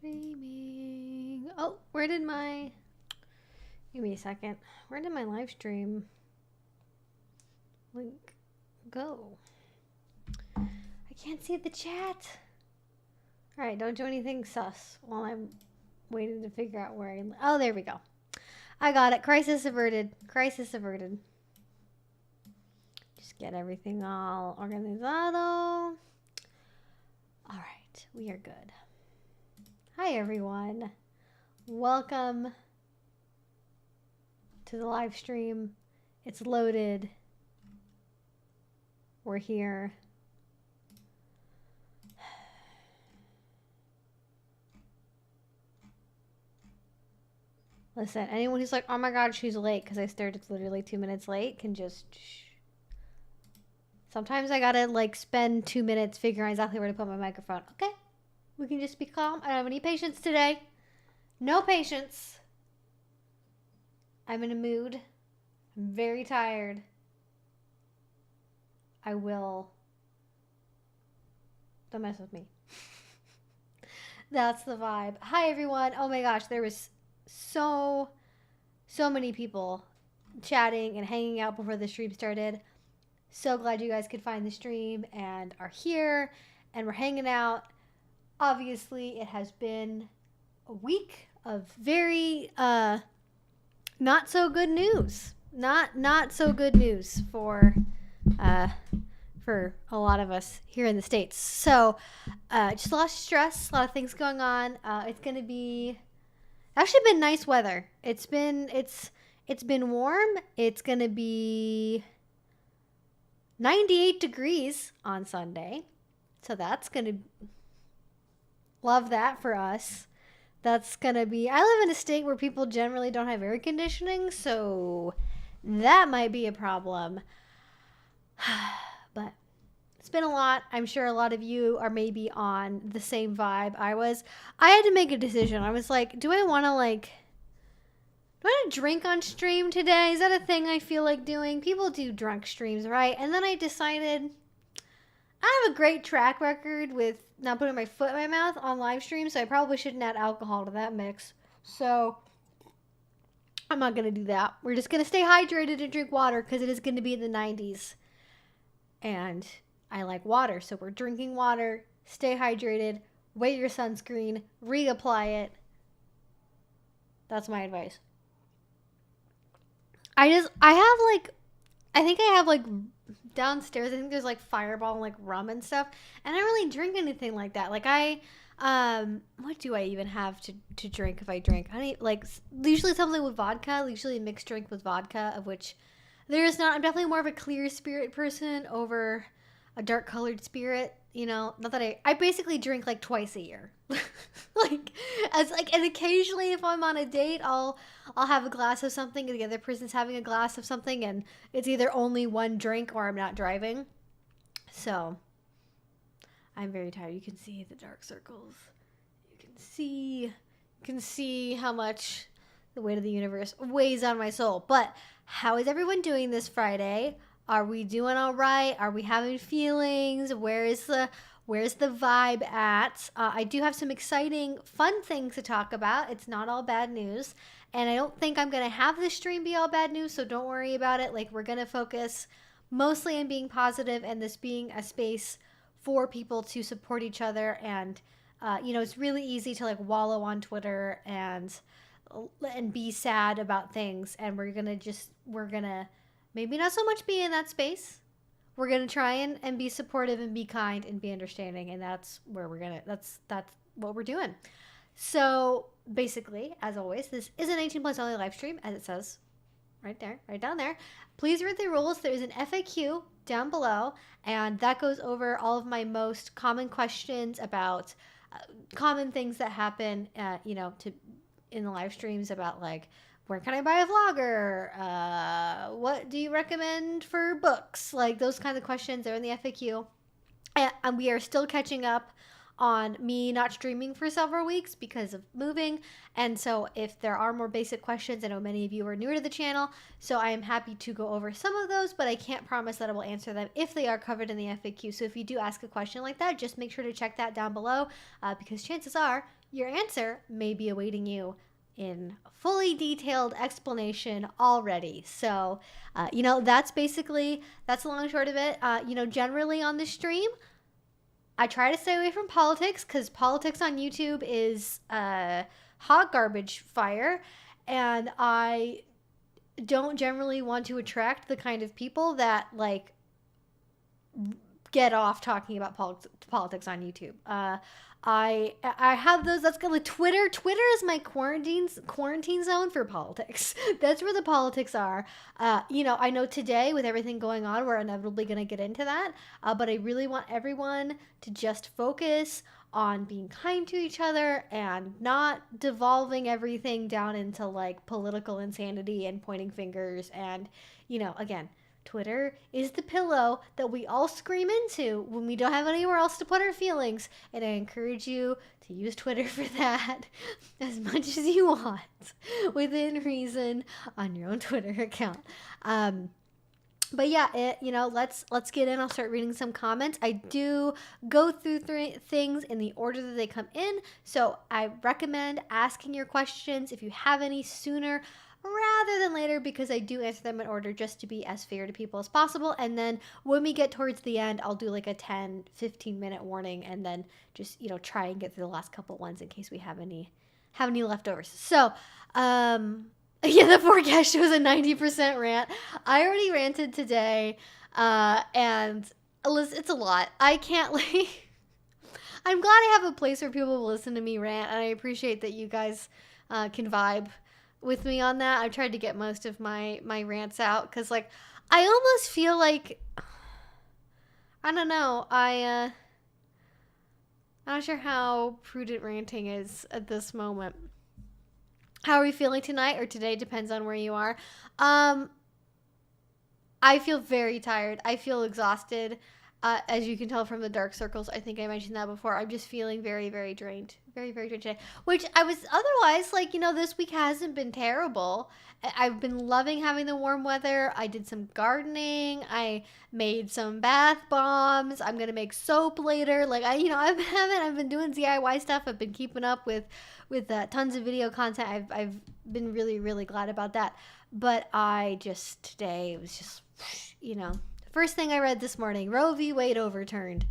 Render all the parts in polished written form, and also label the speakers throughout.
Speaker 1: Streaming. Oh, where did my... Give me a second. Where did my live stream link go? I can't see the chat. All right, don't do anything sus while I'm waiting to figure out where I... Oh, there we go. I got it. Crisis averted. Crisis averted. Just get everything all organizado. All right, we are good. Hi, everyone. Welcome to the live stream. It's loaded. We're here. Listen, anyone who's like, oh my god, she's late because I started literally 2 minutes late can just... Sometimes I gotta like spend 2 minutes figuring out exactly where to put my microphone. Okay, we can just be calm. I don't have any patience today. No patience. I'm in a mood. I'm very tired. I will... Don't mess with me. That's the vibe. Hi, everyone. Oh my gosh, there was so many people chatting and hanging out before the stream started. So glad you guys could find the stream and are here and we're hanging out. Obviously, it has been a week of very not so good news. Not so good news for a lot of us here in the States. So just a lot of stress, a lot of things going on. It's gonna be actually been nice weather. It's been warm. It's gonna be 98 degrees on Sunday. So that's gonna love that for us. That's gonna be, I live in a state where people generally don't have air conditioning, so that might be a problem. But it's been a lot. I'm sure a lot of you are maybe on the same vibe I was. I had to make a decision. I was like, do I want to drink on stream today? Is that a thing I feel like doing? People do drunk streams, right? And then I decided I have a great track record with not putting my foot in my mouth on live streams, so I probably shouldn't add alcohol to that mix. So I'm not going to do that. We're just going to stay hydrated and drink water because it is going to be in the 90s. And I like water, so we're drinking water, stay hydrated, wear your sunscreen, reapply it. That's my advice. I think I have like downstairs, I think there's like Fireball and like rum and stuff, and I don't really drink anything like that. Like what do I even have to drink if I drink? I need like usually something with vodka, usually a mixed drink with vodka, of which there is not. I'm definitely more of a clear spirit person over a dark colored spirit, you know. Not that I basically drink like twice a year. And occasionally if I'm on a date, I'll have a glass of something and the other person's having a glass of something and it's either only one drink or I'm not driving. So I'm very tired. You can see the dark circles. You can see how much the weight of the universe weighs on my soul. But how is everyone doing this Friday? Are we doing all right? Are we having feelings? Where's the vibe at? I do have some exciting, fun things to talk about. It's not all bad news. And I don't think I'm going to have this stream be all bad news, so don't worry about it. Like, we're going to focus mostly on being positive and this being a space for people to support each other. And, it's really easy to, like, wallow on Twitter and be sad about things. And we're going to maybe not so much be in that space. We're going to try and be supportive and be kind and be understanding. And that's where that's what we're doing. So basically, as always, this is an 18 plus only live stream, as it says right down there. Please read the rules. There is an FAQ down below, and that goes over all of my most common questions about common things that happen, in the live streams about like, where can I buy a vlogger? What do you recommend for books? Like those kinds of questions are in the FAQ. And we are still catching up on me not streaming for several weeks because of moving. And so if there are more basic questions, I know many of you are newer to the channel, so I am happy to go over some of those, but I can't promise that I will answer them if they are covered in the FAQ. So if you do ask a question like that, just make sure to check that down below, because chances are your answer may be awaiting you in fully detailed explanation already. So, that's basically, that's the long and short of it. Generally on the stream, I try to stay away from politics because politics on YouTube is hot garbage fire, and I don't generally want to attract the kind of people that like get off talking about politics on YouTube. I have those. That's good. Twitter is my quarantine zone for politics. That's where the politics are. I know today with everything going on, we're inevitably going to get into that. But I really want everyone to just focus on being kind to each other and not devolving everything down into like political insanity and pointing fingers. And, again, Twitter is the pillow that we all scream into when we don't have anywhere else to put our feelings, and I encourage you to use Twitter for that as much as you want, within reason, on your own Twitter account. But yeah, let's get in. I'll start reading some comments. I do go through things in the order that they come in, so I recommend asking your questions if you have any sooner rather than later, because I do answer them in order just to be as fair to people as possible. And then when we get towards the end, I'll do like a 10-15 minute warning, and then just try and get through the last couple ones in case we have any leftovers. So the forecast shows a 90% rant. I already ranted today, and it's a lot. I can't I'm glad I have a place where people will listen to me rant, and I appreciate that you guys can vibe with me on that. I've tried to get most of my rants out because I almost feel like, I don't know, I'm not sure how prudent ranting is at this moment. How are we feeling tonight or today? Depends on where you are. I feel very tired. I feel exhausted. As you can tell from the dark circles, I think I mentioned that before. I'm just feeling very, very drained. Very, very drained today. Which I was otherwise, this week hasn't been terrible. I've been loving having the warm weather. I did some gardening. I made some bath bombs. I'm going to make soap later. I've been doing DIY stuff. I've been keeping up with tons of video content. I've been really, really glad about that. But today, it was just, first thing I read this morning, Roe v. Wade overturned.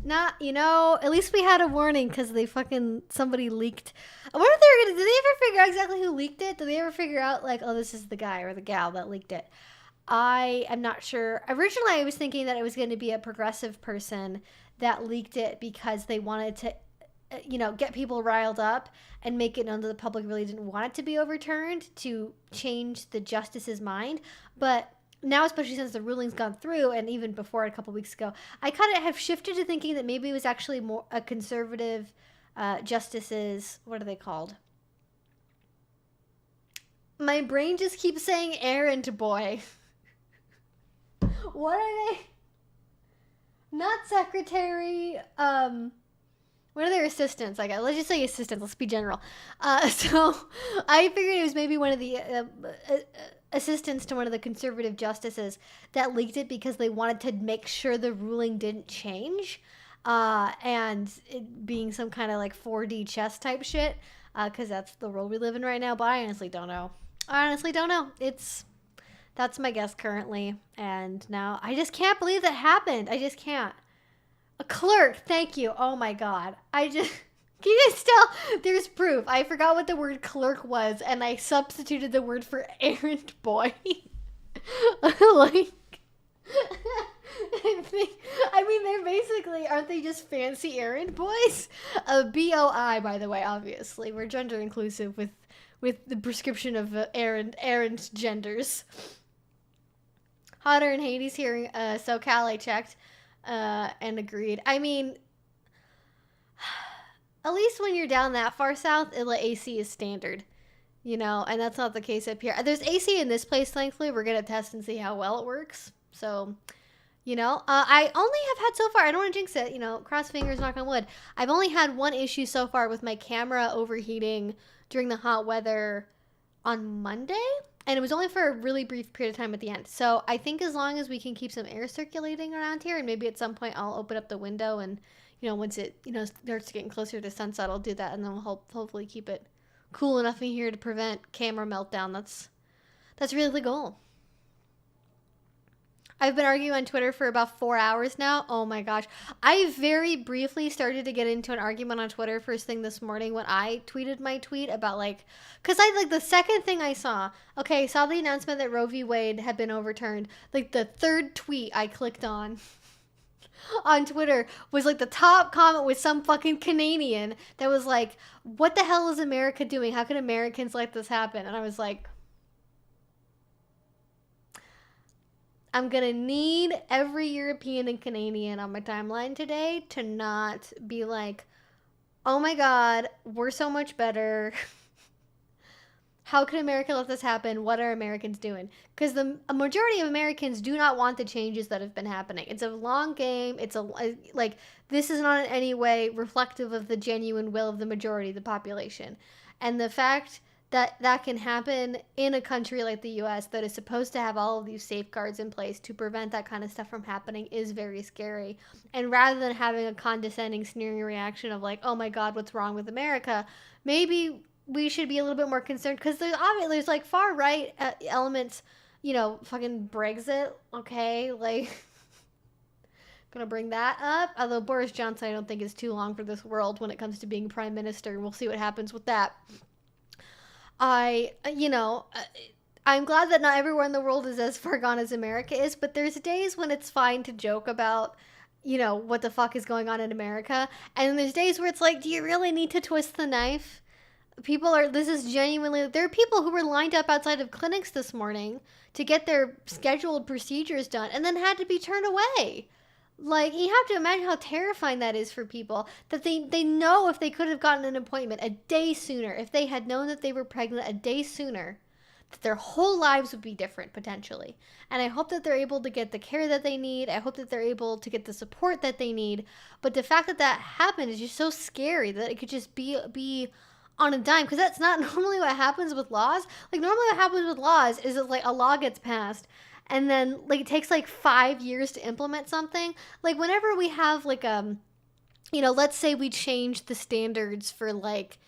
Speaker 1: At least we had a warning because somebody leaked. I wonder if did they ever figure out exactly who leaked it? Did they ever figure out this is the guy or the gal that leaked it? I am not sure. Originally, I was thinking that it was going to be a progressive person that leaked it because they wanted to, get people riled up and make it known that the public really didn't want it to be overturned to change the justice's mind. But now, especially since the ruling's gone through, and even before a couple weeks ago, I kind of have shifted to thinking that maybe it was actually more a conservative justices. What are they called? My brain just keeps saying errand boy. What are they? Not secretary. What are their assistants? Let's just say assistants. Let's be general. So I figured it was maybe one of the assistants to one of the conservative justices that leaked it because they wanted to make sure the ruling didn't change, and it being some kind of 4D chess type shit, because that's the world we live in right now. But I honestly don't know. That's my guess currently, and now I just can't believe that happened. I just can't. A clerk, thank you. Oh my god. Can you guys tell? There's proof. I forgot what the word clerk was, and I substituted the word for errand boy. They're basically, aren't they just fancy errand boys? BOI, by the way, obviously. We're gender inclusive with the prescription of errand genders. Hotter in Hades here, SoCal, I checked. And agreed. At least when you're down that far south, AC is standard, and that's not the case up here. There's AC in this place, thankfully. We're going to test and see how well it works. So, You know, I only have had so far, I don't want to jinx it, you know, cross fingers, knock on wood. I've only had one issue so far with my camera overheating during the hot weather on Monday. And it was only for a really brief period of time at the end. So I think as long as we can keep some air circulating around here, and maybe at some point I'll open up the window and, you know, once it, you know, starts getting closer to sunset, I'll do that. And then we'll hopefully keep it cool enough in here to prevent camera meltdown. That's really the goal. I've been arguing on Twitter for about 4 hours now. Oh my gosh. I very briefly started to get into an argument on Twitter first thing this morning when I tweeted my tweet about because the second thing I saw the announcement that Roe v. Wade had been overturned. Like the third tweet I clicked on Twitter was like the top comment was some fucking Canadian that was like, what the hell is America doing? How can Americans let this happen? And I was like, I'm going to need every European and Canadian on my timeline today to not be like, oh my God, we're so much better. How can America let this happen? What are Americans doing? Because a majority of Americans do not want the changes that have been happening. It's a long game. This is not in any way reflective of the genuine will of the majority of the population. And the fact that can happen in a country like the US that is supposed to have all of these safeguards in place to prevent that kind of stuff from happening is very scary. And rather than having a condescending, sneering reaction of like, oh my God, what's wrong with America? Maybe we should be a little bit more concerned because there's like far right elements, you know, fucking Brexit, okay? Like, gonna bring that up. Although Boris Johnson, I don't think is too long for this world when it comes to being prime minister. We'll see what happens with that. I'm glad that not everywhere in the world is as far gone as America is, but there's days when it's fine to joke about, you know, what the fuck is going on in America. And then there's days where it's like, do you really need to twist the knife? There are people who were lined up outside of clinics this morning to get their scheduled procedures done and then had to be turned away. Like, you have to imagine how terrifying that is for people, that they know if they could have gotten an appointment a day sooner, if they had known that they were pregnant a day sooner, that their whole lives would be different, potentially. And I hope that they're able to get the care that they need. I hope that they're able to get the support that they need. But the fact that that happened is just so scary that it could just be on a dime, because that's not normally what happens with laws. Like, normally what happens with laws is that, like, a law gets passed, and then, like, it takes, like, 5 years to implement something. Like, whenever we have, like, let's say we change the standards for, like,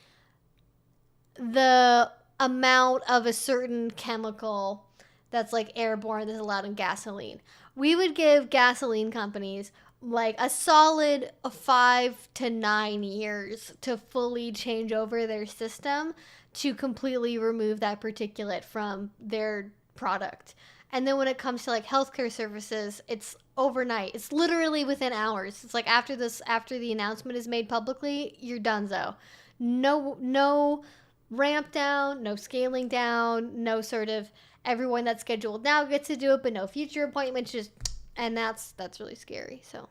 Speaker 1: the amount of a certain chemical that's, like, airborne that's allowed in gasoline. We would give gasoline companies, like, a solid 5 to 9 years to fully change over their system to completely remove that particulate from their product. And then when it comes to, like, healthcare services, it's overnight. It's literally within hours. It's like after the announcement is made publicly, you're donezo. No ramp down, no scaling down, no sort of everyone that's scheduled now gets to do it, but no future appointments. And that's really scary. So.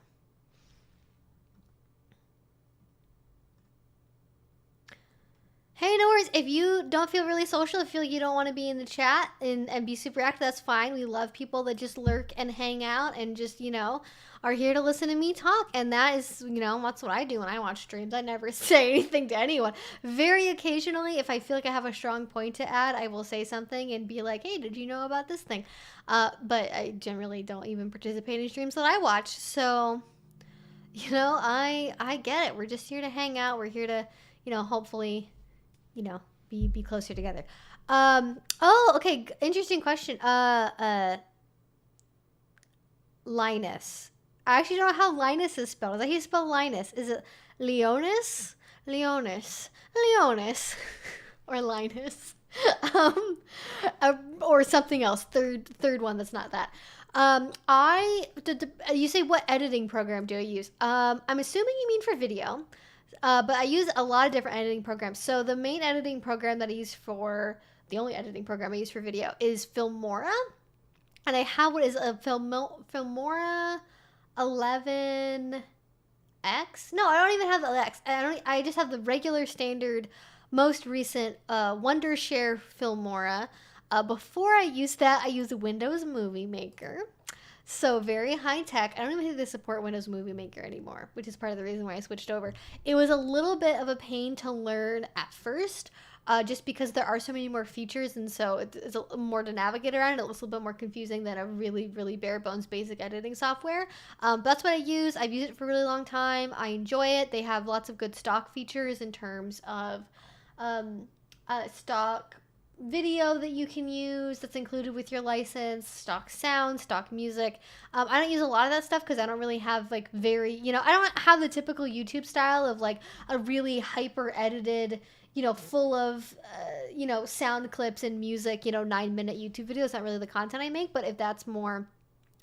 Speaker 1: Hey, no worries. If you don't feel really social, if you feel like you don't want to be in the chat and be super active, that's fine. We love people that just lurk and hang out and just, are here to listen to me talk. And that is, that's what I do when I watch streams. I never say anything to anyone. Very occasionally, if I feel like I have a strong point to add, I will say something and be like, hey, did you know about this thing? But I generally don't even participate in streams that I watch. So, I get it. We're just here to hang out. We're here to, hopefully, be closer together. Okay. Interesting question. Linus. I actually don't know how Linus is spelled. Is that how you spell Linus? Is it Leonis? Leonis. Or Linus? Or something else. Third one that's not that. You say what editing program do I use? I'm assuming you mean for video. But I use a lot of different editing programs. So the main editing program that I use the only editing program I use for video is Filmora. And I have what is a Filmora 11X. No, I don't even have the X. I just have the regular standard, most recent Wondershare Filmora. Before I used that, I used Windows Movie Maker. So very high tech. I don't even think they support Windows Movie Maker anymore, which is part of the reason why I switched over. It was a little bit of a pain to learn at first, just because there are so many more features, and so it's more to navigate around. It looks a little bit more confusing than a really, really bare bones basic editing software. But that's what I use. I've used it for a really long time. I enjoy it. They have lots of good stock features in terms of stock video that you can use that's included with your license, stock sound, stock music. I don't use a lot of that stuff because I don't really have like I don't have the typical YouTube style of like a really hyper edited, full of, sound clips and music, 9-minute YouTube video. It's not really the content I make, but if that's more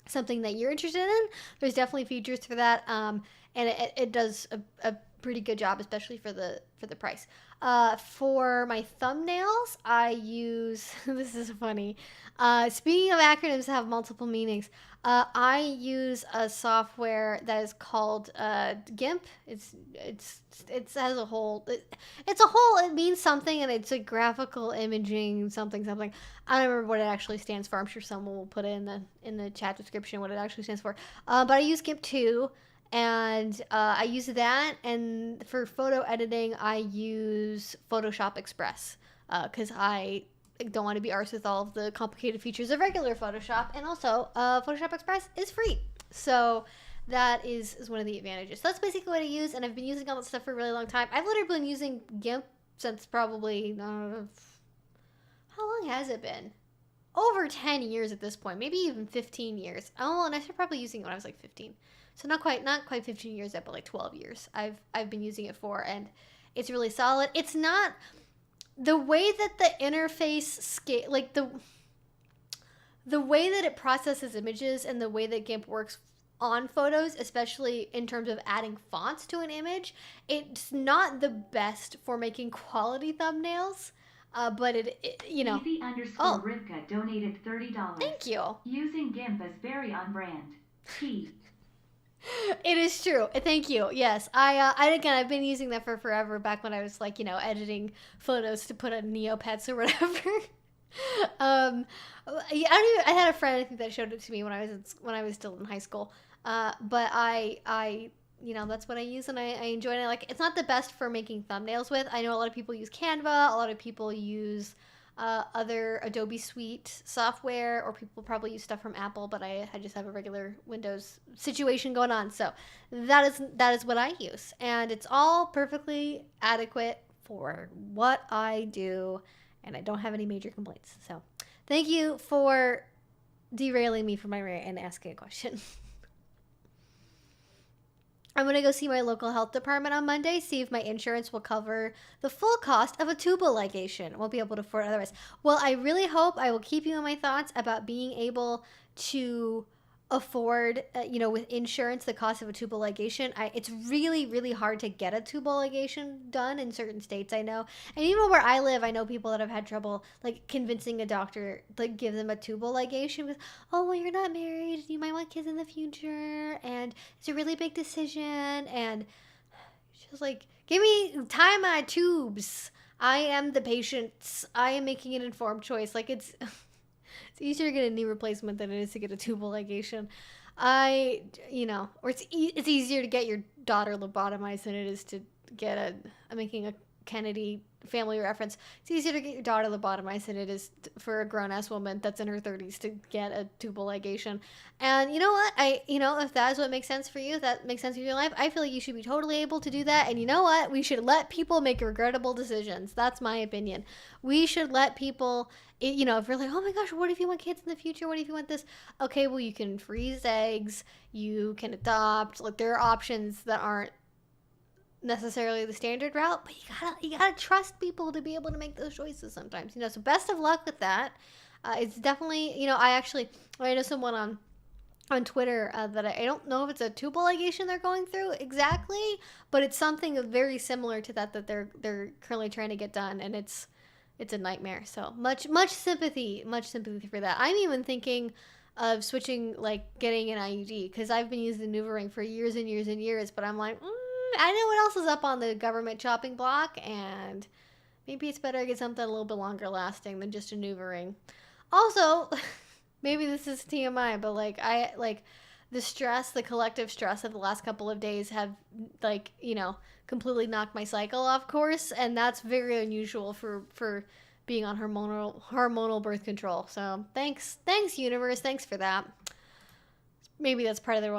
Speaker 1: something that you're interested in, there's definitely features for that. And it does a pretty good job, especially for the price. For my thumbnails, I use this is funny. Speaking of acronyms that have multiple meanings, I use a software that is called GIMP. It means something, and it's a graphical imaging something. I don't remember what it actually stands for. I'm sure someone will put it in the chat description what it actually stands for. But I use GIMP too. And I use that, and for photo editing, I use Photoshop Express because I don't want to be arsed with all of the complicated features of regular Photoshop, and also Photoshop Express is free. So that is one of the advantages. So that's basically what I use, and I've been using all that stuff for a really long time. I've literally been using GIMP since probably, how long has it been? Over 10 years at this point, maybe even 15 years. Oh, and I started probably using it when I was like 15. So not quite 15 years yet, but like 12 years I've been using it for, and it's really solid. It's not the way that the interface scale, like the way that it processes images and the way that GIMP works on photos, especially in terms of adding fonts to an image, it's not the best for making quality thumbnails. But
Speaker 2: Rivka donated $30.
Speaker 1: Thank you.
Speaker 2: Using GIMP is very on brand.
Speaker 1: It is true. Thank you. Yes, I've been using that for forever. Back when I was like, editing photos to put on Neopets or whatever. I had a friend I think that showed it to me when I was still in high school. But I that's what I use, and I enjoy it. Like, it's not the best for making thumbnails with. I know a lot of people use Canva. A lot of people use other Adobe Suite software, or people probably use stuff from Apple, but I just have a regular Windows situation going on. So that is what I use, and it's all perfectly adequate for what I do, and I don't have any major complaints. So thank you for derailing me from my rant and asking a question. I'm going to go see my local health department on Monday, see if my insurance will cover the full cost of a tubal ligation. Won't be able to afford it otherwise. Well, I really hope I will keep you in my thoughts about being able to afford, with insurance, the cost of a tubal ligation. It's really, really hard to get a tubal ligation done in certain states, I know. And even where I live, I know people that have had trouble, like, convincing a doctor to give them a tubal ligation because, oh, well, you're not married, you might want kids in the future, and it's a really big decision, and she's like, give me tie my tubes. I am the patient. I am making an informed choice. Like, it's easier to get a knee replacement than it is to get a tubal ligation. Or it's easier to get your daughter lobotomized than it is to get I'm making a Kennedy family reference. It's easier to get your daughter lobotomized than it is for a grown-ass woman that's in her 30s to get a tubal ligation. And you know what? If that is what makes sense for you, if that makes sense in your life, I feel like you should be totally able to do that. And you know what? We should let people make regrettable decisions. That's my opinion. We should let people, if you're like, oh my gosh, what if you want kids in the future? What if you want this? Okay, well, you can freeze eggs. You can adopt. Like, there are options that aren't necessarily the standard route, but you gotta trust people to be able to make those choices sometimes. So best of luck with that. It's definitely, I know someone on Twitter that I don't know if it's a tubal ligation they're going through exactly, but it's something very similar to that they're currently trying to get done, and it's a nightmare. So much sympathy for that. I'm even thinking of switching, like, getting an IUD, because I've been using NuvaRing for years and years and years, but I'm like, I know what else is up on the government chopping block, and maybe it's better to get something a little bit longer lasting than just a NuvaRing. Also, Maybe this is TMI, but like the stress, the collective stress of the last couple of days have like, completely knocked my cycle off course, and that's very unusual for being on hormonal birth control. So thanks universe, thanks for that. Maybe that's part of the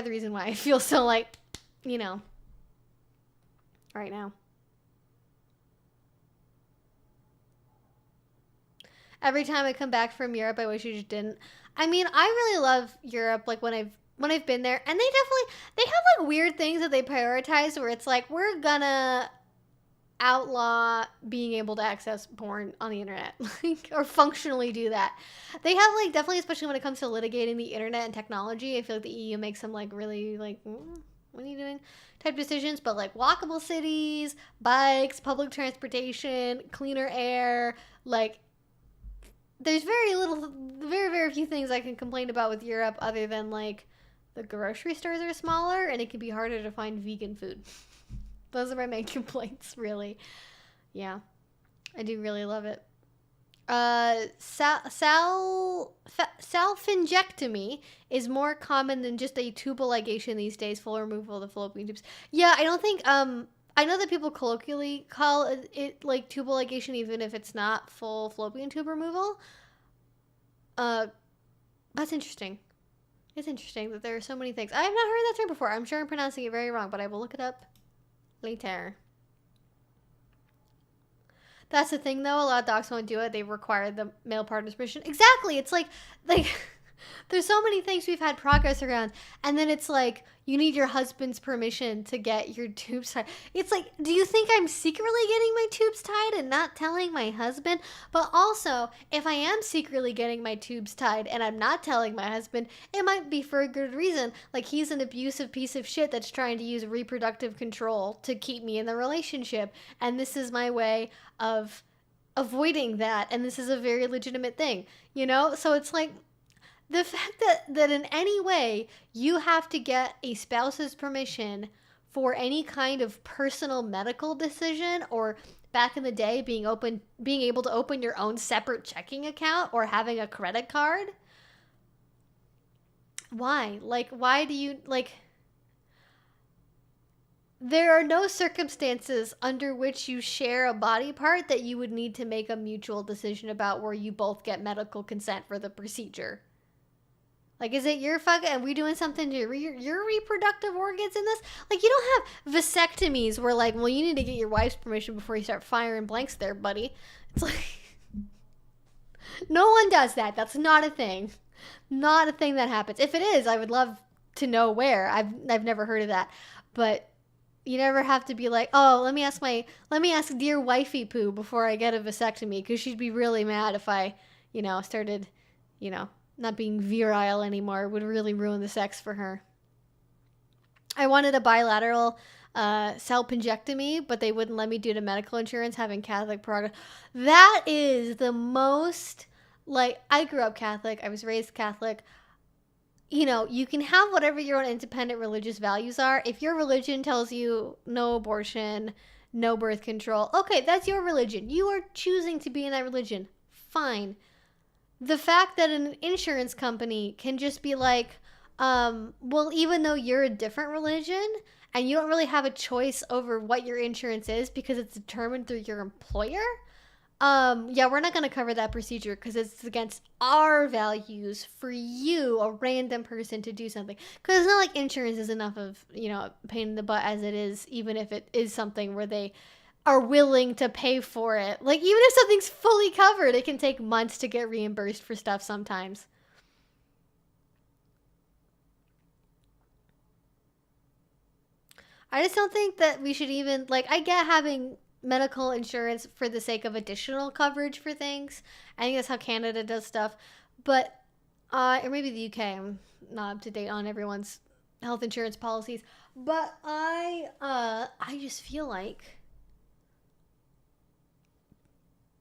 Speaker 1: reason why I feel so like, right now. Every time I come back from Europe, I wish you just didn't. I mean, I really love Europe. Like when I've been there, and they have like weird things that they prioritize where it's like we're gonna outlaw being able to access porn on the internet, like, or functionally do that. They have like definitely, especially when it comes to litigating the internet and technology. I feel like the EU makes some like really like what are you doing type decisions, but like walkable cities, bikes, public transportation, cleaner air, like. There's very few things I can complain about with Europe other than like the grocery stores are smaller and it can be harder to find vegan food. Those are my main complaints, really. Yeah, I do really love it. Salpingectomy is more common than just a tubal ligation these days, full removal of the fallopian tubes. Yeah, I don't think, I know that people colloquially call it like tubal ligation, even if it's not full fallopian tube removal. That's interesting. It's interesting that there are so many things. I have not heard that term before. I'm sure I'm pronouncing it very wrong, but I will look it up later. That's the thing, though. A lot of docs won't do it. They require the male partner's permission. Exactly. It's like there's so many things we've had progress around, and then it's like you need your husband's permission to get your tubes tied. It's like, do you think I'm secretly getting my tubes tied and not telling my husband? But also, if I am secretly getting my tubes tied and I'm not telling my husband, it might be for a good reason. Like he's an abusive piece of shit that's trying to use reproductive control to keep me in the relationship, and this is my way of avoiding that, and this is a very legitimate thing, So it's like, the fact that in any way you have to get a spouse's permission for any kind of personal medical decision, or back in the day being able to open your own separate checking account or having a credit card. Why? Like, why do you like? There are no circumstances under which you share a body part that you would need to make a mutual decision about where you both get medical consent for the procedure. Like, is it your and we doing something to your reproductive organs in this? Like, you don't have vasectomies where, like, well, you need to get your wife's permission before you start firing blanks there, buddy. It's like, no one does that. That's not a thing. Not a thing that happens. If it is, I would love to know where. I've never heard of that. But you never have to be like, oh, let me ask dear wifey poo before I get a vasectomy, because she'd be really mad if I, started, not being virile anymore. Would really ruin the sex for her. I wanted a bilateral salpingectomy, but they wouldn't let me due to medical insurance, having Catholic prerogative. That is the most, like, I grew up Catholic. I was raised Catholic. You can have whatever your own independent religious values are. If your religion tells you no abortion, no birth control, okay, that's your religion. You are choosing to be in that religion. Fine. The fact that an insurance company can just be like, well, even though you're a different religion and you don't really have a choice over what your insurance is because it's determined through your employer, yeah, we're not going to cover that procedure because it's against our values for you, a random person, to do something. Because it's not like insurance is enough of, a pain in the butt as it is, even if it is something where they are willing to pay for it. Like, even if something's fully covered, it can take months to get reimbursed for stuff sometimes. I just don't think that we should even, like, I get having medical insurance for the sake of additional coverage for things. I think that's how Canada does stuff. But, or maybe the UK, I'm not up to date on everyone's health insurance policies. But I just feel like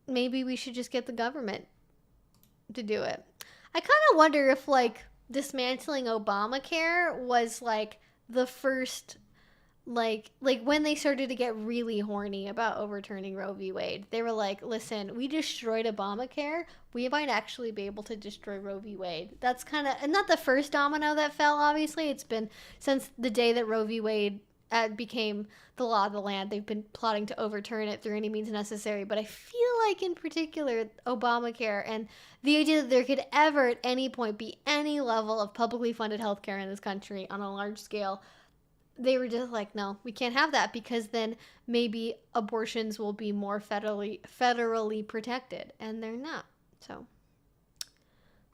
Speaker 1: maybe we should just get the government to do it. I kind of wonder if, like, dismantling Obamacare was, like, the first, like when they started to get really horny about overturning Roe v. Wade, they were like, listen, we destroyed Obamacare. We might actually be able to destroy Roe v. Wade. That's kind of, and not the first domino that fell, obviously. It's been since the day that Roe v. Wade became the law of the land. They've been plotting to overturn it through any means necessary. But I feel like, in particular, Obamacare and the idea that there could ever at any point be any level of publicly funded healthcare in this country on a large scale, they were just like, no, we can't have that, because then maybe abortions will be more federally protected, and they're not. So,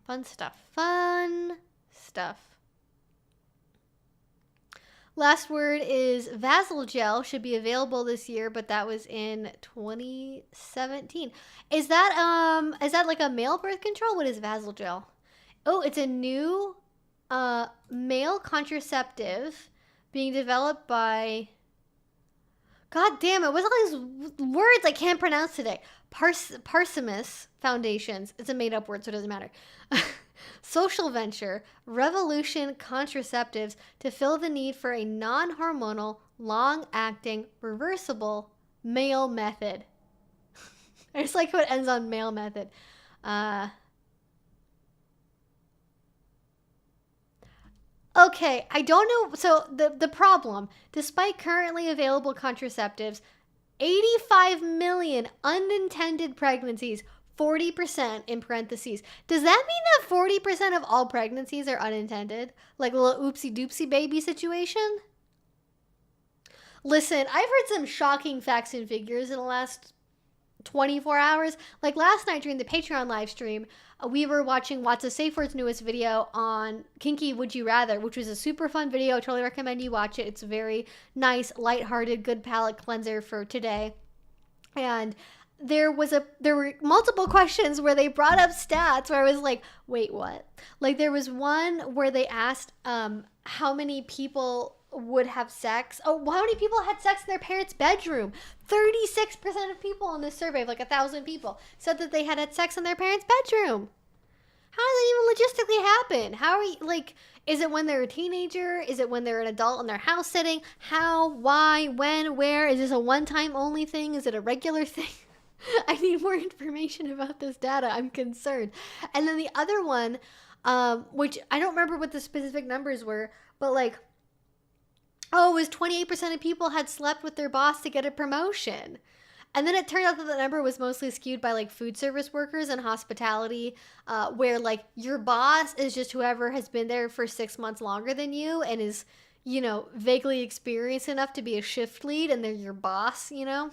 Speaker 1: fun stuff. Fun stuff. Last word is Vaseline gel should be available this year, but that was in 2017. Is that like a male birth control? What is Vaseline gel? Oh, it's a new male contraceptive being developed by, God damn it, what's all these words I can't pronounce today? Parsimus Foundations. It's a made-up word, so it doesn't matter. Social venture, Revolution Contraceptives, to fill the need for a non-hormonal, long-acting, reversible male method. I just like how it ends on male method. Okay, I don't know. So the problem, despite currently available contraceptives, 85 million unintended pregnancies, 40% in parentheses. Does that mean that 40% of all pregnancies are unintended? Like a little oopsie doopsie baby situation? Listen, I've heard some shocking facts and figures in the last 24 hours. Like last night during the Patreon live stream, we were watching What's a Safe Word's newest video on Kinky Would You Rather, which was a super fun video. I totally recommend you watch it. It's a very nice, lighthearted, good palate cleanser for today. And there were multiple questions where they brought up stats where I was like, wait, what? Like there was one where they asked how many people would have sex. Oh, how many people had sex in their parents' bedroom? 36% of people in this survey of like 1,000 people said that they had sex in their parents' bedroom. How does that even logistically happen? How are you, like, is it when they're a teenager? Is it when they're an adult and they're house sitting? How, why, when, where? Is this a one-time only thing? Is it a regular thing? I need more information about this data. I'm concerned. And then the other one, which I don't remember what the specific numbers were, but like, oh, it was 28% of people had slept with their boss to get a promotion. And then it turned out that the number was mostly skewed by like food service workers and hospitality, where like your boss is just whoever has been there for 6 months longer than you and is, you know, vaguely experienced enough to be a shift lead, and they're your boss, you know?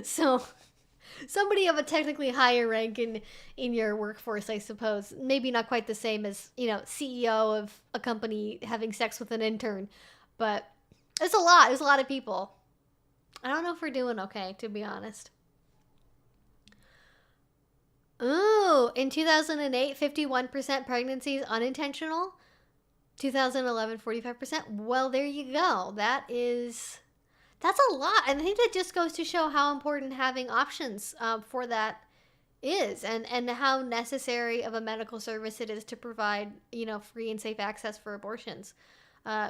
Speaker 1: So somebody of a technically higher rank in your workforce, I suppose. Maybe not quite the same as, you know, CEO of a company having sex with an intern. But it's a lot. There's a lot of people. I don't know if we're doing okay, to be honest. Ooh, in 2008, 51% pregnancies unintentional. 2011, 45%. Well, there you go. That's a lot. And I think that just goes to show how important having options for that is, and how necessary of a medical service it is to provide, you know, free and safe access for abortions.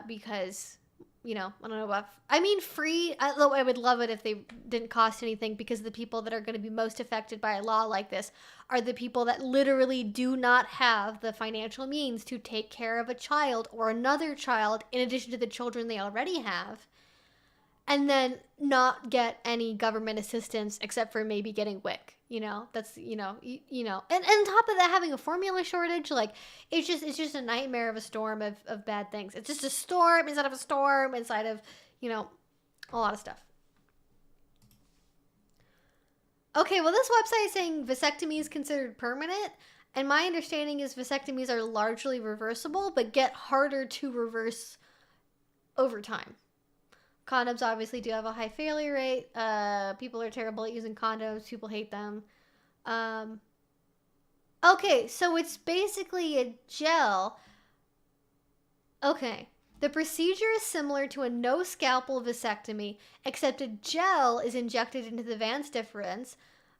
Speaker 1: Because, you know, I don't know about, I mean, free, although I would love it if they didn't cost anything, because the people that are going to be most affected by a law like this are the people that literally do not have the financial means to take care of a child or another child in addition to the children they already have, and then not get any government assistance except for maybe getting WIC. You know, that's, you know, and on top of that, having a formula shortage, like, it's just a nightmare of a storm of bad things. It's just a storm inside of a storm inside of, you know, a lot of stuff. Okay, well, this website is saying vasectomy is considered permanent, and my understanding is vasectomies are largely reversible, but get harder to reverse over time. Condoms obviously do have a high failure rate. People are terrible at using condoms. People hate them. Okay, so it's basically a gel. Okay. The procedure is similar to a no-scalpel vasectomy, except a gel is injected into the vas deferens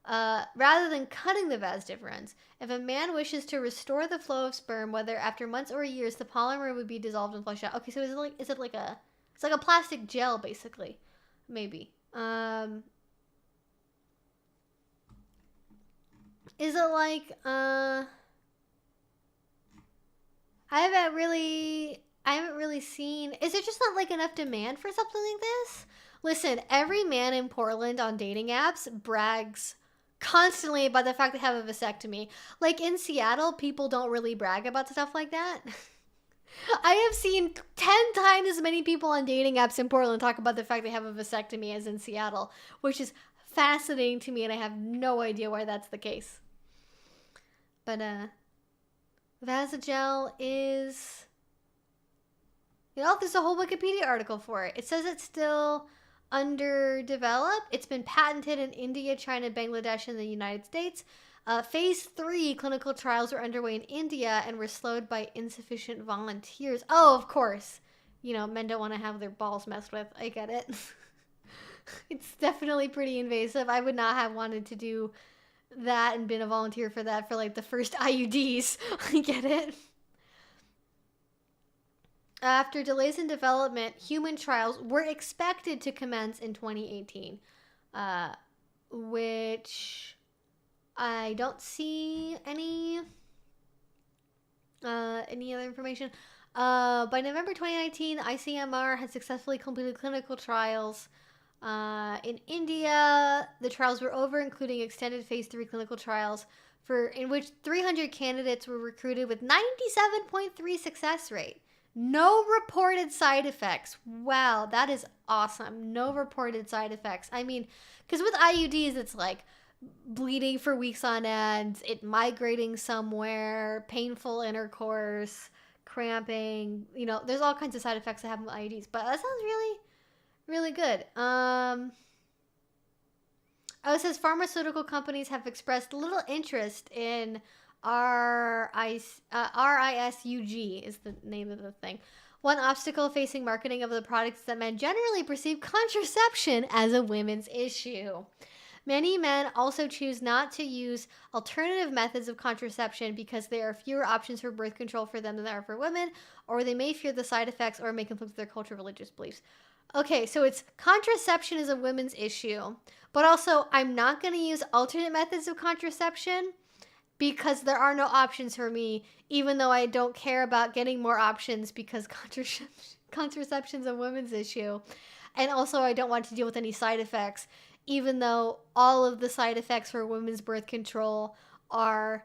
Speaker 1: rather than cutting the vas deferens. If a man wishes to restore the flow of sperm, whether after months or years, the polymer would be dissolved and flushed out. Okay, so is it like a It's like a plastic gel, basically. Maybe. Is it like, I haven't really seen, is there just not like enough demand for something like this? Listen, every man in Portland on dating apps brags constantly about the fact they have a vasectomy. Like in Seattle, people don't really brag about stuff like that. I have seen 10 times as many people on dating apps in Portland talk about the fact they have a vasectomy as in Seattle, which is fascinating to me, and I have no idea why that's the case. But, Vasogel is... there's a whole Wikipedia article for it. It says it's still underdeveloped. It's been patented in India, China, Bangladesh, and the United States. Phase 3 clinical trials were underway in India and were slowed by insufficient volunteers. Oh, of course. Men don't want to have their balls messed with. I get it. It's definitely pretty invasive. I would not have wanted to do that and been a volunteer for that for like the first IUDs. I get it. After delays in development, human trials were expected to commence in 2018, which I don't see any other information. By November 2019, ICMR had successfully completed clinical trials. In India, the trials were over, including extended phase 3 clinical trials in which 300 candidates were recruited with 97.3% success rate. No reported side effects. Wow, that is awesome. No reported side effects. I mean, because with IUDs, it's like bleeding for weeks on end, it migrating somewhere, painful intercourse, cramping. There's all kinds of side effects that happen with IUDs. But that sounds really, really good. It says pharmaceutical companies have expressed little interest in RISUG is the name of the thing. One obstacle facing marketing of the product is that men generally perceive contraception as a women's issue. Many men also choose not to use alternative methods of contraception because there are fewer options for birth control for them than there are for women, or they may fear the side effects or may conflict with their cultural religious beliefs. Okay, so it's contraception is a women's issue, but also I'm not going to use alternate methods of contraception because there are no options for me, even though I don't care about getting more options because contraception is a women's issue. And also I don't want to deal with any side effects, even though all of the side effects for women's birth control are,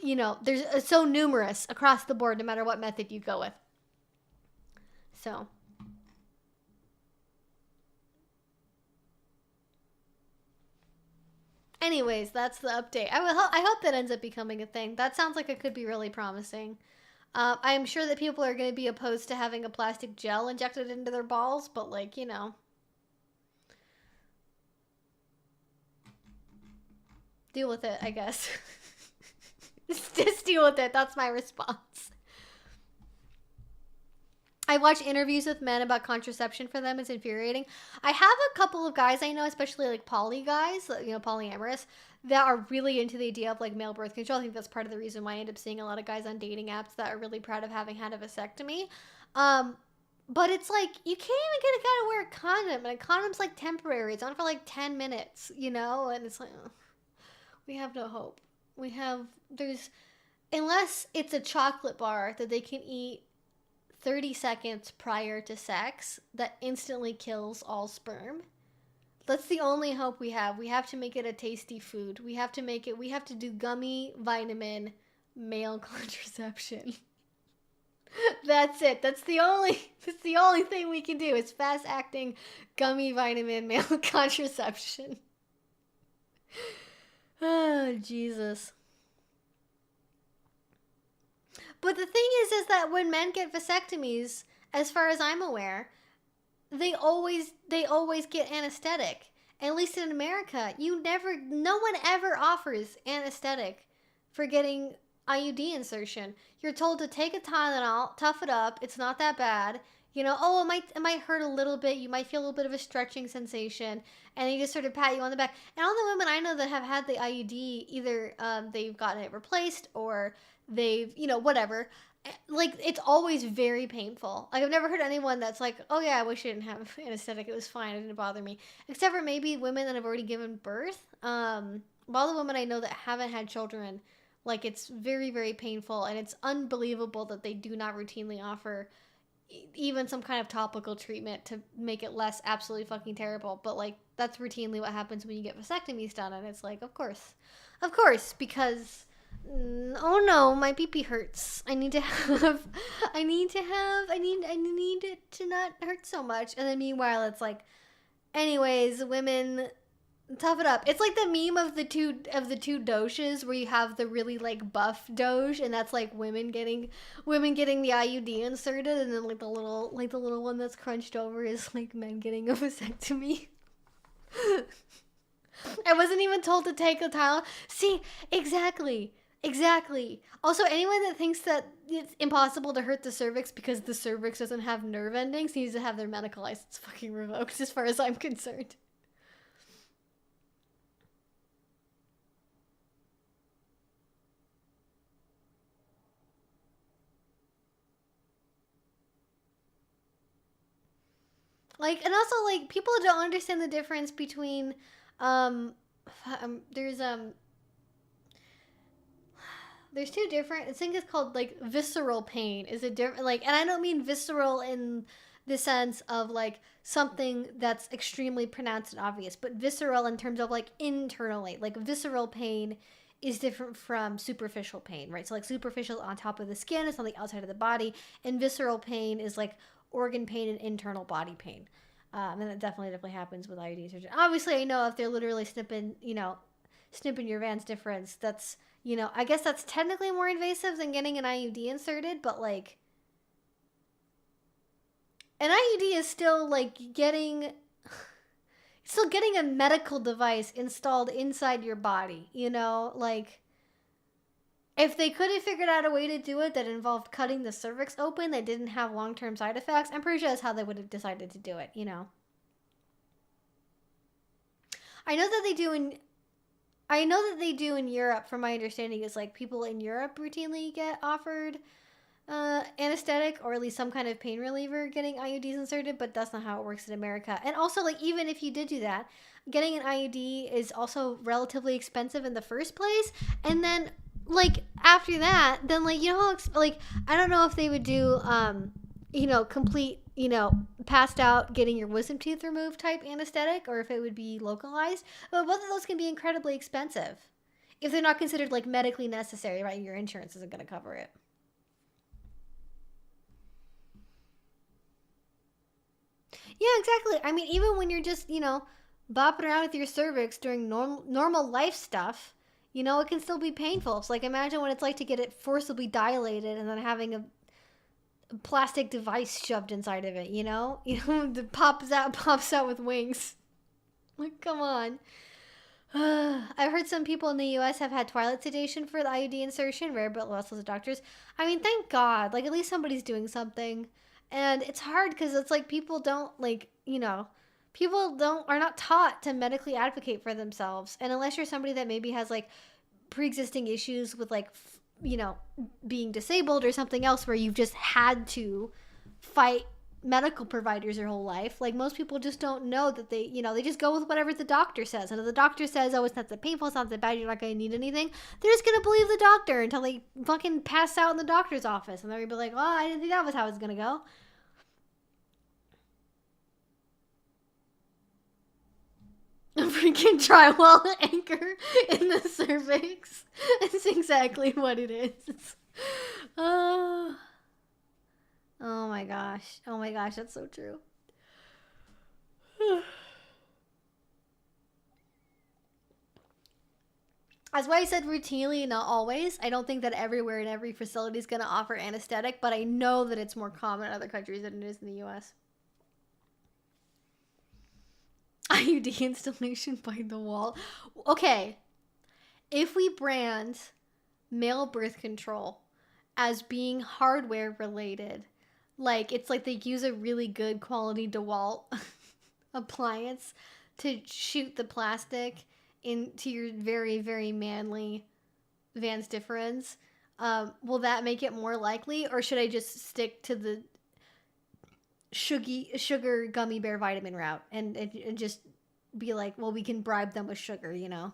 Speaker 1: there's so numerous across the board, no matter what method you go with. So... anyways, that's the update. I hope that ends up becoming a thing. That sounds like it could be really promising. I'm sure that people are going to be opposed to having a plastic gel injected into their balls, but deal with it, I guess. Just deal with it. That's my response. I watch interviews with men about contraception for them. It's infuriating. I have a couple of guys I know, especially like poly guys, polyamorous, that are really into the idea of like male birth control. I think that's part of the reason why I end up seeing a lot of guys on dating apps that are really proud of having had a vasectomy. But it's like, you can't even get a guy to wear a condom, and a condom's like temporary. It's on for like 10 minutes, and it's like, we have no hope. Unless it's a chocolate bar that they can eat 30 seconds prior to sex that instantly kills all sperm. That's the only hope we have. We have to make it a tasty food. We have to do gummy vitamin male contraception. That's it. That's the only thing we can do is fast acting gummy vitamin male contraception. Oh, Jesus. But the thing is that when men get vasectomies, as far as I'm aware, they always get anesthetic. At least in America, no one ever offers anesthetic for getting IUD insertion. You're told to take a Tylenol, tough it up. It's not that bad. It might hurt a little bit. You might feel a little bit of a stretching sensation, and they just sort of pat you on the back. And all the women I know that have had the IUD, either they've gotten it replaced or they've, whatever. like, it's always very painful. Like, I've never heard anyone that's like, oh yeah, I wish I didn't have anesthetic. It was fine. It didn't bother me. Except for maybe women that have already given birth. All the women I know that haven't had children, like, it's very, very painful. And it's unbelievable that they do not routinely offer even some kind of topical treatment to make it less absolutely fucking terrible. But, like, that's routinely what happens when you get vasectomies done. And it's like, of course, because oh no, my pee hurts. I need it to not hurt so much. And then meanwhile, it's like, anyways, women, tough it up. It's like the meme of the two doges where you have the really like buff doge, and that's like women getting the IUD inserted, and then like the little one that's crunched over is like men getting a vasectomy. I wasn't even told to take the Tylenol. See, exactly. Also, anyone that thinks that it's impossible to hurt the cervix because the cervix doesn't have nerve endings needs to have their medical license fucking revoked, as far as I'm concerned. Like, and also, like, people don't understand the difference between, there's there's two different, I think it's called like visceral pain is a different, like, and I don't mean visceral in the sense of like something that's extremely pronounced and obvious, but visceral in terms of like internally. Like, visceral pain is different from superficial pain, right? So like superficial on top of the skin, it's on the outside of the body, and visceral pain is like organ pain and internal body pain. And it definitely happens with IUD surgery. Obviously, I know if they're literally snipping your Vans difference, that's, I guess that's technically more invasive than getting an IUD inserted, but like, an IUD is still like getting a medical device installed inside your body, like, if they could have figured out a way to do it that involved cutting the cervix open that didn't have long-term side effects, I'm pretty sure that's how they would have decided to do it, I know that they do in Europe, from my understanding, is like people in Europe routinely get offered anesthetic or at least some kind of pain reliever getting IUDs inserted, but that's not how it works in America. And also, like, even if you did do that, getting an IUD is also relatively expensive in the first place. And then, like, after that, then, like, like, I don't know if they would do, complete, passed out, getting your wisdom teeth removed type anesthetic, or if it would be localized. But both of those can be incredibly expensive if they're not considered, like, medically necessary, right? Your insurance isn't going to cover it. Yeah, exactly. I mean, even when you're just, bopping around with your cervix during normal life stuff, it can still be painful. So, like, imagine what it's like to get it forcibly dilated and then having a plastic device shoved inside of it, that pops out with wings. Like, come on. I've heard some people in the U.S. have had twilight sedation for the IUD insertion, rare but less with doctors. I mean, thank God. Like, at least somebody's doing something. And it's hard because it's like people don't, like, are not taught to medically advocate for themselves. And unless you're somebody that maybe has, like, pre-existing issues with, like, being disabled or something else where you've just had to fight medical providers your whole life, like, most people just don't know that they just go with whatever the doctor says. And if the doctor says, oh, it's not that painful, it's not that bad, you're not going to need anything, they're just going to believe the doctor until they fucking pass out in the doctor's office. And they're going to be like, well, I didn't think that was how it's going to go. A freaking drywall anchor in the cervix. It's exactly what it is. Oh my gosh. Oh my gosh, that's so true. That's why I said routinely, not always. I don't think that everywhere in every facility is going to offer anesthetic, but I know that it's more common in other countries than it is in the US. IUD installation by the wall. Okay, if we brand male birth control as being hardware related, like, it's like they use a really good quality DeWalt appliance to shoot the plastic into your very, very manly Vans difference, will that make it more likely, or should I just stick to the sugar gummy bear vitamin route and just be like, well, we can bribe them with sugar, you know?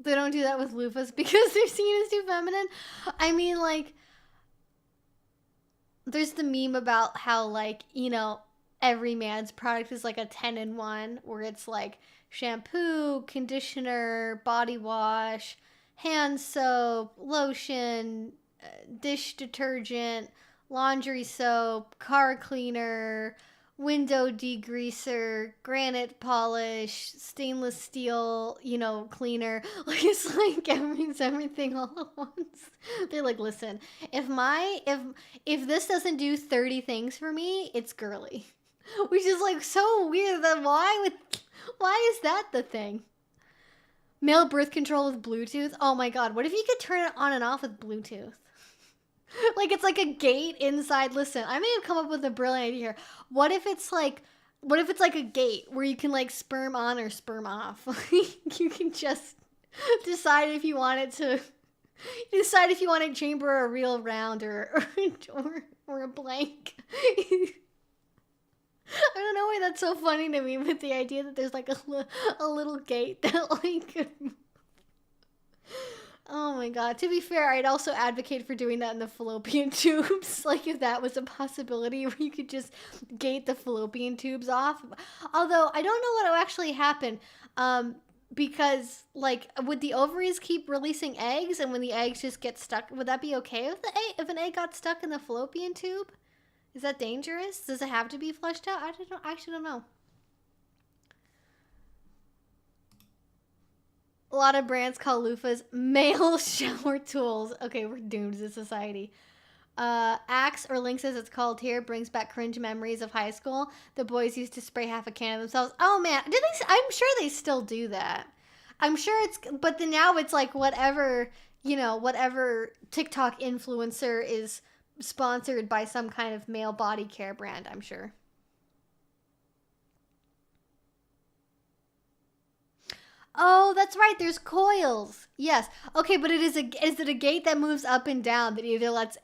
Speaker 1: They don't do that with loofahs because they're seen as too feminine. I mean, like, there's the meme about how, like, you know, every man's product is like a 10-in-1, where it's like shampoo, conditioner, body wash, hand soap, lotion, dish detergent, laundry soap, car cleaner, window degreaser, granite polish, stainless steel, you know, cleaner. Like, it's like everything all at once. They're like, listen, if this doesn't do 30 things for me, it's girly. Which is like so weird. That why is that the thing? Male birth control with Bluetooth? Oh my god, what if you could turn it on and off with Bluetooth? Like, it's like a gate inside. Listen, I may have come up with a brilliant idea here. What if it's like a gate where you can, like, sperm on or sperm off? You can just decide if you want it to chamber or a real round or a blank. I don't know why that's so funny to me, but the idea that there's like a little gate that, like, oh my god. To be fair, I'd also advocate for doing that in the fallopian tubes. Like, if that was a possibility where you could just gate the fallopian tubes off. Although, I don't know what will actually happen. Because, like, would the ovaries keep releasing eggs? And when the eggs just get stuck, would that be okay if an egg got stuck in the fallopian tube? Is that dangerous? Does it have to be flushed out? I actually don't know. A lot of brands call loofahs male shower tools. Okay, we're doomed as a society. Axe, or Lynx as it's called here, brings back cringe memories of high school. The boys used to spray half a can of themselves. Oh man, I'm sure they still do that. I'm sure but then now it's like whatever TikTok influencer is sponsored by some kind of male body care brand, I'm sure. Oh, that's right. There's coils. Yes. Okay, but is it a gate that moves up and down that either lets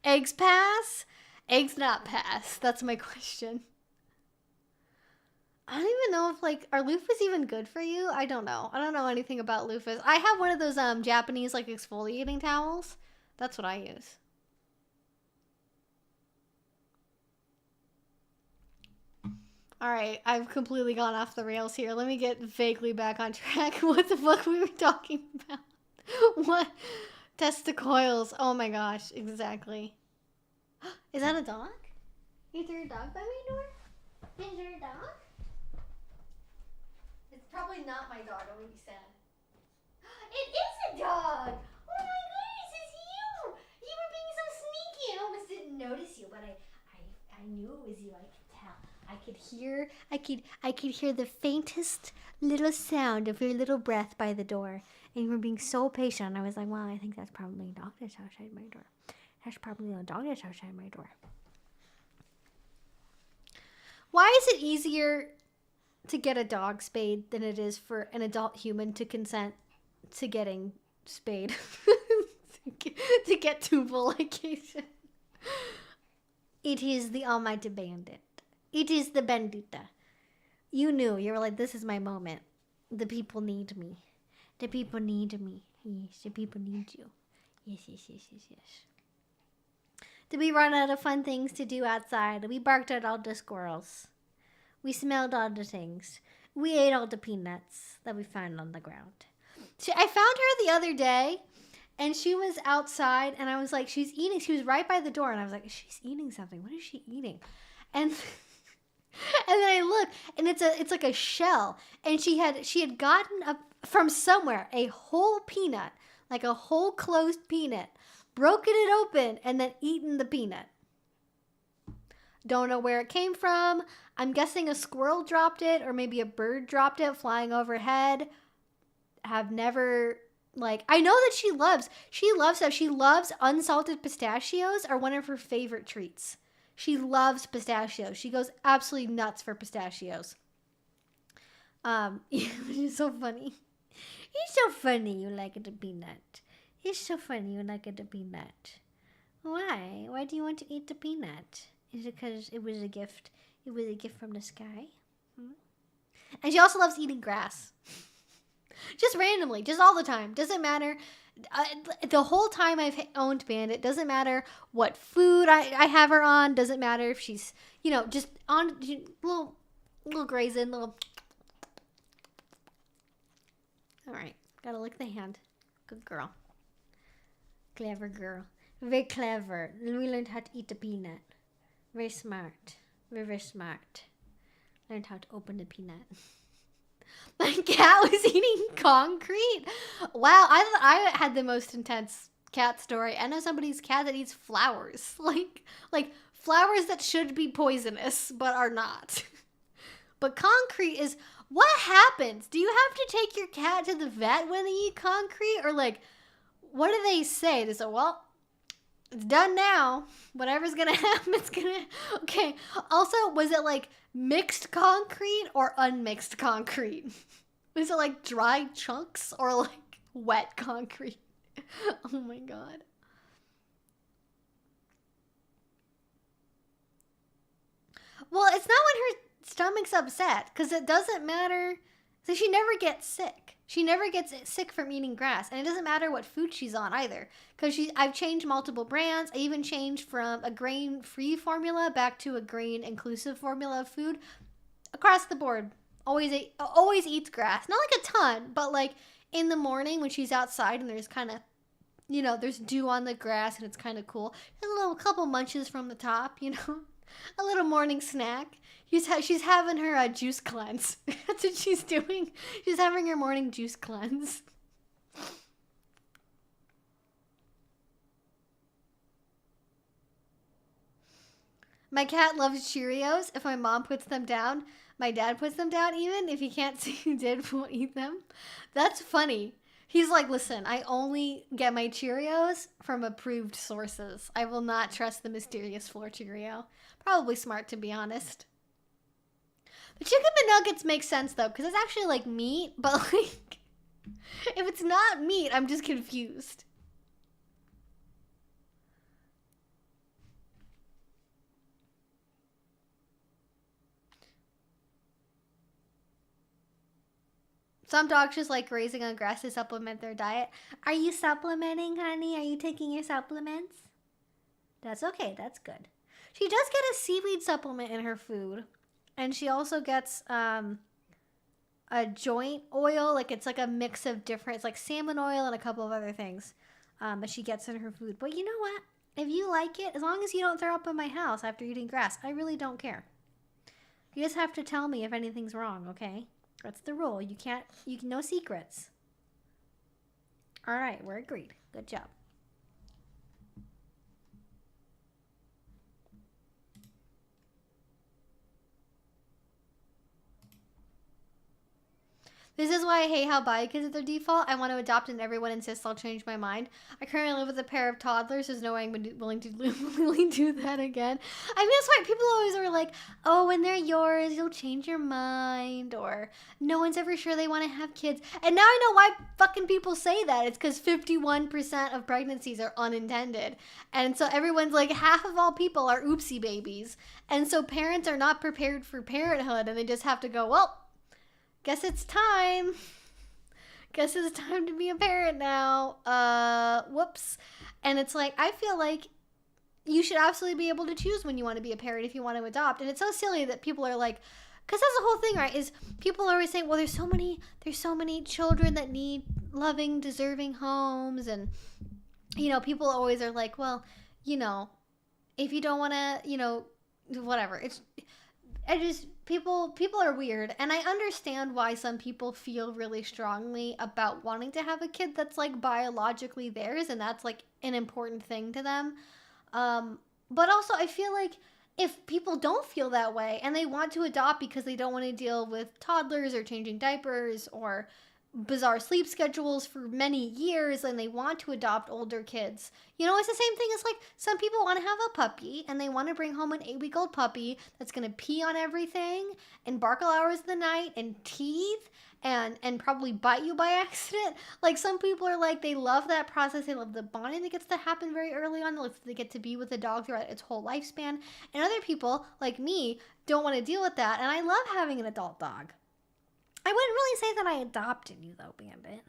Speaker 1: eggs pass? Eggs not pass. That's my question. I don't even know if, like, are loofahs even good for you? I don't know. I don't know anything about loofahs. I have one of those Japanese, like, exfoliating towels. That's what I use. All right, I've completely gone off the rails here. Let me get vaguely back on track. What the fuck we were talking about? What? Testicoils. Oh my gosh, exactly. Is that a dog? Is there a dog by my door? Is there a dog? It's probably not my dog. I'm gonna be sad. It is a dog! Oh my goodness, it's you! You were being so sneaky. I almost didn't notice you, but I knew it was you. I could tell. I could hear the faintest little sound of your little breath by the door. And you were being so patient. And I was like, well, I think that's probably a dog that's outside my door. That's probably a dog that's outside my door. Why is it easier to get a dog spayed than it is for an adult human to consent to getting spayed? to get tubal ligation? It is the almighty bandit. It is the bandita. You knew. You were like, this is my moment. The people need me. The people need me. Yes, the people need you. Yes, yes, yes, yes, yes. Did we run out of fun things to do outside? We barked at all the squirrels. We smelled all the things. We ate all the peanuts that we found on the ground. I found her the other day, and she was outside, and I was like, she's eating. She was right by the door, and I was like, she's eating something. What is she eating? And and then I look, and it's like a shell, and she had gotten up from somewhere a whole peanut, like a whole closed peanut, broken it open, and then eaten the peanut. Don't know where it came from. I'm guessing a squirrel dropped it, or maybe a bird dropped it flying overhead. Have never, like, I know that she loves stuff. She loves unsalted pistachios, are one of her favorite treats. She loves pistachios. She goes absolutely nuts for pistachios. Which is so funny. It's so funny you like it a peanut. It's so funny you like it a peanut. Why? Why do you want to eat the peanut? Is it because it was a gift? It was a gift from the sky? And she also loves eating grass. Just randomly, just all the time. Doesn't matter. The whole time I've owned Bandit, doesn't matter what food I have her on. Doesn't matter if she's, just on little grazing, little. All right, gotta lick the hand. Good girl. Clever girl. Very clever. We learned how to eat the peanut. Very smart. Very, very smart. Learned how to open the peanut. My cat was eating concrete. Wow, I had the most intense cat story. I know somebody's cat that eats flowers. Like flowers that should be poisonous, but are not. But concrete is... What happens? Do you have to take your cat to the vet when they eat concrete? Or what do they say? They say, well, it's done now. Whatever's going to happen, it's going to... Okay. Also, was it mixed concrete or unmixed concrete? Was it dry chunks or wet concrete? Oh my God. Well, it's not when her stomach's upset, because it doesn't matter. So she never gets sick. She never gets sick from eating grass, and it doesn't matter what food she's on either. Because I've changed multiple brands. I even changed from a grain-free formula back to a grain-inclusive formula of food. Across the board, always eats grass. Not a ton, but in the morning when she's outside and there's kind of, there's dew on the grass and it's kind of cool. There's a couple munches from the top, a little morning snack. She's having her juice cleanse. That's what she's doing. She's having her morning juice cleanse. My cat loves Cheerios. If my mom puts them down, my dad puts them down even. If he can't see who did, won't eat them. That's funny. He's like, listen, I only get my Cheerios from approved sources. I will not trust the mysterious floor Cheerio. Probably smart, to be honest. The chicken McNuggets make sense, though, because it's actually meat, but if it's not meat, I'm just confused. Some dogs just like grazing on grass to supplement their diet. Are you supplementing, honey? Are you taking your supplements? That's okay. That's good. She does get a seaweed supplement in her food. And she also gets a joint oil. It's a mix of different... It's salmon oil and a couple of other things that she gets in her food. But you know what? If you like it, as long as you don't throw up in my house after eating grass, I really don't care. You just have to tell me if anything's wrong, okay? That's the rule. You can't... no secrets. All right, we're agreed. Good job. This is why I hate how bio kids are their default. I want to adopt and everyone insists I'll change my mind. I currently live with a pair of toddlers. There's no way I'm willing to do that again. I mean, that's why people always are like, oh, when they're yours, you'll change your mind. Or no one's ever sure they want to have kids. And now I know why fucking people say that. It's because 51% of pregnancies are unintended. And so everyone's like, half of all people are oopsie babies. And so parents are not prepared for parenthood. And they just have to go, well, guess it's time. Guess it's time to be a parent now. Whoops. And it's I feel like you should absolutely be able to choose when you want to be a parent if you want to adopt. And it's so silly that people are like, because that's the whole thing, right? Is people are always saying, well, there's so many children that need loving, deserving homes. And, people always are like, well, if you don't want to, whatever. People are weird, and I understand why some people feel really strongly about wanting to have a kid that's biologically theirs, and that's an important thing to them. But also I feel like if people don't feel that way and they want to adopt because they don't want to deal with toddlers or changing diapers or bizarre sleep schedules for many years and they want to adopt older kids. You know, it's the same thing as like some people want to have a puppy and they want to bring home an 8-week-old puppy that's going to pee on everything and bark all hours of the night and teeth and probably bite you by accident. Like some people are like, they love that process. They love the bonding that gets to happen very early on. They get to be with the dog throughout its whole lifespan. And other people like me don't want to deal with that. And I love having an adult dog. I wouldn't really say that I adopted you though, Bandit.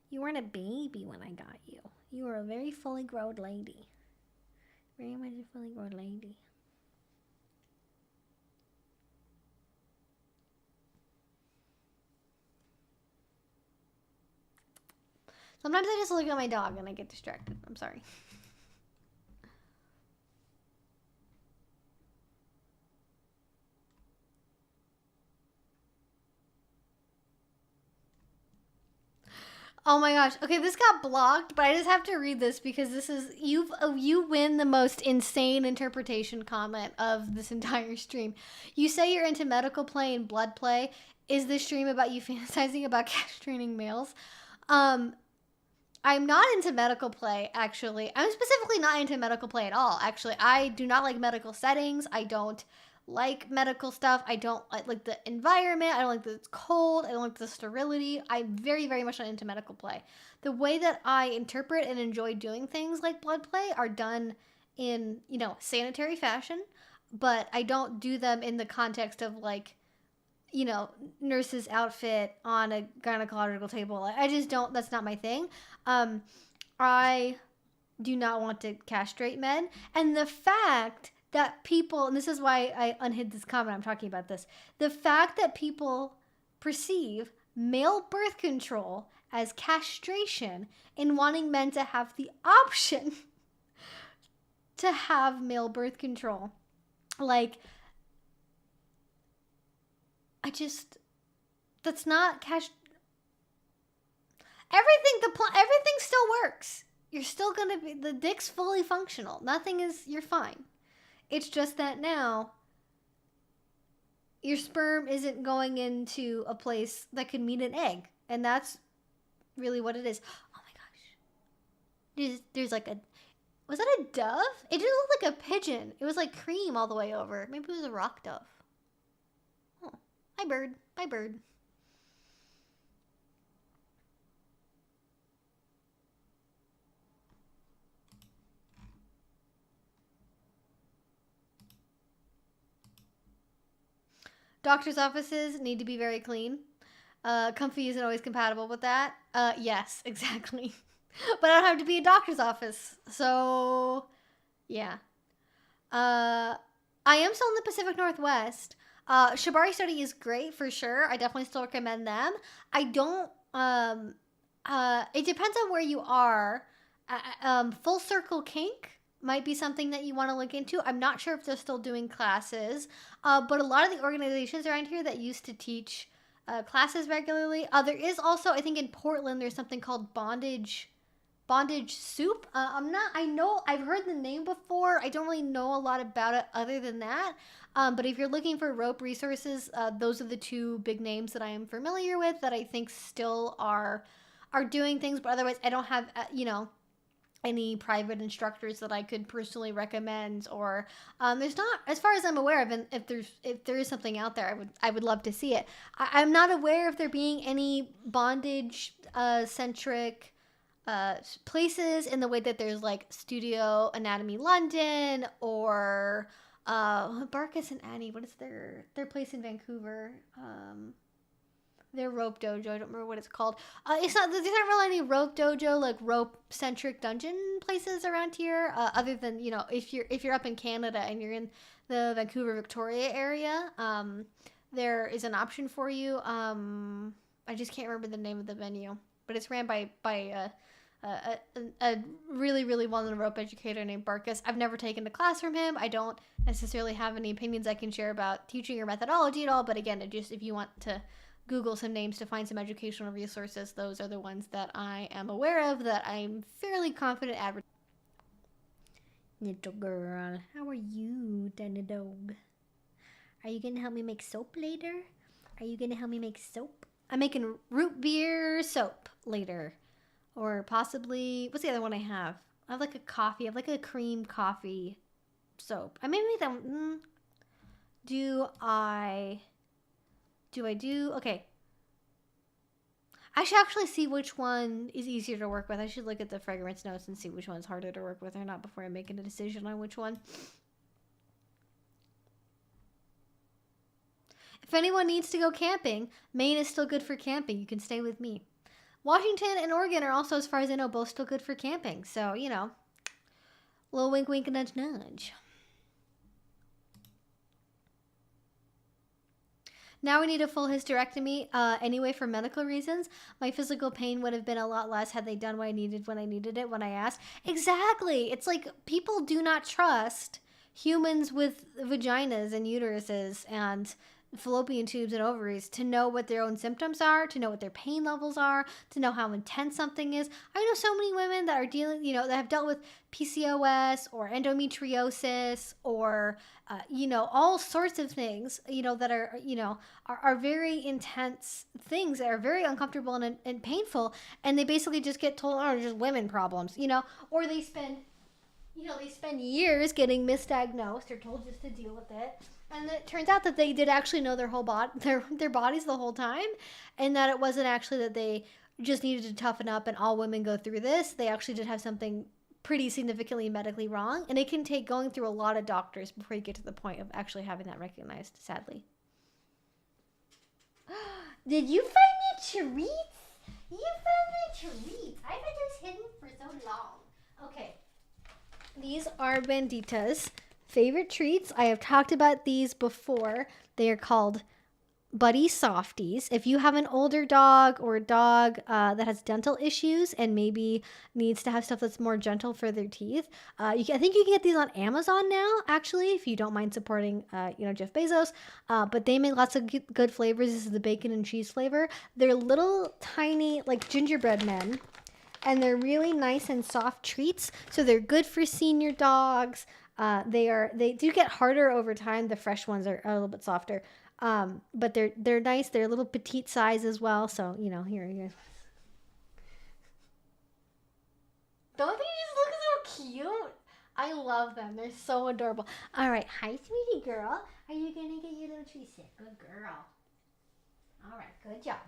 Speaker 1: You weren't a baby when I got you. You were a very fully grown lady. Very much a fully grown lady. Sometimes I just look at my dog and I get distracted. I'm sorry. Oh my gosh. Okay, this got blocked, but I just have to read this because this is you win the most insane interpretation comment of this entire stream. You say you're into medical play and blood play. Is this stream about you fantasizing about castrating males? I'm not into medical play, actually. I'm specifically not into medical play at all, actually. I do not like medical settings. I don't like medical stuff. I don't like the environment. I don't like that it's cold. I don't like the sterility. I'm very, very much not into medical play. The way that I interpret and enjoy doing things like blood play are done in, you know, sanitary fashion, but I don't do them in the context of like, you know, nurse's outfit on a gynecological table. I just don't, that's not my thing. I do not want to castrate men. And the fact that people, and this is why I unhid this comment, I'm talking about this. The fact that people perceive male birth control as castration in wanting men to have the option to have male birth control. Like, that's not everything still works. You're still gonna be, the dick's fully functional. You're fine. It's just that now your sperm isn't going into a place that could meet an egg. And that's really what it is. Oh my gosh. There's like was that a dove? It didn't look like a pigeon. It was like cream all the way over. Maybe it was a rock dove. Oh, hi bird. Bye bird. Doctor's offices need to be very clean. Comfy isn't always compatible with that. Yes, exactly. But I don't have to be a doctor's office. So, yeah. I am still in the Pacific Northwest. Shibari Study is great for sure. I definitely still recommend them. I don't, it depends on where you are. Full Circle Kink might be something that you want to look into. I'm not sure if they're still doing classes, but a lot of the organizations around here that used to teach classes regularly. There is also, I think in Portland, there's something called Bondage Soup. I know I've heard the name before. I don't really know a lot about it other than that. But if you're looking for rope resources, those are the two big names that I am familiar with that I think still are doing things. But otherwise, I don't have, any private instructors that I could personally recommend, or there's not, as far as I'm aware of. And if there is something out there, I would love to see it. I'm not aware of there being any bondage centric places in the way that there's like Studio Anatomy London or Barkus and Annie. What is their place in Vancouver? Their rope dojo. I don't remember what it's called. There's not really any rope dojo, like rope centric dungeon places around here. Other than, if you're up in Canada and you're in the Vancouver, Victoria area, there is an option for you. I just can't remember the name of the venue, but it's ran by a really, really well-known rope educator named Barkus. I've never taken a class from him. I don't necessarily have any opinions I can share about teaching or methodology at all. But again, if you want to Google some names to find some educational resources, those are the ones that I am aware of that I'm fairly confident advertising. Little girl, how are you, Danny Dog? Are you gonna help me make soap later? Are you gonna help me make soap? I'm making root beer soap later. Or possibly, what's the other one I have? I have like a coffee. I have like a cream coffee soap. I may make that. Okay. I should actually see which one is easier to work with. I should look at the fragrance notes and see which one's harder to work with or not before I'm making a decision on which one. If anyone needs to go camping, Maine is still good for camping. You can stay with me. Washington and Oregon are also, as far as I know, both still good for camping. So, you know, little wink, wink, nudge, nudge. Now we need a full hysterectomy anyway for medical reasons. My physical pain would have been a lot less had they done what I needed when I needed it, when I asked. Exactly. It's like people do not trust humans with vaginas and uteruses and fallopian tubes and ovaries to know what their own symptoms are, to know what their pain levels are, to know how intense something is. I know so many women that are dealing, you know, that have dealt with PCOS or endometriosis or, you know, all sorts of things, you know, that are, you know, are very intense things that are very uncomfortable and painful. And they basically just get told, oh, just women problems, you know, or they spend, you know, they spend years getting misdiagnosed or told just to deal with it. And it turns out that they did actually know their whole their bodies the whole time, and that it wasn't actually that they just needed to toughen up and all women go through this. They actually did have something pretty significantly medically wrong, and it can take going through a lot of doctors before you get to the point of actually having that recognized, sadly. Did you find the treats? You found the treats. I've had those hidden for so long. Okay. These are Banditas. Favorite treats. I have talked about these before. They are called Buddy Softies. If you have an older dog or a dog that has dental issues and maybe needs to have stuff that's more gentle for their teeth, I think you can get these on Amazon now, actually, if you don't mind supporting, you know, Jeff Bezos. But they make lots of good flavors. This is the bacon and cheese flavor. They're little tiny, like gingerbread men. And they're really nice and soft treats. So they're good for senior dogs. They do get harder over time. The fresh ones are a little bit softer. But they're nice. They're a little petite size as well. So, you know, here you go. Don't they just look so cute? I love them. They're so adorable. All right. Hi, sweetie girl. Are you going to get your little tree sick? Good girl. All right. Good job.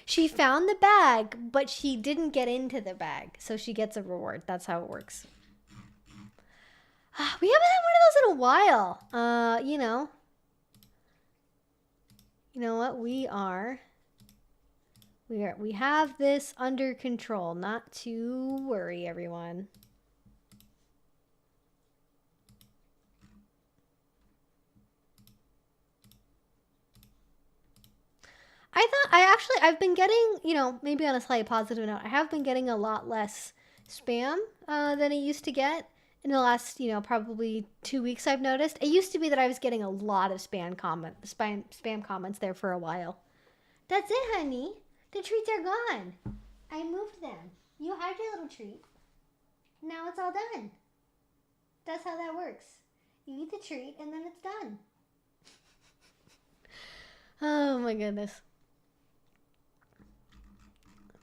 Speaker 1: She found the bag, but she didn't get into the bag. So she gets a reward. That's how it works. We haven't had one of those in a while. You know what? We have this under control. Not to worry, everyone. I've been getting, you know, maybe on a slightly positive note, I have been getting a lot less spam than I used to get. In the last, you know, probably 2 weeks, I've noticed. It used to be that I was getting a lot of spam comments there for a while. That's it, honey. The treats are gone. I moved them. You had your little treat. Now it's all done. That's how that works. You eat the treat and then it's done. Oh my goodness.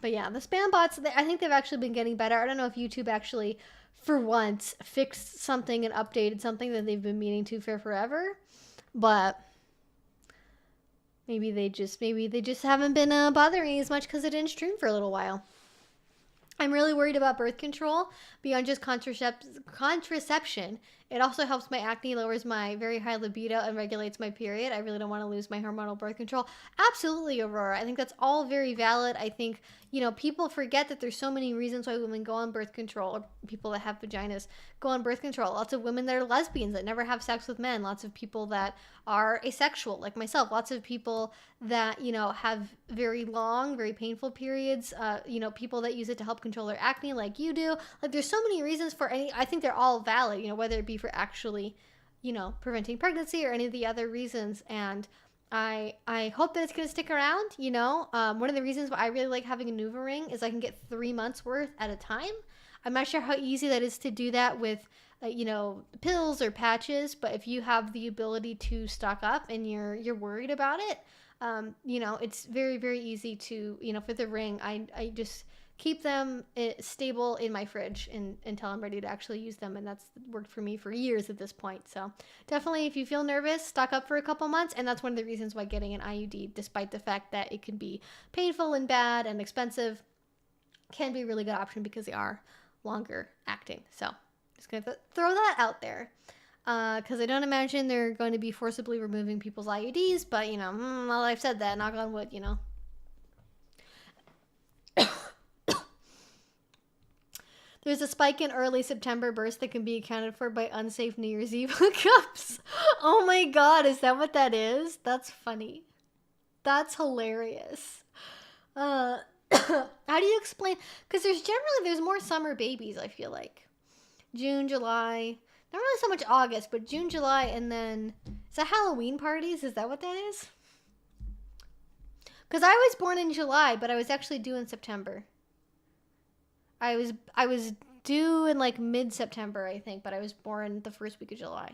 Speaker 1: But yeah, the spam bots, I think they've actually been getting better. I don't know if YouTube actually, for once, fixed something and updated something that they've been meaning to for forever. But maybe they just haven't been bothering as much because it didn't stream for a little while. I'm really worried about birth control beyond just contraception. It also helps my acne, lowers my very high libido, and regulates my period. I really don't want to lose my hormonal birth control. Absolutely, Aurora. I think that's all very valid. I think, you know, people forget that there's so many reasons why women go on birth control, or people that have vaginas go on birth control. Lots of women that are lesbians that never have sex with men. Lots of people that are asexual, like myself. Lots of people that, you know, have very long, very painful periods. You know, people that use it to help control their acne, like you do. Like, there's so many reasons for any. I think they're all valid. You know, whether it be for actually, you know, preventing pregnancy or any of the other reasons. And I hope that it's going to stick around. You know, one of the reasons why I really like having a Nuva ring is I can get 3 months worth at a time. I'm not sure how easy that is to do that with, you know, pills or patches, but if you have the ability to stock up and you're worried about it, You know, it's very, very easy to, you know, for the ring, I just keep them stable in my fridge until I'm ready to actually use them. And that's worked for me for years at this point. So definitely, if you feel nervous, stock up for a couple months. And that's one of the reasons why getting an IUD, despite the fact that it can be painful and bad and expensive, can be a really good option because they are longer acting. So just going to throw that out there. Because I don't imagine they're going to be forcibly removing people's IUDs, but, you know, well, I've said that, knock on wood, you know. There's a spike in early September bursts that can be accounted for by unsafe New Year's Eve hookups. Oh my god, is that what that is? That's funny. That's hilarious. How do you explain? Because there's more summer babies, I feel like. June, July. Not really so much August, but June, July, and then... Is that Halloween parties? Is that what that is? Because I was born in July, but I was actually due in September. I was due in like mid-September, I think, but I was born the first week of July.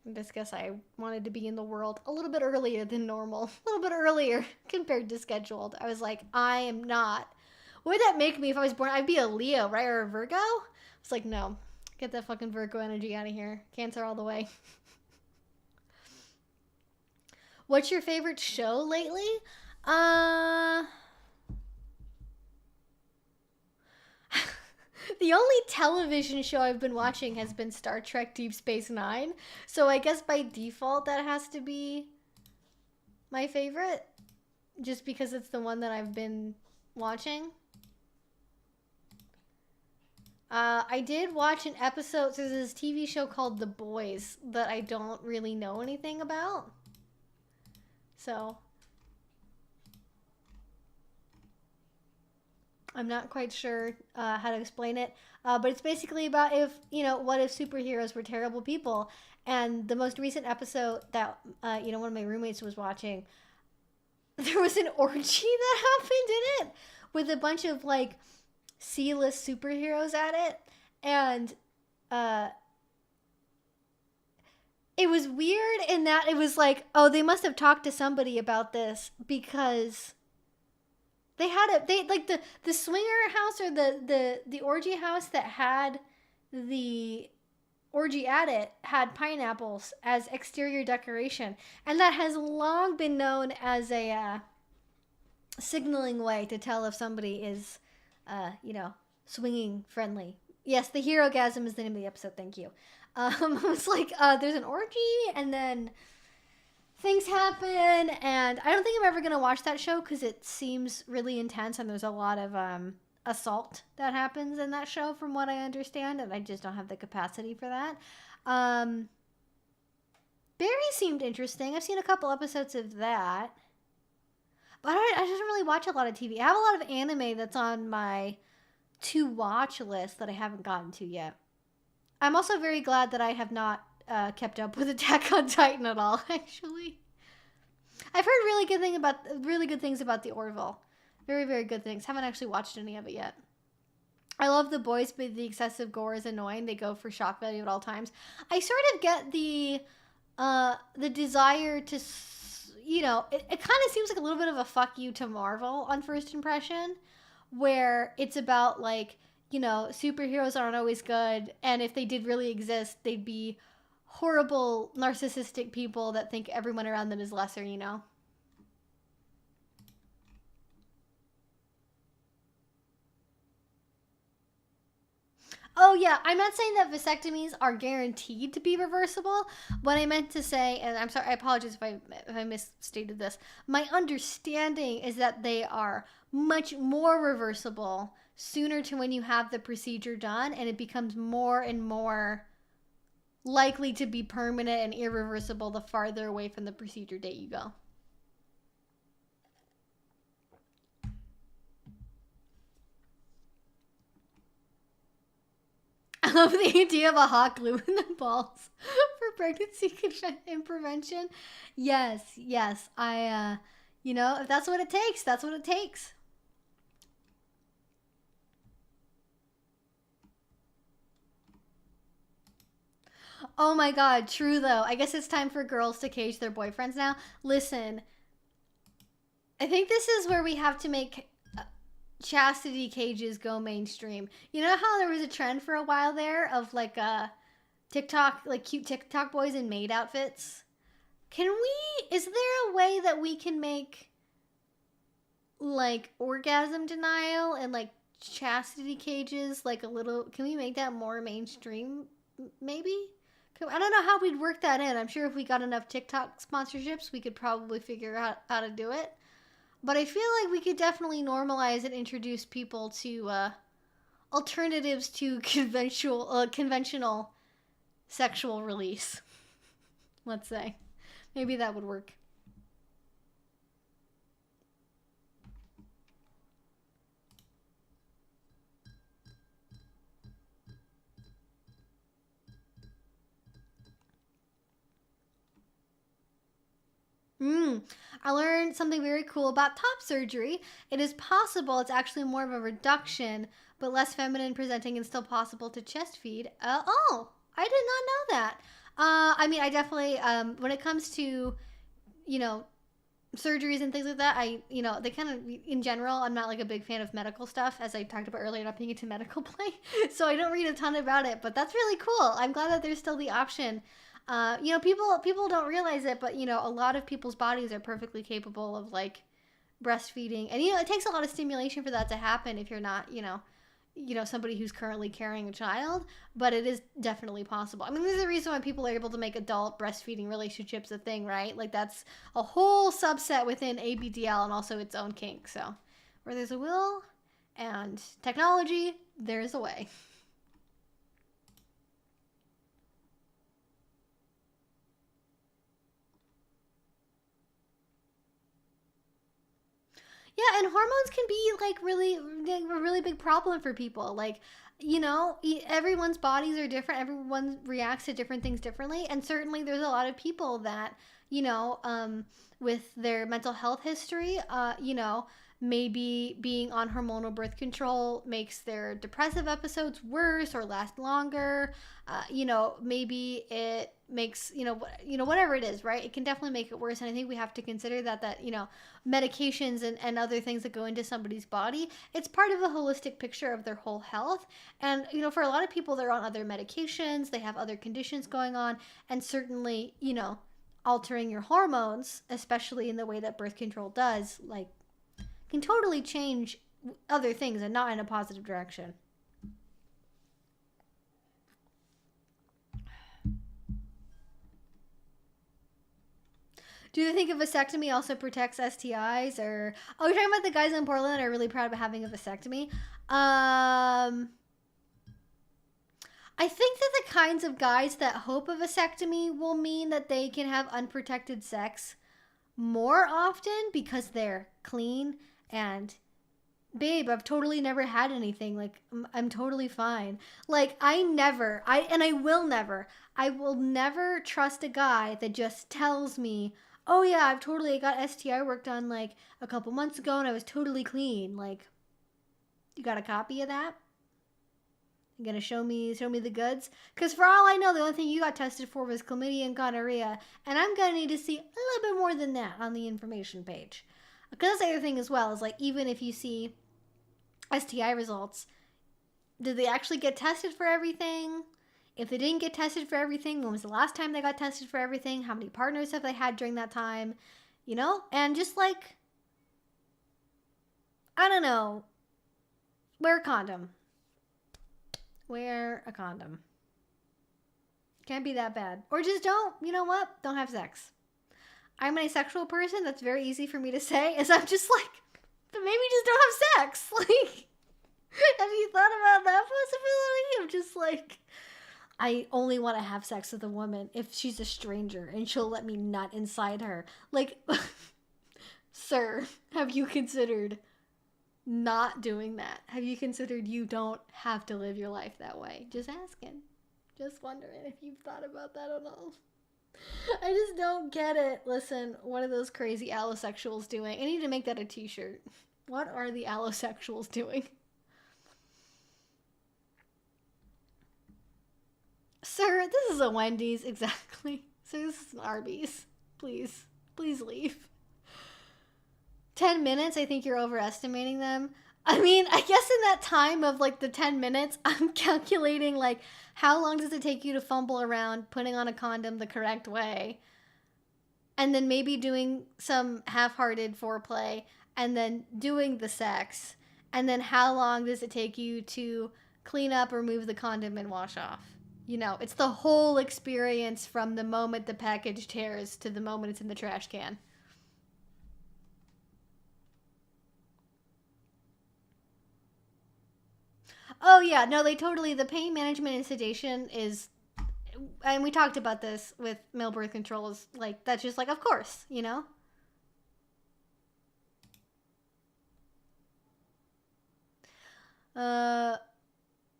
Speaker 1: I just guess I wanted to be in the world a little bit earlier than normal. A little bit earlier compared to scheduled. I was like, I am not. What would that make me if I was born? I'd be a Leo, right? Or a Virgo? It's like, no. Get that fucking Virgo energy out of here. Cancer all the way. What's your favorite show lately? The only television show I've been watching has been Star Trek Deep Space Nine. So I guess by default that has to be my favorite. Just because it's the one that I've been watching. I did watch an episode. So there's this TV show called The Boys that I don't really know anything about. So I'm not quite sure how to explain it. But it's basically about what if superheroes were terrible people? And the most recent episode that, one of my roommates was watching, there was an orgy that happened in it with a bunch of, like, C-list superheroes at it. And it was weird in that it was like, oh, they must have talked to somebody about this because... They had the swinger house or the orgy house that had the orgy at it had pineapples as exterior decoration. And that has long been known as a signaling way to tell if somebody is, swinging friendly. Yes, the Herogasm is the name of the episode. Thank you. It's like, there's an orgy and then... things happen, and I don't think I'm ever going to watch that show because it seems really intense, and there's a lot of assault that happens in that show from what I understand, and I just don't have the capacity for that. Barry seemed interesting. I've seen a couple episodes of that, but I just don't really watch a lot of TV. I have a lot of anime that's on my to-watch list that I haven't gotten to yet. I'm also very glad that I have not kept up with Attack on Titan at all, actually. I've heard really good things about the Orville. Very, very good things. Haven't actually watched any of it yet. I love The Boys, but the excessive gore is annoying. They go for shock value at all times. I sort of get the desire to, it kind of seems like a little bit of a fuck you to Marvel on first impression, where it's about, like, superheroes aren't always good, and if they did really exist, they'd be horrible, narcissistic people that think everyone around them is lesser, Oh, yeah, I'm not saying that vasectomies are guaranteed to be reversible. What I meant to say, and I'm sorry, I apologize if I misstated this, my understanding is that they are much more reversible sooner to when you have the procedure done, and it becomes more and more likely to be permanent and irreversible the farther away from the procedure date you go. I love the idea of a hot glue in the balls for pregnancy and prevention. Yes. I, if that's what it takes, that's what it takes. Oh my god, true though. I guess it's time for girls to cage their boyfriends now. Listen, I think this is where we have to make chastity cages go mainstream. You know how there was a trend for a while there of like TikTok, like cute TikTok boys in maid outfits? Is there a way that we can make like orgasm denial and like chastity cages like a little, can we make that more mainstream maybe? I don't know how we'd work that in. I'm sure if we got enough TikTok sponsorships, we could probably figure out how to do it. But I feel like we could definitely normalize and introduce people to alternatives to conventional sexual release. Let's say. Maybe that would work. I learned something very cool about top surgery. It is possible it's actually more of a reduction, but less feminine presenting and still possible to chest feed. Oh, I did not know that. I mean, I definitely, when it comes to, you know, surgeries and things like that, they kind of, in general, I'm not like a big fan of medical stuff, as I talked about earlier, not being into medical play. So I don't read a ton about it, but that's really cool. I'm glad that there's still the option. People don't realize it, but a lot of people's bodies are perfectly capable of like breastfeeding, and it takes a lot of stimulation for that to happen if you're not, somebody who's currently carrying a child, but it is definitely possible. I mean, there's a reason why people are able to make adult breastfeeding relationships a thing, right? Like that's a whole subset within ABDL and also its own kink. So where there's a will and technology, there's a way. Yeah, and hormones can be like a really big problem for people. Like, everyone's bodies are different. Everyone reacts to different things differently. And certainly there's a lot of people that, with their mental health history, maybe being on hormonal birth control makes their depressive episodes worse or last longer. Maybe it makes, whatever it is, right? It can definitely make it worse. And I think we have to consider that medications and other things that go into somebody's body, it's part of a holistic picture of their whole health. And, for a lot of people, they're on other medications, they have other conditions going on, and certainly, altering your hormones, especially in the way that birth control does, like, can totally change other things and not in a positive direction. Do you think a vasectomy also protects STIs? Or you're talking about the guys in Portland that are really proud of having a vasectomy? I think that the kinds of guys that hope a vasectomy will mean that they can have unprotected sex more often because they're clean and, babe, I've totally never had anything. Like, I'm totally fine. Like, I will never trust a guy that just tells me, oh yeah, I got STI work done like a couple months ago and I was totally clean. Like, you got a copy of that? You gonna show me the goods? Because for all I know, the only thing you got tested for was chlamydia and gonorrhea, and I'm gonna need to see a little bit more than that on the information page. Because that's the other thing as well, is like, even if you see STI results, did they actually get tested for everything? If they didn't get tested for everything, when was the last time they got tested for everything? How many partners have they had during that time? And just like, I don't know, wear a condom. Wear a condom. Can't be that bad. Or just don't, don't have sex. I'm an asexual person. That's very easy for me to say, as I'm just like, but maybe just don't have sex. Like, have you thought about that possibility? I'm just like, I only want to have sex with a woman if she's a stranger and she'll let me nut inside her. Like, sir, have you considered not doing that? Have you considered you don't have to live your life that way? Just asking. Just wondering if you've thought about that at all. I just don't get it. Listen, what are those crazy allosexuals doing? I need to make that a t-shirt. What are the allosexuals doing? Sir, this is a Wendy's. Exactly. Sir, this is an Arby's. Please. Please leave. 10 minutes, I think you're overestimating them. I mean, I guess in that time of like the 10 minutes, I'm calculating like how long does it take you to fumble around putting on a condom the correct way? And then maybe doing some half-hearted foreplay and then doing the sex. And then how long does it take you to clean up, remove the condom, and wash off? You know, it's the whole experience from the moment the package tears to the moment it's in the trash can. Oh, yeah. No, the pain management and sedation is, and we talked about this with male birth control, is like, that's just like, of course, you know?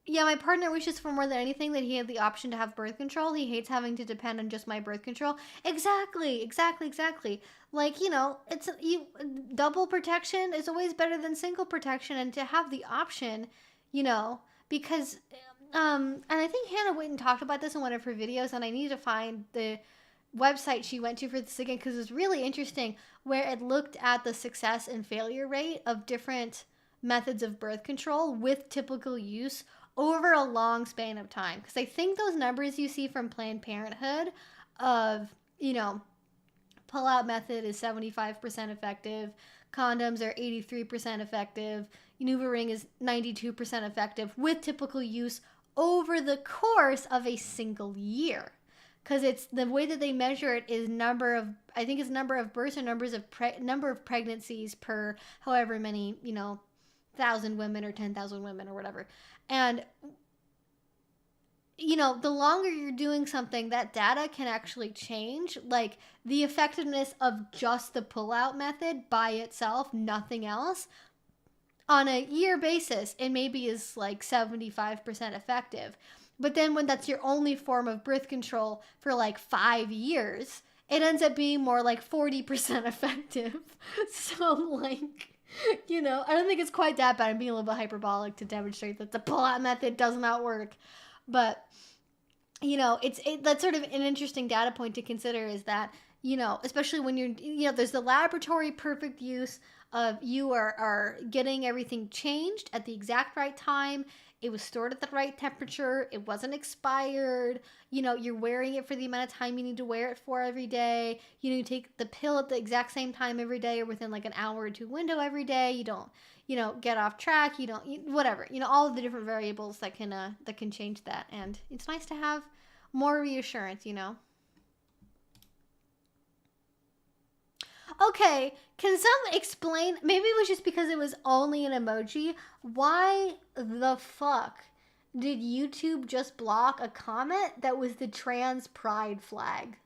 Speaker 1: Yeah, my partner wishes for more than anything that he had the option to have birth control. He hates having to depend on just my birth control. Exactly. Like, you know, double protection is always better than single protection, and to have the option, you know, because and I think Hannah Witten talked about this in one of her videos, and I need to find the website she went to for this again because it's really interesting, where it looked at the success and failure rate of different methods of birth control with typical use over a long span of time. Because I think those numbers you see from Planned Parenthood of, you know, pull-out method is 75% effective, condoms are 83% effective, NuvaRing is 92% effective with typical use over the course of a single year. Because it's the way that they measure it is number of births or number of pregnancies per however many, you know, 1,000 women or 10,000 women or whatever. And, you know, the longer you're doing something, that data can actually change. Like, the effectiveness of just the pull-out method by itself, nothing else, on a year basis, it maybe is like 75% effective. But then when that's your only form of birth control for like 5 years, it ends up being more like 40% effective. So, like, you know, I don't think it's quite that bad. I'm being a little bit hyperbolic to demonstrate that the pull-out method does not work. But, you know, that's sort of an interesting data point to consider, is that, you know, especially when you're, you know, there's the laboratory perfect use of you are getting everything changed at the exact right time. It was stored at the right temperature. It wasn't expired. You know, you're wearing it for the amount of time you need to wear it for every day. You know, you take the pill at the exact same time every day or within like an hour or two window every day. You don't, you know, get off track. Whatever. You know, all of the different variables that can change that. And it's nice to have more reassurance, you know. Okay, can some explain, maybe it was just because it was only an emoji, why the fuck did YouTube just block a comment that was the trans pride flag?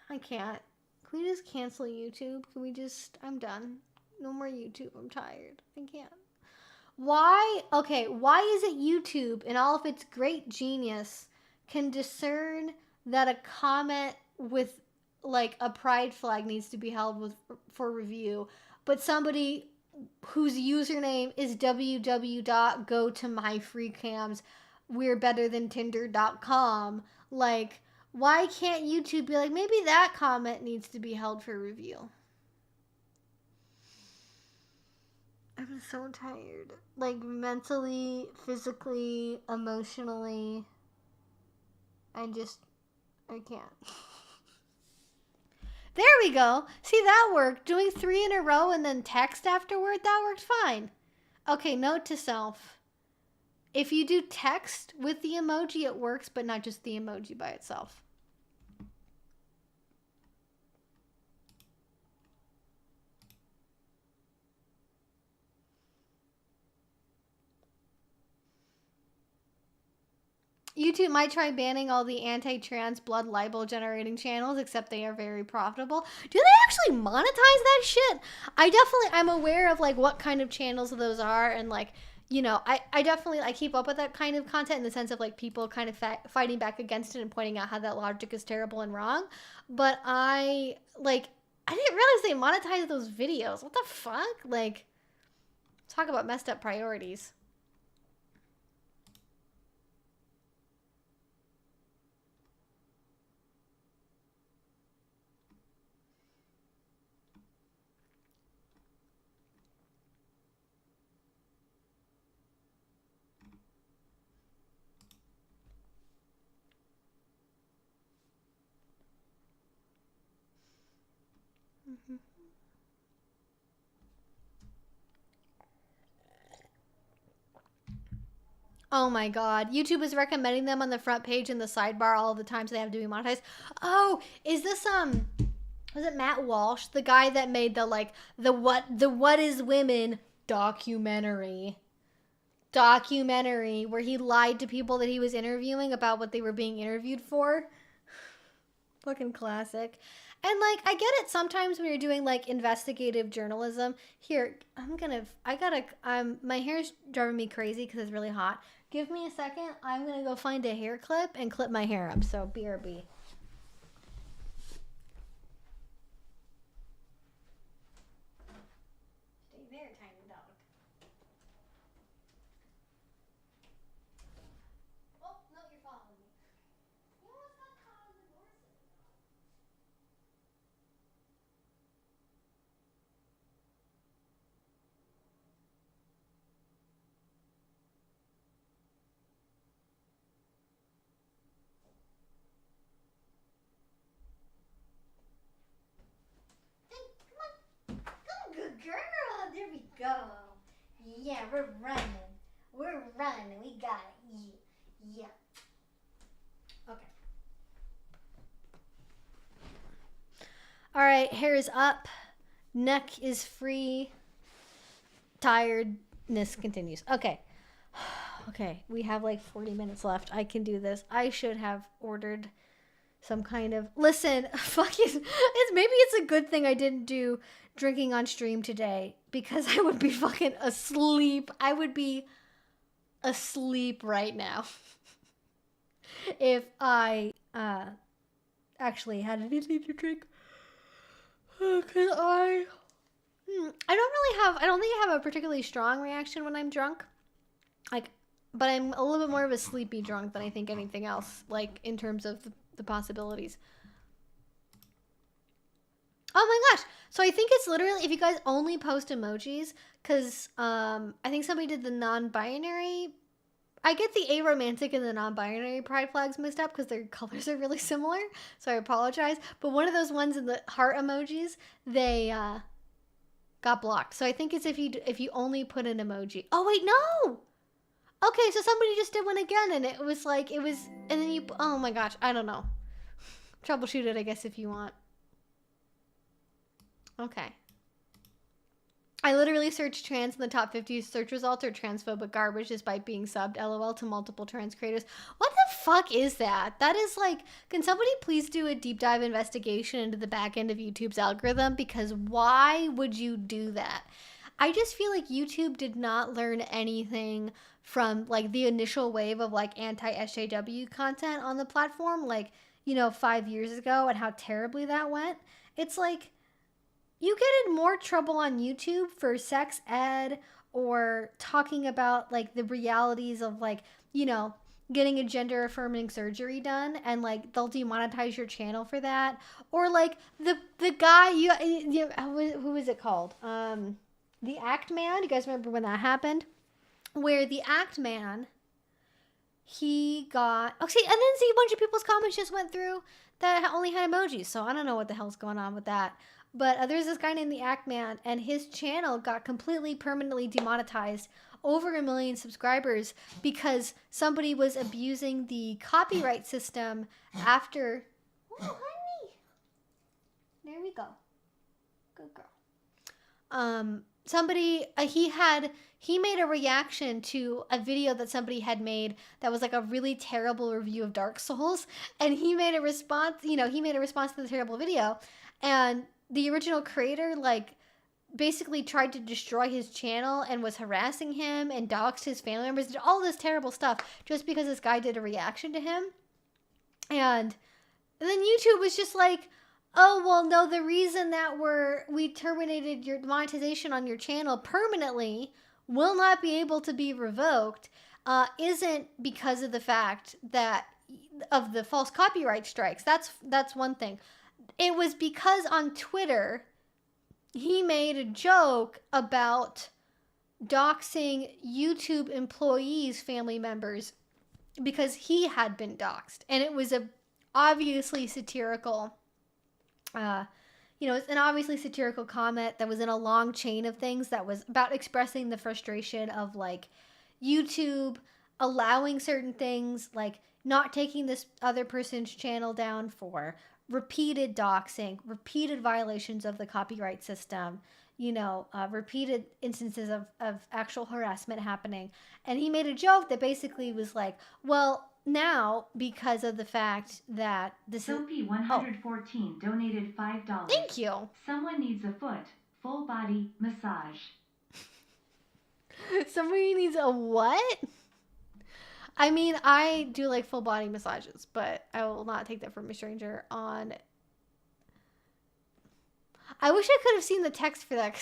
Speaker 1: I can't. Can we just cancel YouTube? I'm done. No more YouTube, I'm tired. I can't. Why is it YouTube, in all of its great genius, can discern that a comment with like a pride flag needs to be held for review, but somebody whose username is www.gotomyfreecams, we're better than tinder.com, like, why can't YouTube be like, maybe that comment needs to be held for review? I'm so tired, like, mentally, physically, emotionally. I can't. There we go. See, that worked. Doing 3 in a row and then text afterward, that worked fine. Okay, note to self. If you do text with the emoji, it works, but not just the emoji by itself. YouTube might try banning all the anti-trans blood libel generating channels, except they are very profitable. Do they actually monetize that shit? I'm aware of like what kind of channels those are, and like, you know, I definitely keep up with that kind of content in the sense of like people kind of fighting back against it and pointing out how that logic is terrible and wrong. But I didn't realize they monetized those videos. What the fuck? Like, talk about messed up priorities. Oh my god. YouTube is recommending them on the front page and the sidebar all the time, so they have to be monetized. Oh, is this was it Matt Walsh, the guy that made the what is women documentary where he lied to people that he was interviewing about what they were being interviewed for? Fucking classic. And like, I get it sometimes when you're doing like investigative journalism. Here, my hair's driving me crazy because it's really hot. Give me a second. I'm gonna go find a hair clip and clip my hair up. So BRB. Stay there, tiny dog. Oh, no, you're following me. You almost got caught on the doorstep. Good girl. There we go. Yeah, we're running. We're running. We got it. Yeah. Okay. All right. Hair is up. Neck is free. Tiredness continues. Okay. Okay. We have like 40 minutes left. I can do this. I should have ordered some kind of... Listen, maybe it's a good thing I didn't do drinking on stream today, because I would be fucking asleep. I would be asleep right now if I actually had anything to drink. Because I don't think I have a particularly strong reaction when I'm drunk. Like, but I'm a little bit more of a sleepy drunk than I think anything else, like in terms of the possibilities. Oh my gosh. So I think it's literally, if you guys only post emojis, because I think somebody did the non-binary. I get the aromantic and the non-binary pride flags mixed up because their colors are really similar. So I apologize. But one of those ones in the heart emojis, they got blocked. So I think it's if you only put an emoji. Oh wait, no. Okay, so somebody just did one again, and it was, and then you, oh my gosh, I don't know. Troubleshoot it, I guess, if you want. Okay. I literally searched trans in the top 50 search results, or transphobic garbage despite being subbed, LOL, to multiple trans creators. What the fuck is that? That is like, can somebody please do a deep dive investigation into the back end of YouTube's algorithm? Because why would you do that? I just feel like YouTube did not learn anything from like the initial wave of like anti-SJW content on the platform, like, 5 years ago, and how terribly that went. It's like, you get in more trouble on YouTube for sex ed or talking about like the realities of like, getting a gender affirming surgery done, and like they'll demonetize your channel for that. Or like the guy who is it called? The Act Man. You guys remember when that happened? Where the Act Man, he got... Oh, see, and then see a bunch of people's comments just went through that only had emojis. So I don't know what the hell's going on with that. But there's this guy named the Act Man, and his channel got completely permanently demonetized, over 1 million subscribers, because somebody was abusing the copyright system after... Oh, honey! There we go. Good girl. Somebody, he made a reaction to a video that somebody had made that was like a really terrible review of Dark Souls, and he made a response, to the terrible video, and the original creator, like, basically tried to destroy his channel and was harassing him and doxed his family members, did all this terrible stuff just because this guy did a reaction to him. And then YouTube was just like, oh, well, no, the reason that we terminated your monetization on your channel permanently, will not be able to be revoked, isn't because of the fact that of the false copyright strikes. That's one thing. It was because on Twitter, he made a joke about doxing YouTube employees' family members because he had been doxed. And it was a obviously satirical you know, it's an obviously satirical comment that was in a long chain of things that was about expressing the frustration of like YouTube allowing certain things, like not taking this other person's channel down for repeated doxing, repeated violations of the copyright system, you know, repeated instances of actual harassment happening. And he made a joke that basically was like, well, now because of the fact that this
Speaker 2: Sophie
Speaker 1: is
Speaker 2: 114 donated $5.
Speaker 1: thank you.
Speaker 2: Someone needs a foot, full body massage.
Speaker 1: Somebody needs a what? I mean, I do like full body massages, but I will not take that from a stranger on. I wish I could have seen the text for that.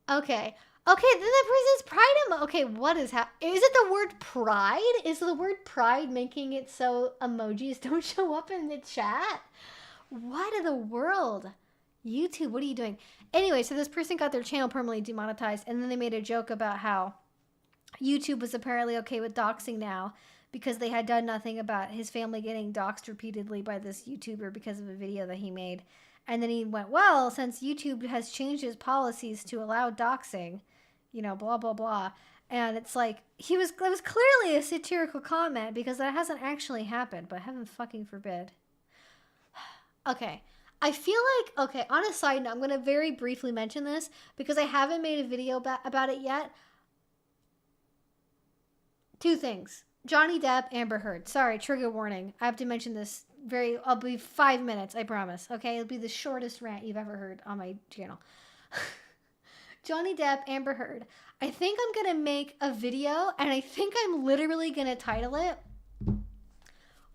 Speaker 1: Okay. Okay, then the person's pride okay, what is is it the word pride? Is the word pride making it so emojis don't show up in the chat? What in the world? YouTube, what are you doing? Anyway, so this person got their channel permanently demonetized, and then they made a joke about how YouTube was apparently okay with doxing now because they had done nothing about his family getting doxed repeatedly by this YouTuber because of a video that he made. And then he went, well, since YouTube has changed its policies to allow doxing, you know, blah, blah, blah. And it's like, it was clearly a satirical comment because that hasn't actually happened, but heaven fucking forbid. Okay. I feel like, okay, on a side note, I'm going to very briefly mention this because I haven't made a video about it yet. Two things. Johnny Depp, Amber Heard. Sorry, trigger warning. I have to mention this I'll be 5 minutes, I promise. Okay, it'll be the shortest rant you've ever heard on my channel. Johnny Depp, Amber Heard. I think I'm going to make a video, and I think I'm literally going to title it,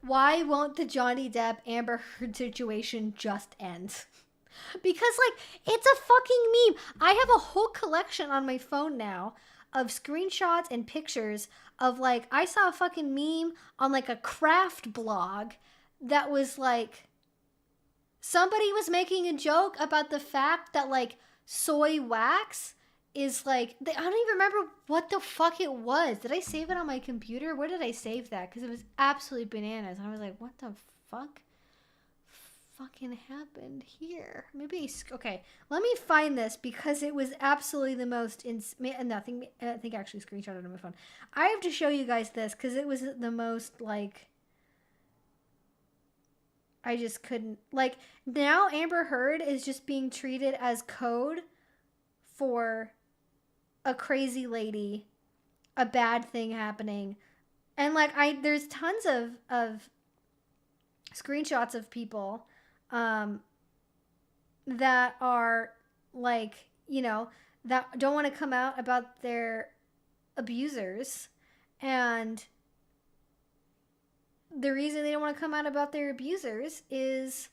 Speaker 1: Why Won't the Johnny Depp, Amber Heard situation just end? Because, like, it's a fucking meme. I have a whole collection on my phone now of screenshots and pictures of, like, I saw a fucking meme on, like, a craft blog that was, like, somebody was making a joke about the fact that, like, soy wax is, like, I don't even remember what the fuck it was. Did I save it on my computer? Where did I save that? Because it was absolutely bananas. And I was like, what the fuck fucking happened here? Maybe, okay, let me find this because it was absolutely the most, nothing, I think I actually screenshot it on my phone. I have to show you guys this because it was the most, like, I just couldn't, like, now Amber Heard is just being treated as code for a crazy lady, a bad thing happening. And, like, there's tons of screenshots of people that are, like, you know, that don't want to come out about their abusers. And the reason they don't want to come out about their abusers is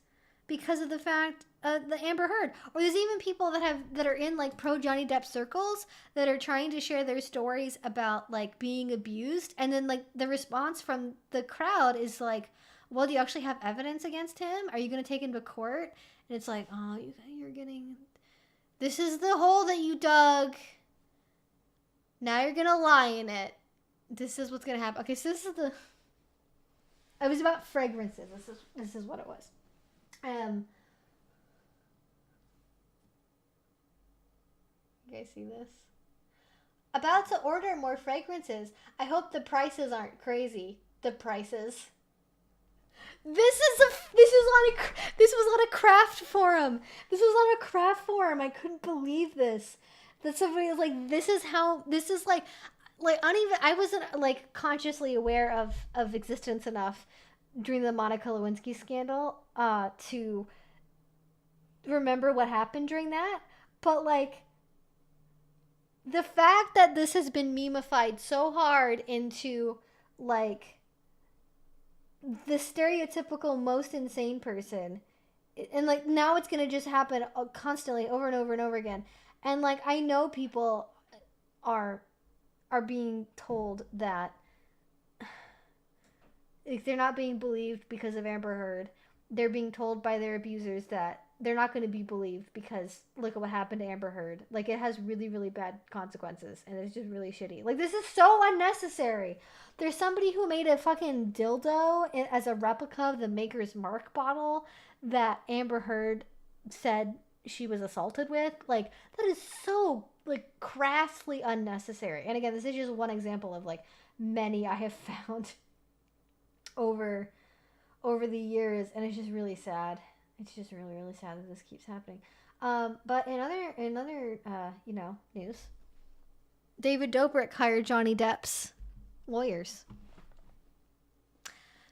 Speaker 1: because of the fact the Amber Heard. Or there's even people that are in, like, pro Johnny Depp circles that are trying to share their stories about, like, being abused, and then, like, the response from the crowd is like, well, do you actually have evidence against him? Are you going to take him to court? And it's like, oh, you're getting, this is the hole that you dug. Now you're going to lie in it. This is what's going to happen. Okay, so this is it was about fragrances. This is what it was. You guys see this? About to order more fragrances. I hope the prices aren't crazy. The prices. This was on a craft forum. This was on a craft forum. I couldn't believe this. That somebody was like, this is like I wasn't, like, consciously aware of existence enough during the Monica Lewinsky scandal to remember what happened during that. But, like, the fact that this has been memeified so hard into, like, the stereotypical most insane person, and, like, now it's gonna just happen constantly over and over and over again. And, like, I know people are being told that, like, they're not being believed because of Amber Heard. They're being told by their abusers that they're not going to be believed because look at what happened to Amber Heard. Like, it has really, really bad consequences, and it's just really shitty. Like, this is so unnecessary. There's somebody who made a fucking dildo as a replica of the Maker's Mark bottle that Amber Heard said she was assaulted with. Like, that is so, like, crassly unnecessary. And again, this is just one example of, like, many I have found over the years, and it's just really sad. It's just really, really sad that this keeps happening. But in other news, David Dobrik hired Johnny Depp's lawyers.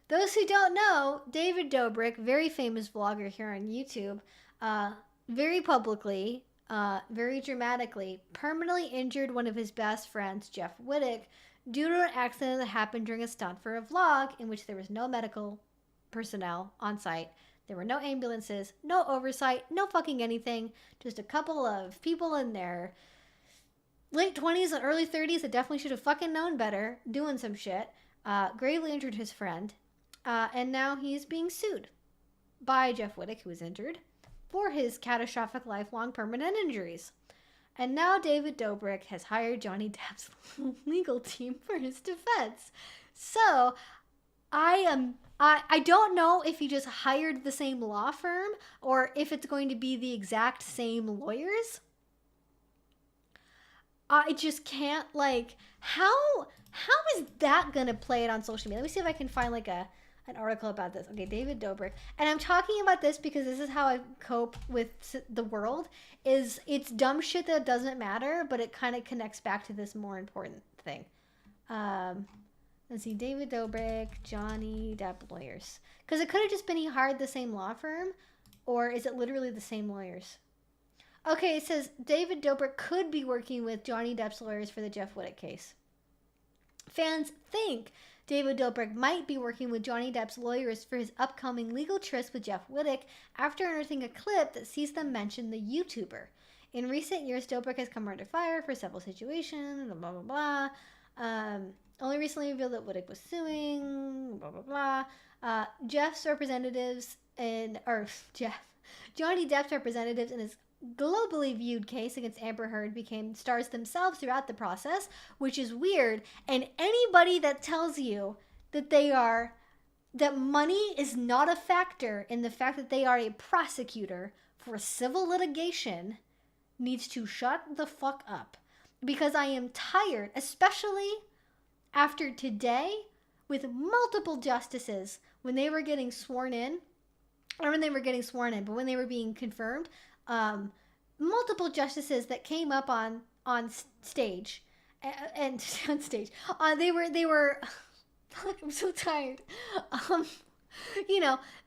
Speaker 1: Those who don't know, David Dobrik, very famous vlogger here on YouTube, very publicly, very dramatically, permanently injured one of his best friends, Jeff Wittick, due to an accident that happened during a stunt for a vlog in which there was no medical personnel on site. There were no ambulances, no oversight, no fucking anything. Just a couple of people in their late 20s and early 30s that definitely should have fucking known better, doing some shit. Gravely injured his friend. And now he's being sued by Jeff Wittick, who was injured, for his catastrophic lifelong permanent injuries. And now David Dobrik has hired Johnny Depp's legal team for his defense. So I don't know if he just hired the same law firm or if it's going to be the exact same lawyers. I just can't, like, how is that going to play it on social media? Let me see if I can find, like, an article about this. Okay, David Dobrik. And I'm talking about this because this is how I cope with the world. It's dumb shit that doesn't matter, but it kind of connects back to this more important thing. Let's see, David Dobrik, Johnny Depp lawyers. Because it could have just been he hired the same law firm, or is it literally the same lawyers? Okay, it says David Dobrik could be working with Johnny Depp's lawyers for the Jeff Wittick case. Fans think David Dobrik might be working with Johnny Depp's lawyers for his upcoming legal tryst with Jeff Wittick after unearthing a clip that sees them mention the YouTuber. In recent years, Dobrik has come under fire for several situations, blah, blah, blah. Only recently revealed that Wittick was suing, blah, blah, blah. Johnny Depp's representatives in his globally viewed case against Amber Heard became stars themselves throughout the process, which is weird. And anybody that tells you that that money is not a factor in the fact that they are a prosecutor for civil litigation needs to shut the fuck up. Because I am tired, especially after today, with multiple justices, when they were getting sworn in, or when they were getting sworn in, but when they were being confirmed, multiple justices that came up on stage and on stage. They were I'm so tired.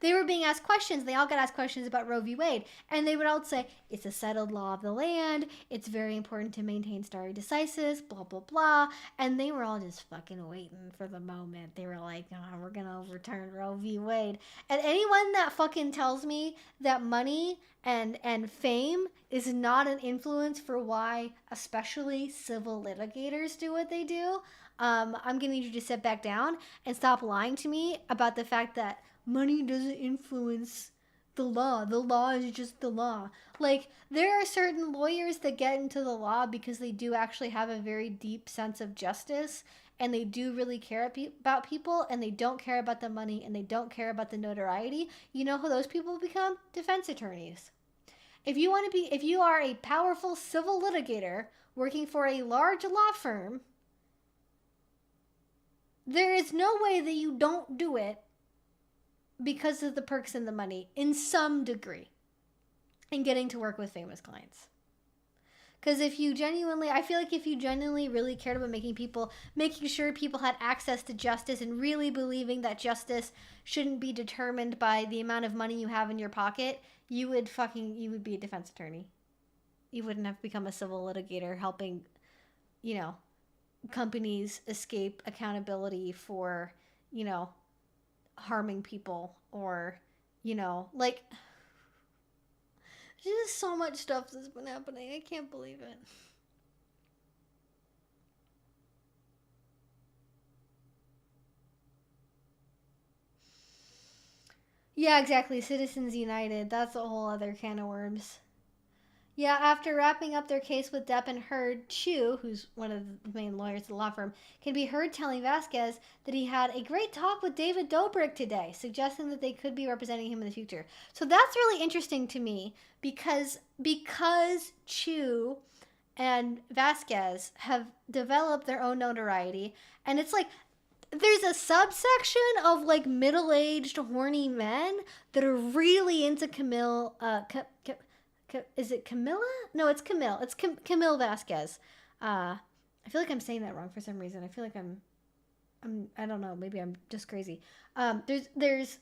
Speaker 1: They were being asked questions. They all got asked questions about Roe v. Wade. And they would all say, it's a settled law of the land. It's very important to maintain stare decisis, blah, blah, blah. And they were all just fucking waiting for the moment. They were like, oh, we're going to overturn Roe v. Wade. And anyone that fucking tells me that money and fame is not an influence for why especially civil litigators do what they do, I'm going to need you to sit back down and stop lying to me about the fact that money doesn't influence the law. The law is just the law. Like, there are certain lawyers that get into the law because they do actually have a very deep sense of justice, and they do really care about people, and they don't care about the money, and they don't care about the notoriety. You know who those people become? Defense attorneys. If you are a powerful civil litigator working for a large law firm, there is no way that you don't do it because of the perks and the money in some degree and getting to work with famous clients. Because I feel like if you genuinely really cared about making sure people had access to justice and really believing that justice shouldn't be determined by the amount of money you have in your pocket, you would be a defense attorney. You wouldn't have become a civil litigator helping, companies escape accountability for, harming people or, like, there's just so much stuff that's been happening. I can't believe it. Yeah, exactly. Citizens United. That's a whole other can of worms. Yeah, after wrapping up their case with Depp and Heard, Chu, who's one of the main lawyers of the law firm, can be heard telling Vasquez that he had a great talk with David Dobrik today, suggesting that they could be representing him in the future. So that's really interesting to me because Chu and Vasquez have developed their own notoriety, and it's like there's a subsection of like middle-aged horny men that are really into Camille is it Camilla? No, it's Camille. It's Camille Vasquez. I feel like I'm saying that wrong for some reason. I feel like I don't know. Maybe I'm just crazy. There's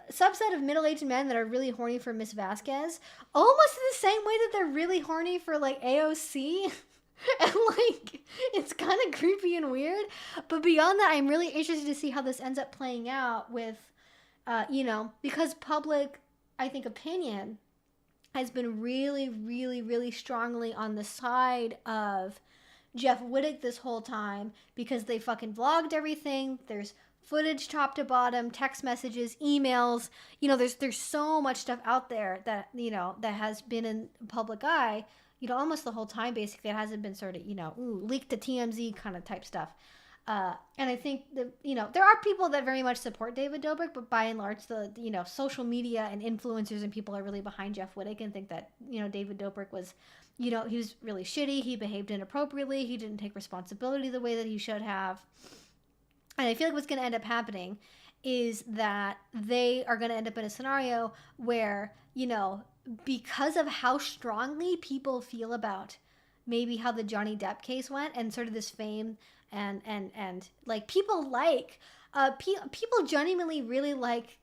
Speaker 1: a subset of middle-aged men that are really horny for Miss Vasquez, almost in the same way that they're really horny for like AOC. And like it's kind of creepy and weird. But beyond that, I'm really interested to see how this ends up playing out with, because public, I think, opinion has been really, really, really strongly on the side of Jeff Wittig this whole time because they fucking vlogged everything. There's footage top to bottom, text messages, emails. There's so much stuff out there that, that has been in public eye, almost the whole time basically. It hasn't been sort of, leaked to TMZ kind of type stuff. And I think that, there are people that very much support David Dobrik, but by and large, the social media and influencers and people are really behind Jeff Wittig and think that, David Dobrik was, he was really shitty. He behaved inappropriately. He didn't take responsibility the way that he should have. And I feel like what's going to end up happening is that they are going to end up in a scenario where, because of how strongly people feel about maybe how the Johnny Depp case went and sort of this fame and like people people genuinely really like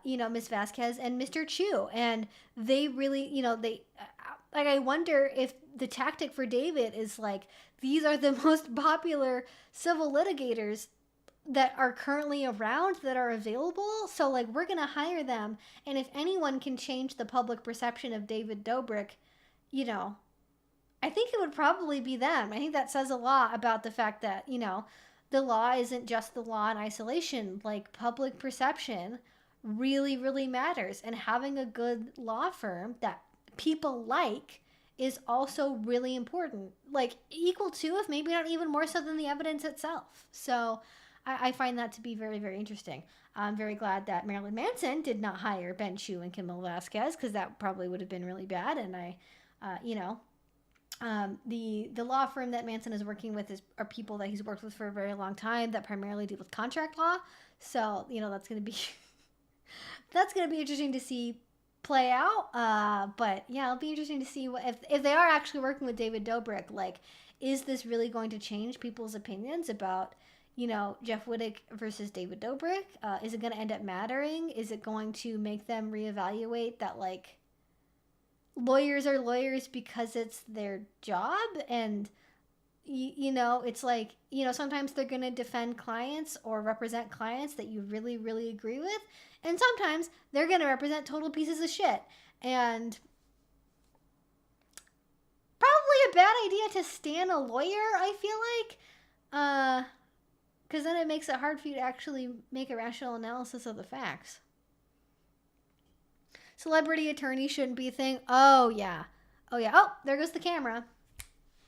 Speaker 1: Miss Vasquez and Mr. Chu, and they really I wonder if the tactic for David is like, these are the most popular civil litigators that are currently around, that are available, so like we're gonna hire them, and if anyone can change the public perception of David Dobrik, I think it would probably be them. I think that says a lot about the fact that, the law isn't just the law in isolation. Like, public perception really, really matters. And having a good law firm that people like is also really important. Like, equal to, if maybe not even more so than the evidence itself. So I find that to be very, very interesting. I'm very glad that Marilyn Manson did not hire Ben Chu and Camille Vasquez, because that probably would have been really bad. And the law firm that Manson is working with are people that he's worked with for a very long time that primarily deal with contract law. So, that's going to be interesting to see play out. But yeah, it'll be interesting to see if they are actually working with David Dobrik, like, is this really going to change people's opinions about, Jeff Wittig versus David Dobrik? Is it going to end up mattering? Is it going to make them reevaluate that, like, lawyers are lawyers because it's their job, and it's like, sometimes they're going to defend clients or represent clients that you really, really agree with, and sometimes they're going to represent total pieces of shit. And probably a bad idea to stan a lawyer, I feel like, because then it makes it hard for you to actually make a rational analysis of the facts. Celebrity attorney shouldn't be a thing. Oh, yeah. Oh, there goes the camera.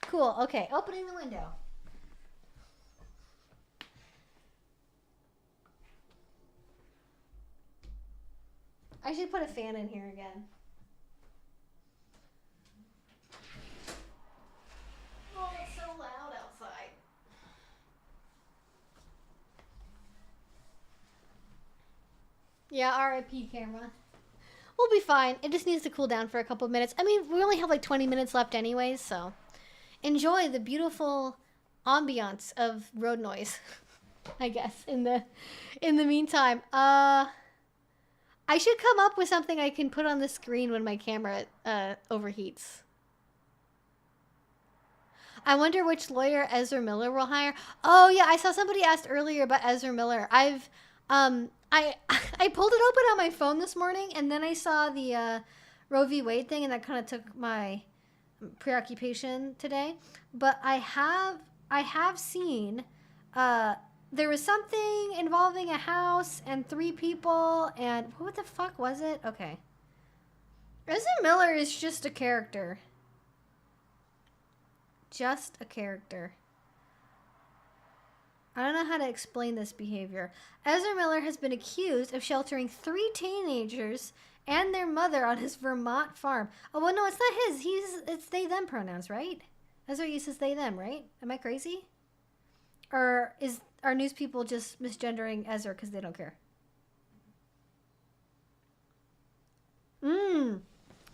Speaker 1: Cool. Okay, opening the window. I should put a fan in here again. Oh, it's so loud outside. Yeah, RIP camera. We'll be fine. It just needs to cool down for a couple of minutes. I mean, we only have like 20 minutes left anyways, so enjoy the beautiful ambiance of road noise, I guess, in the meantime. I should come up with something I can put on the screen when my camera overheats. I wonder which lawyer Ezra Miller will hire. Oh yeah, I saw somebody asked earlier about Ezra Miller. I pulled it open on my phone this morning, and then I saw the Roe v. Wade thing, and that kind of took my preoccupation today. But I have seen there was something involving a house and 3 people, and what the fuck was it? Okay. Ezra Miller is just a character. just a character. I don't know how to explain this behavior. Ezra Miller has been accused of sheltering 3 teenagers and their mother on his Vermont farm. Oh, well, no, it's not his. It's they, them pronouns, right? Ezra uses they, them, right? Am I crazy? Or are news people just misgendering Ezra because they don't care?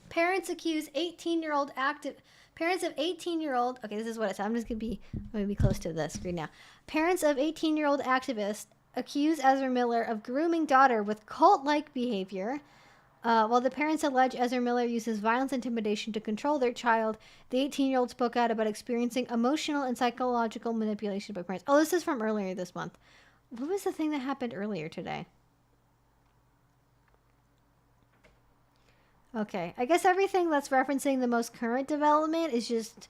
Speaker 1: Parents accuse 18-year-old Parents of 18-year-old... Okay, this is what it said. I'm going to be close to the screen now. Parents of 18-year-old activists accuse Ezra Miller of grooming daughter with cult-like behavior. While the parents allege Ezra Miller uses violence and intimidation to control their child, the 18-year-old spoke out about experiencing emotional and psychological manipulation by parents. Oh, this is from earlier this month. What was the thing that happened earlier today? Okay, I guess everything that's referencing the most current development is just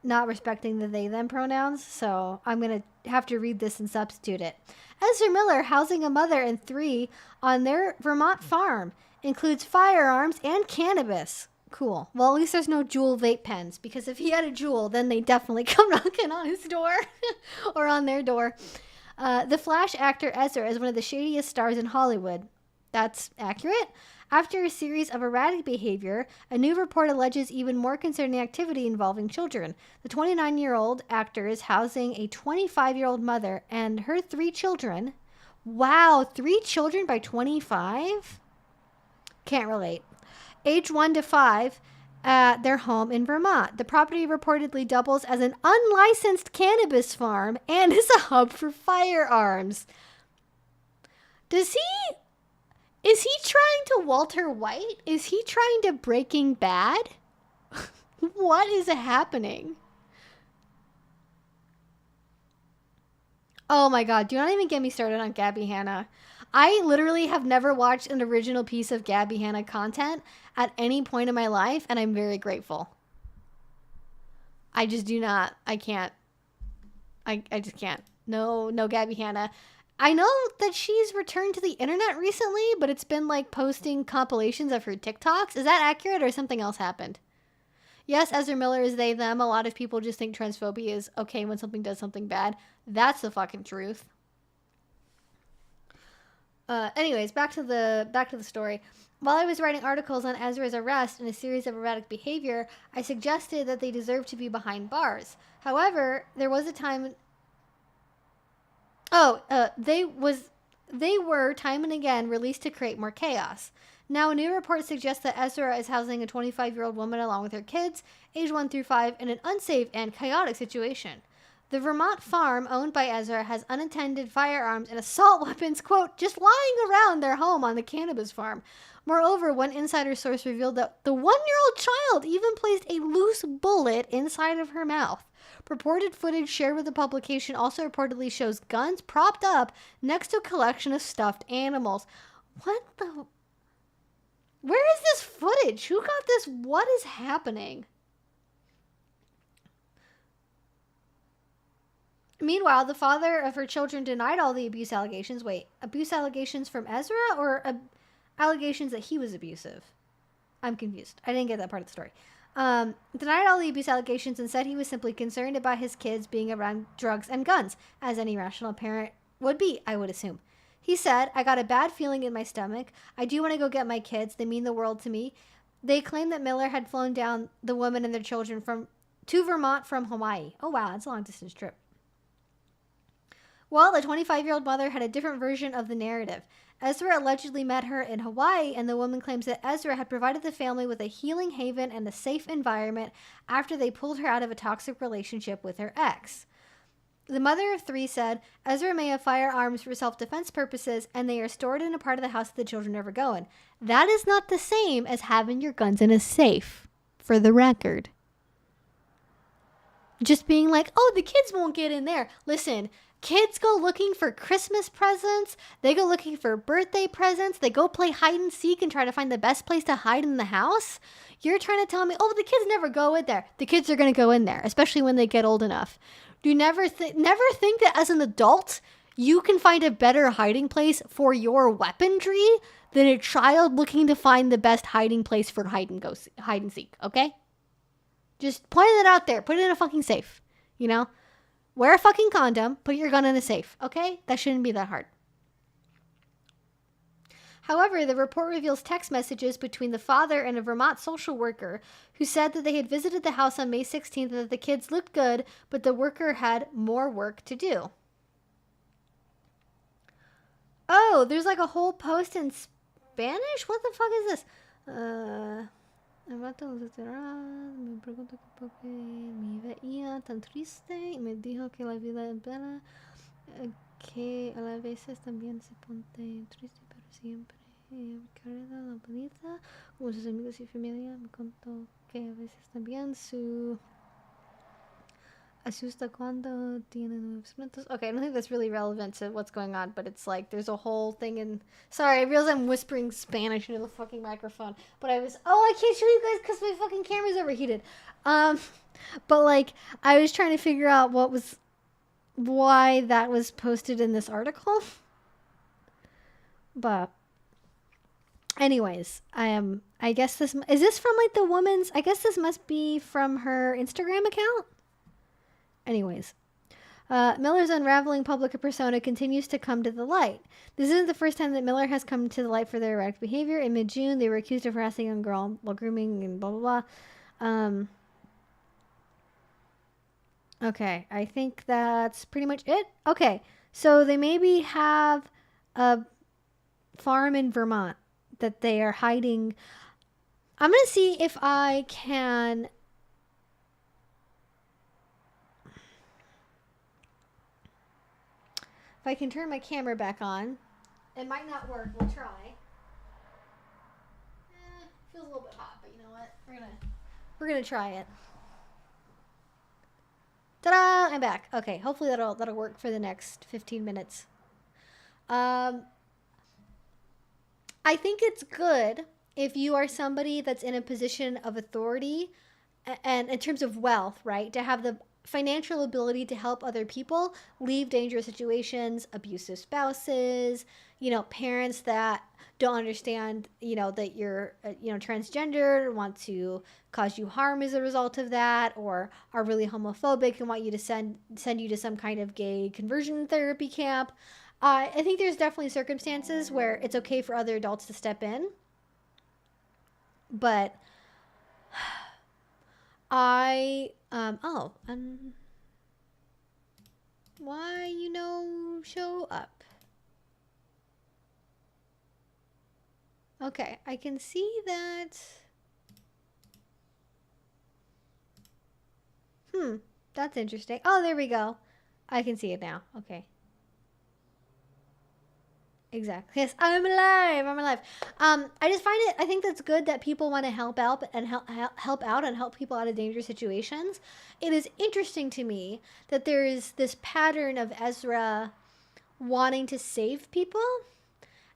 Speaker 1: not respecting the they, them pronouns, so I'm going to have to read this and substitute it. Ezra Miller, housing a mother and 3 on their Vermont farm, includes firearms and cannabis. Cool. Well, at least there's no Juul vape pens, because if he had a Juul, then they definitely come knocking on his door or on their door. The Flash actor Ezra is one of the shadiest stars in Hollywood. That's accurate. After a series of erratic behavior, a new report alleges even more concerning activity involving children. The 29-year-old actor is housing a 25-year-old mother and her 3 children. Wow, 3 children by 25? Can't relate. Age 1 to 5 at their home in Vermont. The property reportedly doubles as an unlicensed cannabis farm and is a hub for firearms. Is he trying to Walter White? Is he trying to Breaking Bad? What is happening? Oh my god, do not even get me started on Gabby Hanna. I literally have never watched an original piece of Gabby Hanna content at any point in my life, and I'm very grateful. I just do not. I can't. I just can't. No Gabby Hanna. I know that she's returned to the internet recently, but it's been like posting compilations of her TikToks. Is that accurate or something else happened? Yes, Ezra Miller is they, them. A lot of people just think transphobia is okay when something does something bad. That's the fucking truth. Anyways, back to the story. While I was writing articles on Ezra's arrest and a series of erratic behavior, I suggested that they deserve to be behind bars. However, there was a time... they were time and again released to create more chaos. Now, a new report suggests that Ezra is housing a 25-year-old woman along with her kids, age 1 through 5, in an unsafe and chaotic situation. The Vermont farm owned by Ezra has unattended firearms and assault weapons, quote, just lying around their home on the cannabis farm. Moreover, one insider source revealed that the 1-year-old child even placed a loose bullet inside of her mouth. Purported footage shared with the publication also reportedly shows guns propped up next to a collection of stuffed animals. What the... Where is this footage? Who got this? What is happening? Meanwhile, the father of her children denied all the abuse allegations. Wait, abuse allegations from Ezra or allegations that he was abusive? I'm confused. I didn't get that part of the story. Denied all the abuse allegations and said he was simply concerned about his kids being around drugs and guns, as any rational parent would be, I would assume. He said, I got a bad feeling in my stomach. I do want to go get my kids. They mean the world to me. They claim that Miller had flown down the woman and their children to Vermont from Hawaii. Oh, wow. That's a long-distance trip. Well, the 25-year-old mother had a different version of the narrative. Ezra allegedly met her in Hawaii, and the woman claims that Ezra had provided the family with a healing haven and a safe environment after they pulled her out of a toxic relationship with her ex. The mother of 3 said, Ezra may have firearms for self-defense purposes, and they are stored in a part of the house that the children never go in. That is not the same as having your guns in a safe, for the record. Just being like, oh, the kids won't get in there. Listen, kids go looking for Christmas presents. They go looking for birthday presents. They go play hide and seek and try to find the best place to hide in the house. You're trying to tell me, oh, the kids never go in there. The kids are going to go in there, especially when they get old enough. Do never think that as an adult, you can find a better hiding place for your weaponry than a child looking to find the best hiding place for hide and seek, okay? Just pointing it out there. Put it in a fucking safe. You know? Wear a fucking condom. Put your gun in a safe. Okay? That shouldn't be that hard. However, the report reveals text messages between the father and a Vermont social worker who said that they had visited the house on May 16th and that the kids looked good, but the worker had more work to do. Oh, there's like a whole post in Spanish? What the fuck is this? El vato me preguntó por qué me veía tan triste y me dijo que la vida es bella, que a la veces también se pone triste, pero siempre carga la bonita. Como sus amigos y familia me contó que a veces también su asusta cuando tiene nuevos momentos. Okay, I don't think that's really relevant to what's going on, but it's like there's a whole thing in. Sorry, I realize I'm whispering Spanish into the fucking microphone, but I can't show you guys because my fucking camera's overheated. But like I was trying to figure out why that was posted in this article. But anyways, I guess this is this from like the woman's. I guess this must be from her Instagram account. Anyways, Miller's unraveling public persona continues to come to the light. This isn't the first time that Miller has come to the light for their erratic behavior. In mid-June, they were accused of harassing a young girl while grooming and blah, blah, blah. Okay, I think that's pretty much it. Okay, so they maybe have a farm in Vermont that they are hiding. I'm going to see if I can... If I can turn my camera back on. It might not work. We'll try. Feels a little bit hot, but you know what? We're gonna try it. Ta-da! I'm back. Okay, hopefully that'll work for the next 15 minutes. I think it's good if you are somebody that's in a position of authority and in terms of wealth, right? To have the financial ability to help other people leave dangerous situations, abusive spouses, parents that don't understand, that you're, transgender, want to cause you harm as a result of that, or are really homophobic and want you to send you to some kind of gay conversion therapy camp. I think there's definitely circumstances where it's okay for other adults to step in, but why, show up? Okay, I can see that. That's interesting. Oh, there we go. I can see it now. Okay. Exactly. Yes, I'm alive. I think that's good that people want to help out and help people out of dangerous situations. It is interesting to me that there is this pattern of Ezra wanting to save people.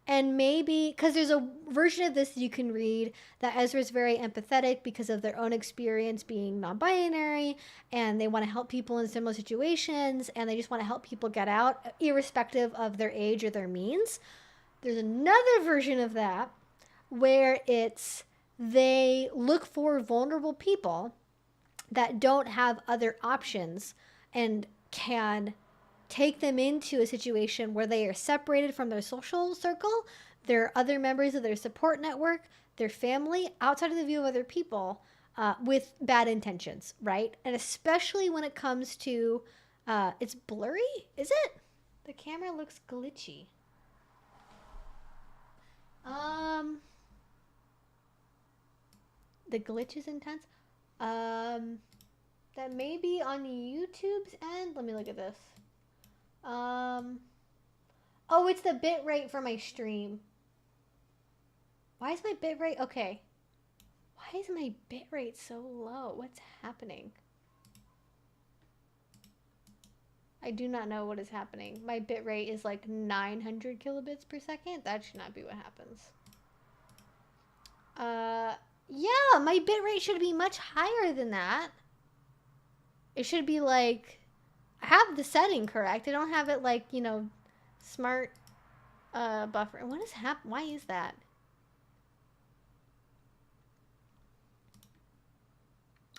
Speaker 1: And maybe, because there's a version of this you can read that Ezra's very empathetic because of their own experience being non-binary, and they want to help people in similar situations, and they just want to help people get out, irrespective of their age or their means. There's another version of that where they look for vulnerable people that don't have other options and can take them into a situation where they are separated from their social circle, their other members of their support network, their family, outside of the view of other people, with bad intentions, right? And especially when it comes to, it's blurry, is it? The camera looks glitchy. The glitch is intense. That may be on YouTube's end. Let me look at this. Oh, it's the bit rate for my stream. Why is my bit rate? Okay. Why is my bit rate so low? What's happening? I do not know what is happening. My bit rate is like 900 kilobits per second. That should not be what happens. Yeah, my bit rate should be much higher than that. It should be like, I have the setting correct. I don't have it like, smart buffer. What is happening? Why is that?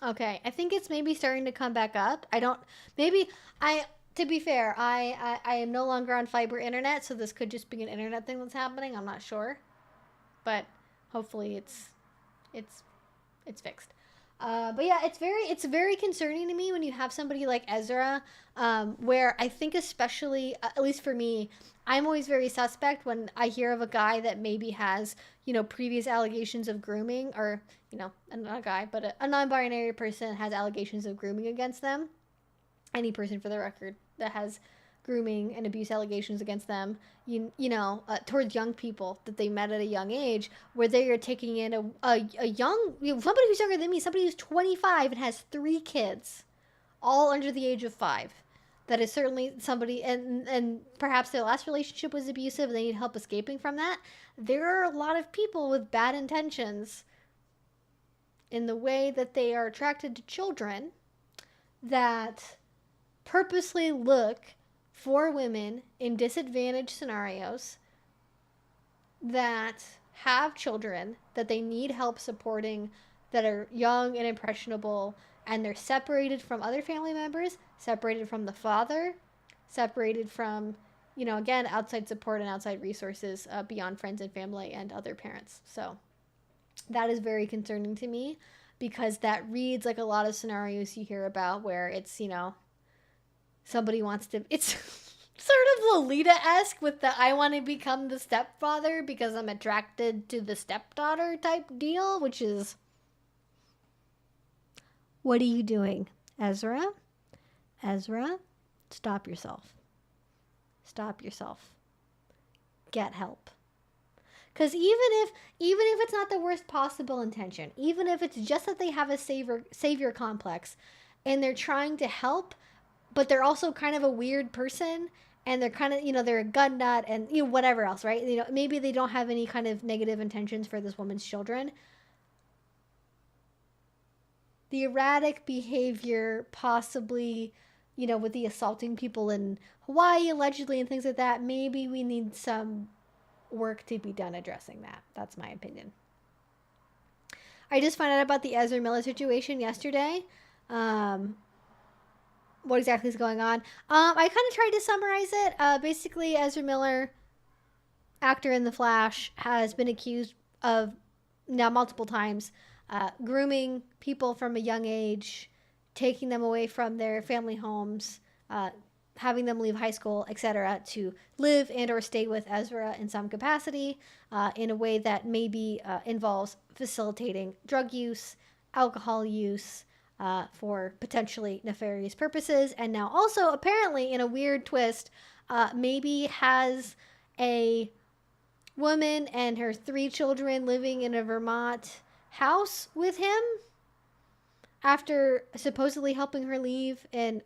Speaker 1: Okay, I think it's maybe starting to come back up. I don't. Maybe I. To be fair, I am no longer on fiber internet, so this could just be an internet thing that's happening. I'm not sure, but hopefully it's it's fixed. But yeah, it's very concerning to me when you have somebody like Ezra, where I think especially at least for me, I'm always very suspect when I hear of a guy that maybe has previous allegations of grooming, or not a guy but a non-binary person has allegations of grooming against them. Any person, for the record, that has grooming and abuse allegations against them, towards young people that they met at a young age, where they are taking in a young, somebody who's younger than me, somebody who's 25 and has 3 kids, all under the age of 5. That is certainly somebody, and perhaps their last relationship was abusive and they need help escaping from that. There are a lot of people with bad intentions in the way that they are attracted to children that purposely look for women in disadvantaged scenarios that have children that they need help supporting, that are young and impressionable, and they're separated from other family members, separated from the father, separated from, again, outside support and outside resources beyond friends and family and other parents. So that is very concerning to me, because that reads like a lot of scenarios you hear about where it's, somebody wants to, it's sort of Lolita-esque with the I want to become the stepfather because I'm attracted to the stepdaughter type deal, which is, what are you doing, Ezra? Ezra, stop yourself. Stop yourself. Get help. Because even if it's not the worst possible intention, even if it's just that they have a savior complex and they're trying to help, but they're also kind of a weird person, and they're kind of, they're a gun nut, and whatever else, right? Maybe they don't have any kind of negative intentions for this woman's children. The erratic behavior, possibly, with the assaulting people in Hawaii allegedly and things like that, maybe we need some work to be done addressing that. That's my opinion. I just found out about the Ezra Miller situation yesterday. What exactly is going on? I kind of tried to summarize it. Basically, Ezra Miller, actor in The Flash, has been accused of, now multiple times, grooming people from a young age, taking them away from their family homes, having them leave high school, etc., to live and or stay with Ezra in some capacity, in a way that maybe involves facilitating drug use, alcohol use, for potentially nefarious purposes. And now also, apparently, in a weird twist, maybe has a woman and her 3 children living in a Vermont house with him after supposedly helping her leave in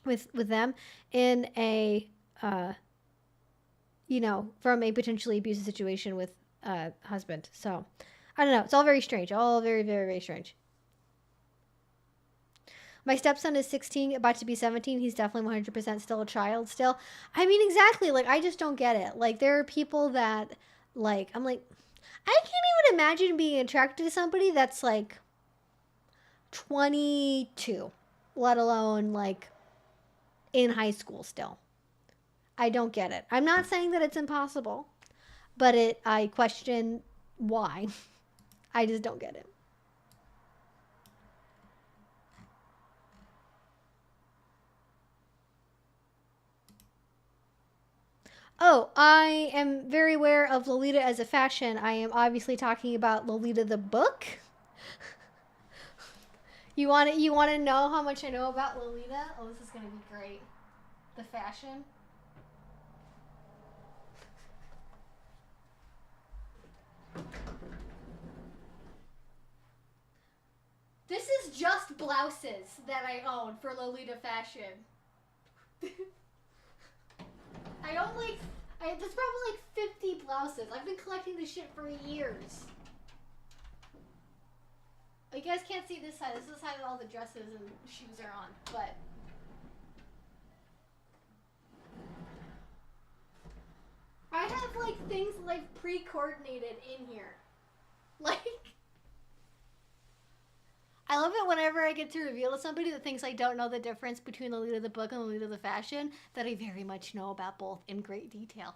Speaker 1: with them in a from a potentially abusive situation with husband. So I don't know, it's all very strange, all very, very, very strange. My stepson is 16, about to be 17. He's definitely 100% still a child still. I mean, exactly. Like, I just don't get it. Like, there are people that, like, I'm like, I can't even imagine being attracted to somebody that's, like, 22, let alone, like, in high school still. I don't get it. I'm not saying that it's impossible, but I question why. I just don't get it. Oh, I am very aware of Lolita as a fashion. I am obviously talking about Lolita the book. You want to know how much I know about Lolita? Oh, this is going to be great. The fashion. This is just blouses that I own for Lolita fashion. I own there's probably like 50 blouses. I've been collecting this shit for years. You guys can't see this side. This is the side that all the dresses and shoes are on, but I have like things like pre-coordinated in here. Like, I love it whenever I get to reveal to somebody that thinks I don't know the difference between Lolita the book and Lolita the fashion, that I very much know about both in great detail.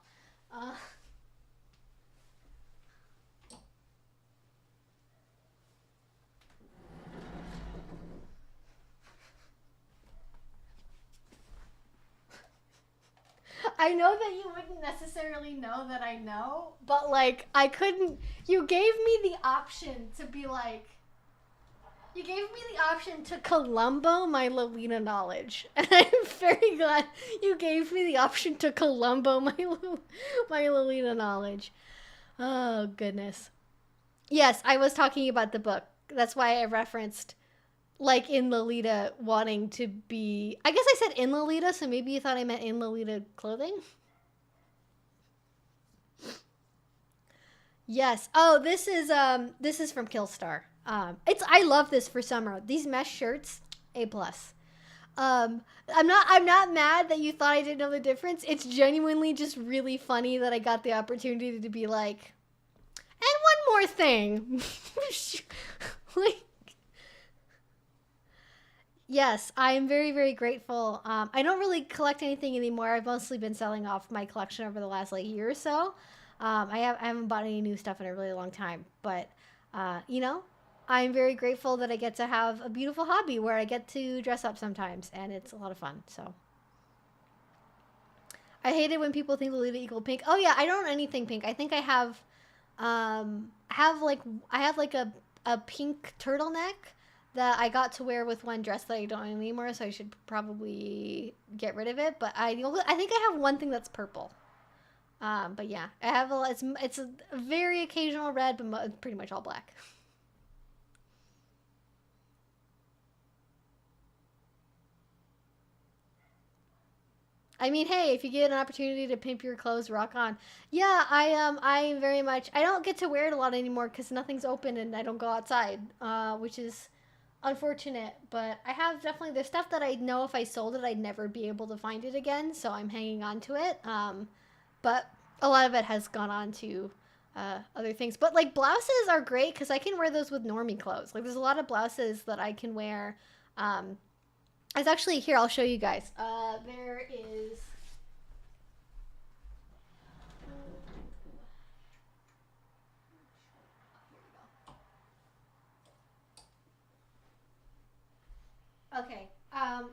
Speaker 1: I know that you wouldn't necessarily know that I know, but like I couldn't. You gave me the option to be like. You gave me the option to Columbo my Lolita knowledge, and I'm very glad you gave me the option to Columbo my Lolita knowledge. Oh goodness. Yes, I was talking about the book. That's why I referenced like in Lolita wanting to be. I guess I said in Lolita, so maybe you thought I meant in Lolita clothing. Yes. Oh, this is from Killstar. I love this for summer. These mesh shirts, A plus. I'm not mad that you thought I didn't know the difference. It's genuinely just really funny that I got the opportunity to be like, and one more thing. Like, yes, I am very, very grateful. I don't really collect anything anymore. I've mostly been selling off my collection over the last like year or so. I haven't bought any new stuff in a really long time, but you know, I'm very grateful that I get to have a beautiful hobby where I get to dress up sometimes, and it's a lot of fun. So I hate it when people think Lolita equal pink. Oh yeah, I don't own anything pink. I think I have a pink turtleneck that I got to wear with one dress that I don't own anymore, so I should probably get rid of it. But I think I have one thing that's purple. But yeah, I have it's a very occasional red, but pretty much all black. I mean, hey, if you get an opportunity to pimp your clothes, rock on. Yeah, I very much. I don't get to wear it a lot anymore because nothing's open and I don't go outside, which is unfortunate. But I have definitely there's stuff that I know if I sold it, I'd never be able to find it again. So I'm hanging on to it. But a lot of it has gone on to other things. But like blouses are great because I can wear those with normie clothes. Like there's a lot of blouses that I can wear. It's actually here. I'll show you guys. There is. Okay. I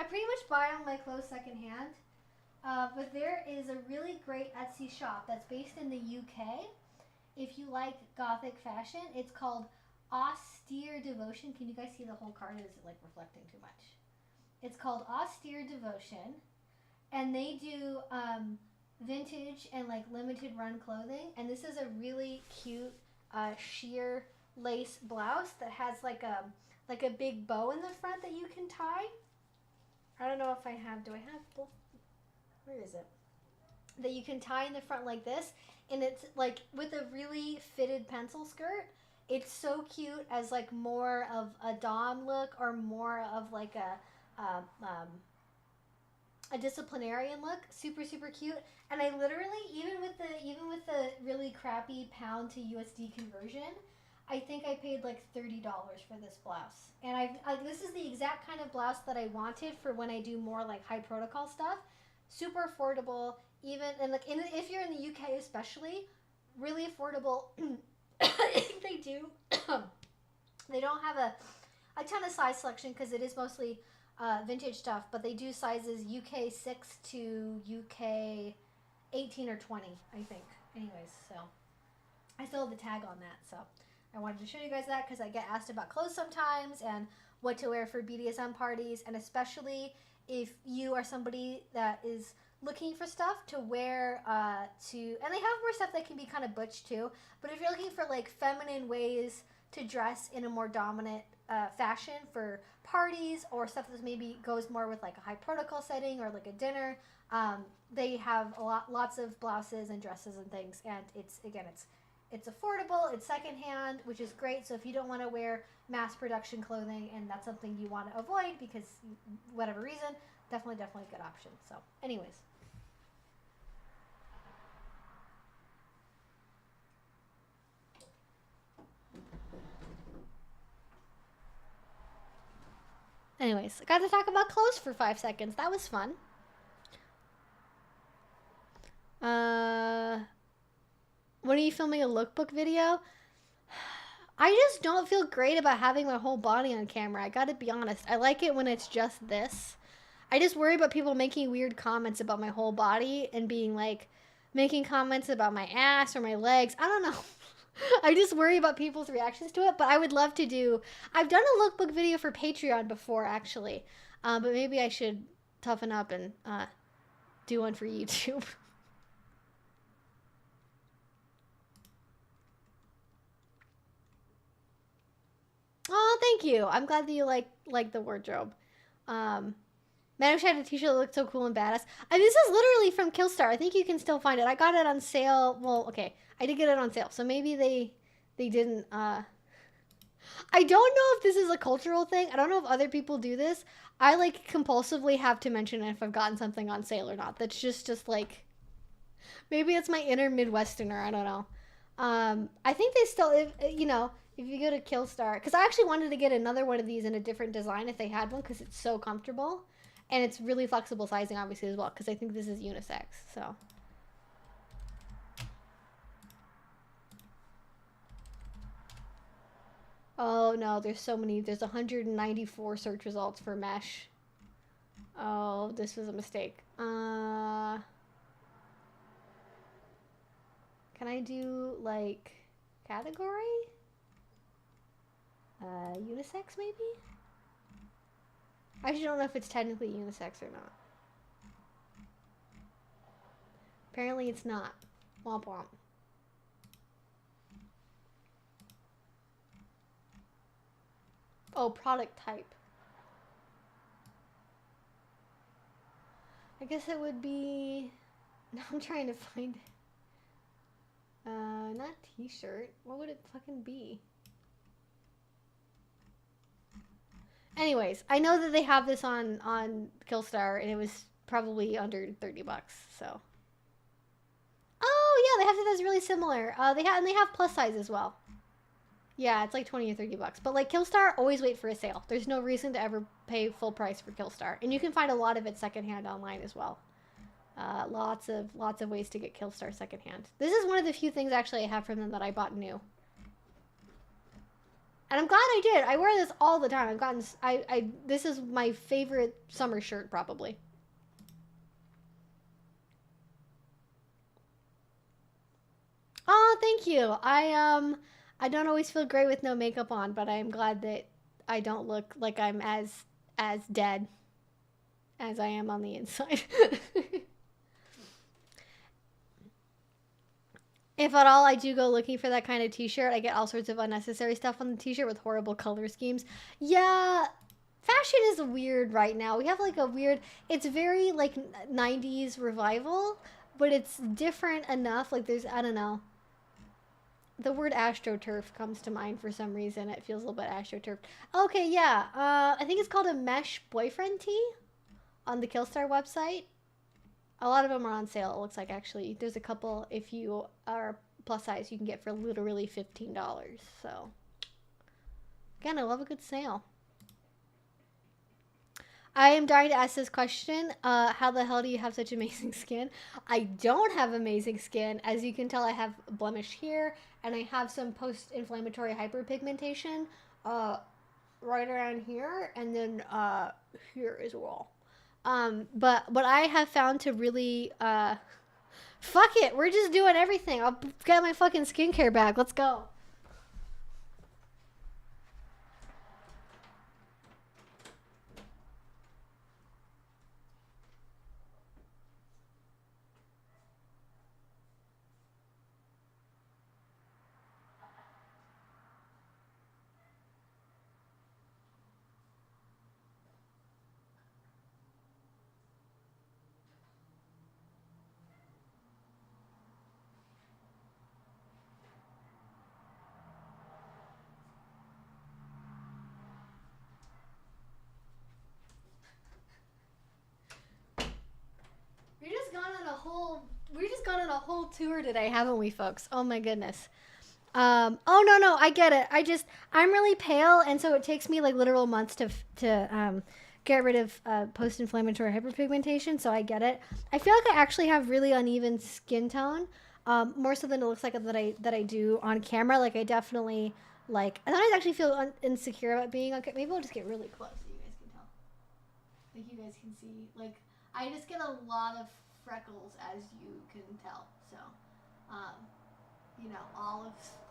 Speaker 1: pretty much buy all my clothes secondhand. But there is a really great Etsy shop that's based in the UK. If you like gothic fashion, it's called Austere Devotion. Can you guys see the whole card? Is it like reflecting too much? It's called Austere Devotion, and they do vintage and like limited run clothing. And this is a really cute sheer lace blouse that has like a big bow in the front that you can tie. I don't know if I have. Do I have both? Where is it? That you can tie in the front like this, and it's like with a really fitted pencil skirt. It's so cute as like more of a dom look or more of like a disciplinarian look. Super super cute. And I literally even with the really crappy pound to USD conversion, I think I paid like $30 for this blouse. And this is the exact kind of blouse that I wanted for when I do more like high protocol stuff. Super affordable, even and like if you're in the UK especially, really affordable. They do. They don't have a ton of size selection because it is mostly vintage stuff, but they do sizes UK 6 to UK 18 or 20, I think. Anyways, so I still have the tag on that, so I wanted to show you guys that because I get asked about clothes sometimes and what to wear for BDSM parties, and especially if you are somebody that is looking for stuff to wear and they have more stuff that can be kind of butch too, but if you're looking for like feminine ways to dress in a more dominant fashion for parties or stuff that maybe goes more with like a high protocol setting or like a dinner, they have lots of blouses and dresses and things, and it's affordable, it's secondhand, which is great. So if you don't want to wear mass production clothing and that's something you want to avoid because whatever reason, definitely a good option. So anyways. Anyways, I got to talk about clothes for 5 seconds. That was fun. When are you filming a lookbook video? I just don't feel great about having my whole body on camera. I gotta be honest. I like it when it's just this. I just worry about people making weird comments about my whole body and being like, making comments about my ass or my legs. I don't know. I just worry about people's reactions to it, but I would love to do. I've done a lookbook video for Patreon before, actually. But maybe I should toughen up and do one for YouTube. Oh, thank you. I'm glad that you like the wardrobe. Man, I wish I had a t-shirt that looked so cool and badass. This is literally from Killstar. I think you can still find it. I got it on sale. Well, okay. I did get it on sale. So maybe they didn't. I don't know if this is a cultural thing. I don't know if other people do this. I like compulsively have to mention if I've gotten something on sale or not. That's just like, maybe it's my inner Midwesterner. I don't know. I think they still, if you go to Killstar, because I actually wanted to get another one of these in a different design if they had one, because it's so comfortable. And it's really flexible sizing, obviously, as well, because I think this is unisex, so. Oh, no, there's so many. There's 194 search results for mesh. Oh, this was a mistake. Can I do, like, category? Unisex, maybe? I actually don't know if it's technically unisex or not. Apparently it's not. Womp womp. Oh, product type. I guess it would be... Now I'm trying to find it. Not t-shirt. What would it fucking be? Anyways, I know that they have this on Killstar, and it was probably under $30, so. Oh, yeah, they have it that's really similar. They have plus size as well. Yeah, it's like 20 or $30. But like Killstar, always wait for a sale. There's no reason to ever pay full price for Killstar. And you can find a lot of it secondhand online as well. Lots of ways to get Killstar secondhand. This is one of the few things actually I have from them that I bought new. And I'm glad I did. I wear this all the time. I've gotten this is my favorite summer shirt probably. Oh, thank you. I don't always feel great with no makeup on, but I am glad that I don't look like I'm as dead as I am on the inside. If at all I do go looking for that kind of t-shirt, I get all sorts of unnecessary stuff on the t-shirt with horrible color schemes. Yeah, fashion is weird right now. We have like a weird, it's very like 90s revival, but it's different enough. Like there's, I don't know. The word astroturf comes to mind for some reason. It feels a little bit astroturf. Okay, yeah. I think it's called a mesh boyfriend tee on the Killstar website. A lot of them are on sale, it looks like, actually. There's a couple, if you are plus size, you can get for literally $15. So, again, I love a good sale. I am dying to ask this question. How the hell do you have such amazing skin? I don't have amazing skin. As you can tell, I have blemish here, and I have some post-inflammatory hyperpigmentation right around here, and then here as well. But what I have found to really, fuck it, we're just doing everything. I'll get my fucking skincare bag. Let's go. We've just gone on a whole tour today, haven't we, folks? Oh my goodness. Oh no, I get it. I'm really pale, and so it takes me like literal months to get rid of post-inflammatory hyperpigmentation. So I get it. I feel like I actually have really uneven skin tone, more so than it looks like that I do on camera. Like I definitely like. I sometimes actually feel insecure about being on camera. Maybe I'll just get really close so you guys can tell. Like you guys can see. Like I just get a lot of freckles, as you can tell. So. You know,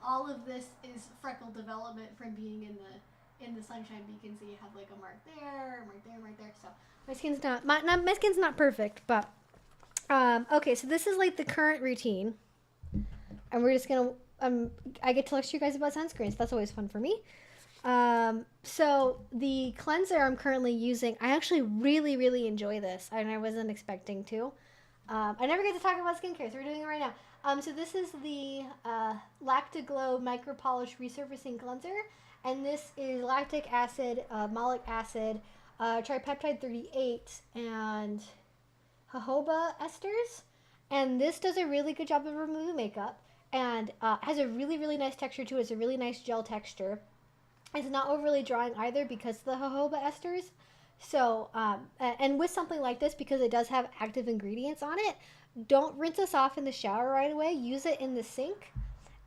Speaker 1: all of this is freckle development from being in the sunshine. But you can see you have like a mark there, a mark there, a mark there. So my skin's not perfect, but okay. So this is like the current routine, and we're just gonna I get to lecture you guys about sunscreens. So that's always fun for me. So the cleanser I'm currently using, I actually really enjoy this, and I wasn't expecting to. I never get to talk about skincare, so we're doing it right now. So this is the Lactoglow Micro Polish Resurfacing Cleanser, and this is lactic acid, malic acid, tripeptide 38, and jojoba esters. And this does a really good job of removing makeup, and has a really nice texture to it. It's a really nice gel texture. It's not overly drying either because of the jojoba esters. So, and with something like this, because it does have active ingredients on it, don't rinse this off in the shower right away. Use it in the sink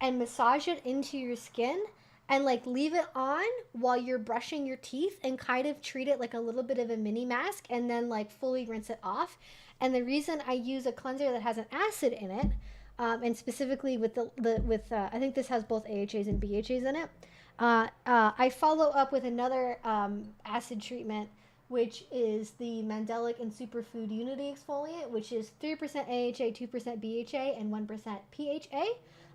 Speaker 1: and massage it into your skin and like leave it on while you're brushing your teeth and kind of treat it like a little bit of a mini mask and then like fully rinse it off. And the reason I use a cleanser that has an acid in it, and specifically with I think this has both AHAs and BHAs in it. I follow up with another acid treatment, which is the Mandelic and Superfood Unity Exfoliant, which is 3% AHA, 2% BHA, and 1% PHA.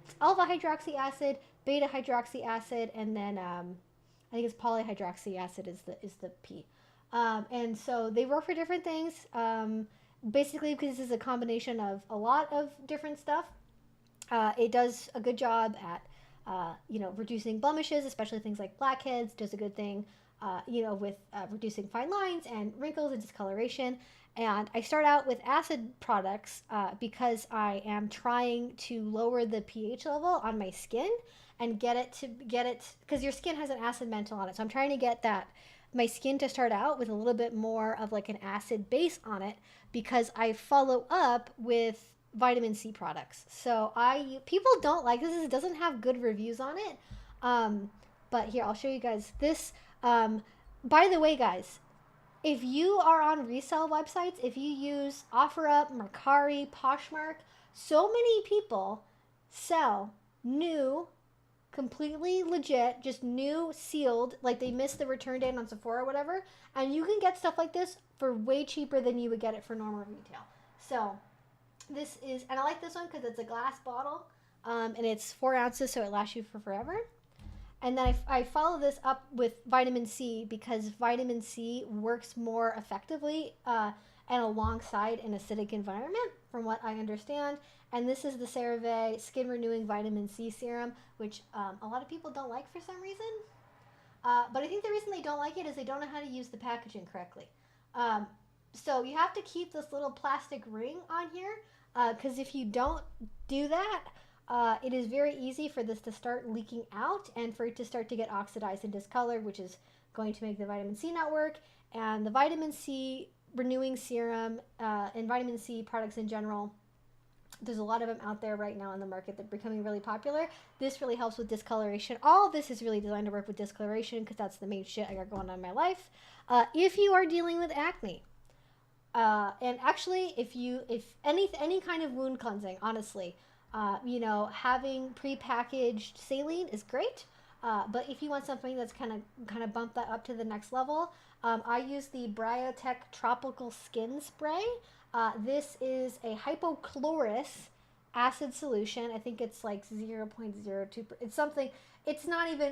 Speaker 1: It's alpha hydroxy acid, beta hydroxy acid, and then I think it's polyhydroxy acid is the P. And so they work for different things. Basically, because this is a combination of a lot of different stuff, it does a good job at reducing blemishes, especially things like blackheads. Does a good thing. With reducing fine lines and wrinkles and discoloration. And I start out with acid products because I am trying to lower the pH level on my skin and get it, because your skin has an acid mantle on it. So I'm trying to get my skin to start out with a little bit more of like an acid base on it, because I follow up with vitamin C products. So people don't like this. It doesn't have good reviews on it. But here, I'll show you guys this. By the way, guys, if you are on resale websites, if you use OfferUp, Mercari, Poshmark, so many people sell new, completely legit, just new, sealed, like they missed the return date on Sephora or whatever, and you can get stuff like this for way cheaper than you would get it for normal retail. So this is, and I like this one because it's a glass bottle, and it's 4 ounces, so it lasts you for forever. And then I follow this up with vitamin C, because vitamin C works more effectively and alongside an acidic environment, from what I understand. And this is the CeraVe Skin Renewing Vitamin C Serum, which a lot of people don't like for some reason. But I think the reason they don't like it is they don't know how to use the packaging correctly. So you have to keep this little plastic ring on here, because if you don't do that, it is very easy for this to start leaking out and for it to start to get oxidized and discolored, which is going to make the vitamin C not work. And the vitamin C renewing serum and vitamin C products in general, there's a lot of them out there right now in the market that are becoming really popular. This really helps with discoloration. All of this is really designed to work with discoloration, because that's the main shit I got going on in my life. If you are dealing with acne, and actually if any kind of wound cleansing, honestly, having pre-packaged saline is great, but if you want something that's kind of bump that up to the next level, I use the Bryotech Tropical Skin Spray. This is a hypochlorous acid solution. I think it's like 0.02. It's something. It's not even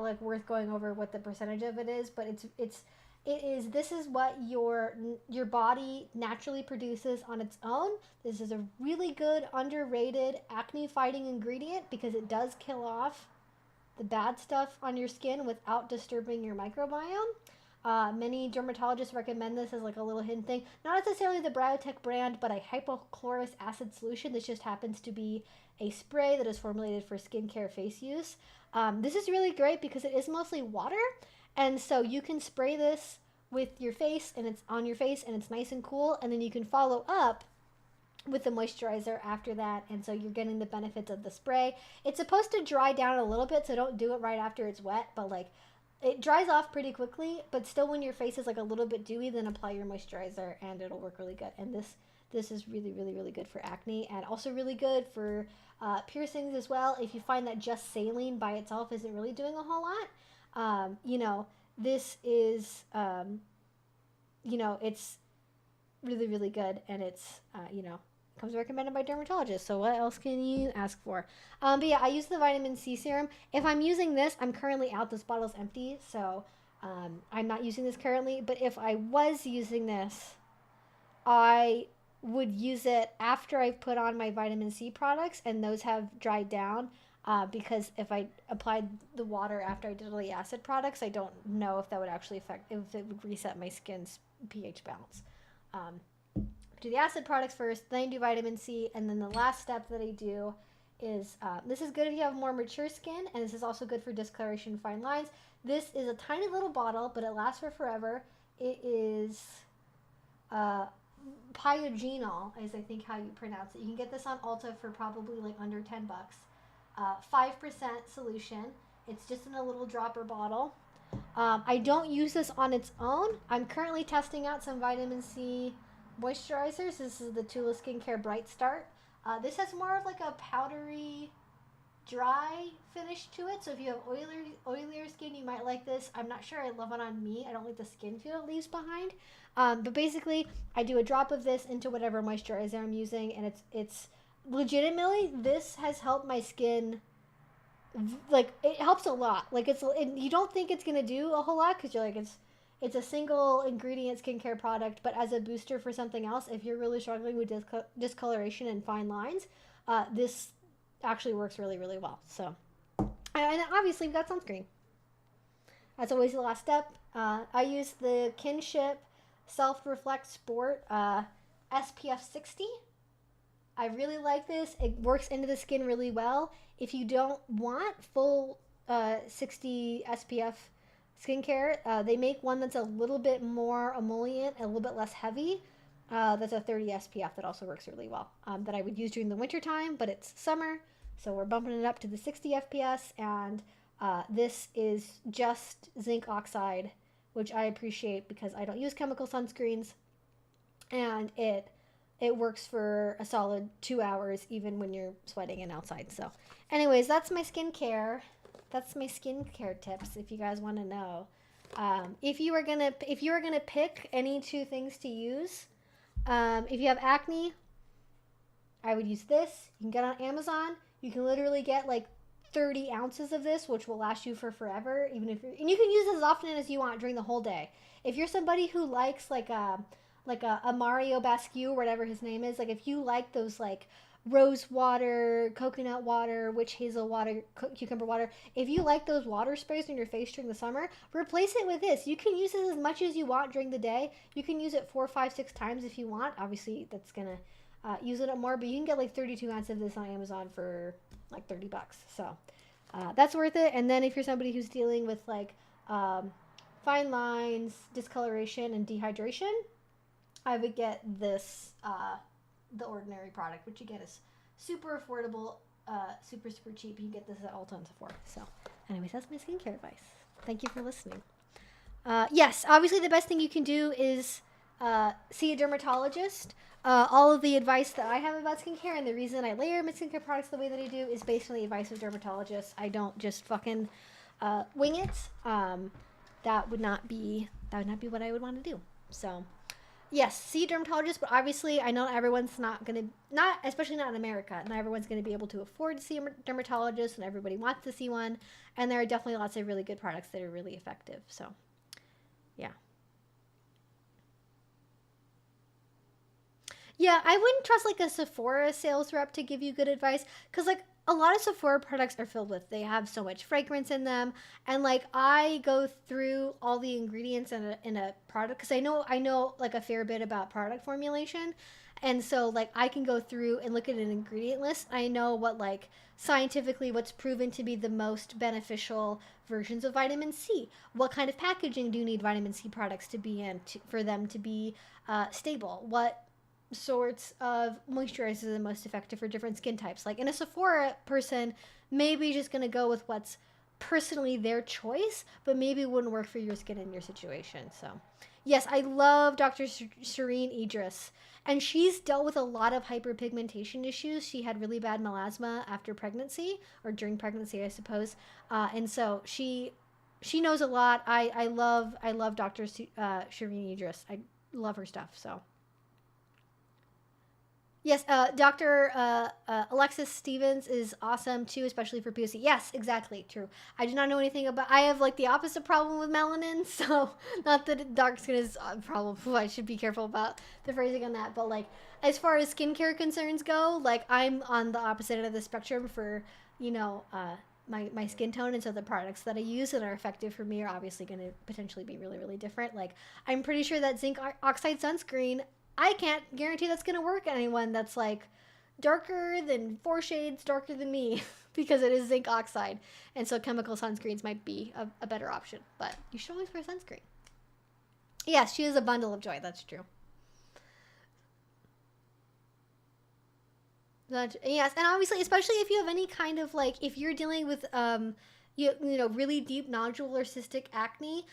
Speaker 1: like worth going over what the percentage of it is, but this is what your body naturally produces on its own. This is a really good underrated acne fighting ingredient, because it does kill off the bad stuff on your skin without disturbing your microbiome. Many dermatologists recommend this as like a little hidden thing. Not necessarily the Biotech brand, but a hypochlorous acid solution. This just happens to be a spray that is formulated for skincare face use. This is really great because it is mostly water. And so you can spray this with your face and it's on your face and it's nice and cool. And then you can follow up with the moisturizer after that, and so you're getting the benefits of the spray. It's supposed to dry down a little bit, so don't do it right after it's wet, but like it dries off pretty quickly, but still when your face is like a little bit dewy, then apply your moisturizer and it'll work really good. And this is really, really, really good for acne, and also really good for piercings as well. If you find that just saline by itself isn't really doing a whole lot, you know, this is, you know, it's really, really good, and it's, you know, comes recommended by dermatologists. So what else can you ask for? But yeah, I use the vitamin C serum. If I'm using this, I'm currently out. This bottle's empty, so I'm not using this currently. But if I was using this, I would use it after I've put on my vitamin C products, and those have dried down. Because if I applied the water after I did all the acid products, I don't know if that would actually affect, if it would reset my skin's pH balance. Do the acid products first, then I do vitamin C, and then the last step that I do is, this is good if you have more mature skin, and this is also good for discoloration, fine lines. This is a tiny little bottle, but it lasts for forever. It is pyogenol, is I think how you pronounce it. You can get this on Ulta for probably like under 10 bucks. 5% solution. It's just in a little dropper bottle. I don't use this on its own. I'm currently testing out some vitamin C moisturizers. This is the Tula Skincare Bright Start. This has more of like a powdery, dry finish to it. So if you have oilier skin, you might like this. I'm not sure I love it on me. I don't like the skin feel it leaves behind. But basically, I do a drop of this into whatever moisturizer I'm using, and it's legitimately, this has helped my skin. Like, it helps a lot. Like, you don't think it's gonna do a whole lot because you're like, it's a single ingredient skincare product, but as a booster for something else, if you're really struggling with discoloration and fine lines, this actually works really, really well. So, and obviously we've got sunscreen. That's always the last step. I use the Kinship Self Reflect Sport SPF 60. I really like this. It works into the skin really well. If you don't want full 60 SPF skincare, they make one that's a little bit more emollient, a little bit less heavy. That's a 30 SPF that also works really well. That I would use during the winter time, but it's summer, so we're bumping it up to the 60 FPS. And this is just zinc oxide, which I appreciate because I don't use chemical sunscreens, and it works for a solid 2 hours, even when you're sweating and outside. So anyways, that's my skincare. That's my skincare tips, if you guys want to know. If you were gonna pick any two things to use, if you have acne, I would use this. You can get on Amazon. You can literally get like 30 ounces of this, which will last you for forever. And you can use this as often as you want during the whole day. If you're somebody who likes like a Mario Basque or whatever his name is, like if you like those like rose water, coconut water, witch hazel water, cucumber water, if you like those water sprays on your face during the summer, replace it with this. You can use this as much as you want during the day. You can use it 4, 5, 6 times if you want. Obviously that's gonna use it up more, but you can get like 32 ounces of this on Amazon for like 30 bucks. So that's worth it. And then if you're somebody who's dealing with like fine lines, discoloration, and dehydration, I would get this, the Ordinary product, which again is super affordable, super, super cheap. You can get this at Ulta and Sephora. So anyways, that's my skincare advice. Thank you for listening. Yes, obviously the best thing you can do is see a dermatologist. All of the advice that I have about skincare and the reason I layer my skincare products the way that I do is based on the advice of dermatologists. I don't just fucking wing it. That would not be what I would want to do. So yes, see a dermatologist, but obviously I know everyone's especially not in America, not everyone's going to be able to afford to see a dermatologist, and everybody wants to see one, and there are definitely lots of really good products that are really effective. So yeah. Yeah, I wouldn't trust like a Sephora sales rep to give you good advice because like a lot of Sephora products are filled with they have so much fragrance in them, and like I go through all the ingredients in a product because I know like a fair bit about product formulation, and so like I can go through and look at an ingredient list. I know what like scientifically what's proven to be the most beneficial versions of vitamin C. What kind of packaging do you need vitamin C products to be in for them to be stable? What sorts of moisturizers are the most effective for different skin types. Like in a Sephora person, maybe just gonna go with what's personally their choice, but maybe it wouldn't work for your skin and your situation. So, yes, I love Dr. Shireen Idris, and she's dealt with a lot of hyperpigmentation issues. She had really bad melasma after pregnancy or during pregnancy, I suppose, and so she knows a lot. I love Dr. Shireen Idris. I love her stuff. So. Yes, Dr. Alexis Stevens is awesome too, especially for POC. Yes, exactly, true. I do not know anything about. I have like the opposite problem with melanin, so not that dark skin is a problem. I should be careful about the phrasing on that. But like, as far as skincare concerns go, like I'm on the opposite end of the spectrum for you know my skin tone, and so the products that I use that are effective for me are obviously going to potentially be really really different. Like I'm pretty sure that zinc oxide sunscreen I can't guarantee that's going to work on anyone that's like darker than 4 shades darker than me because it is zinc oxide. And so chemical sunscreens might be a better option, but you should always wear sunscreen. Yes, she is a bundle of joy. That's true. Yes, and obviously, especially if you have any kind of like, if you're dealing with you know really deep nodule or cystic acne,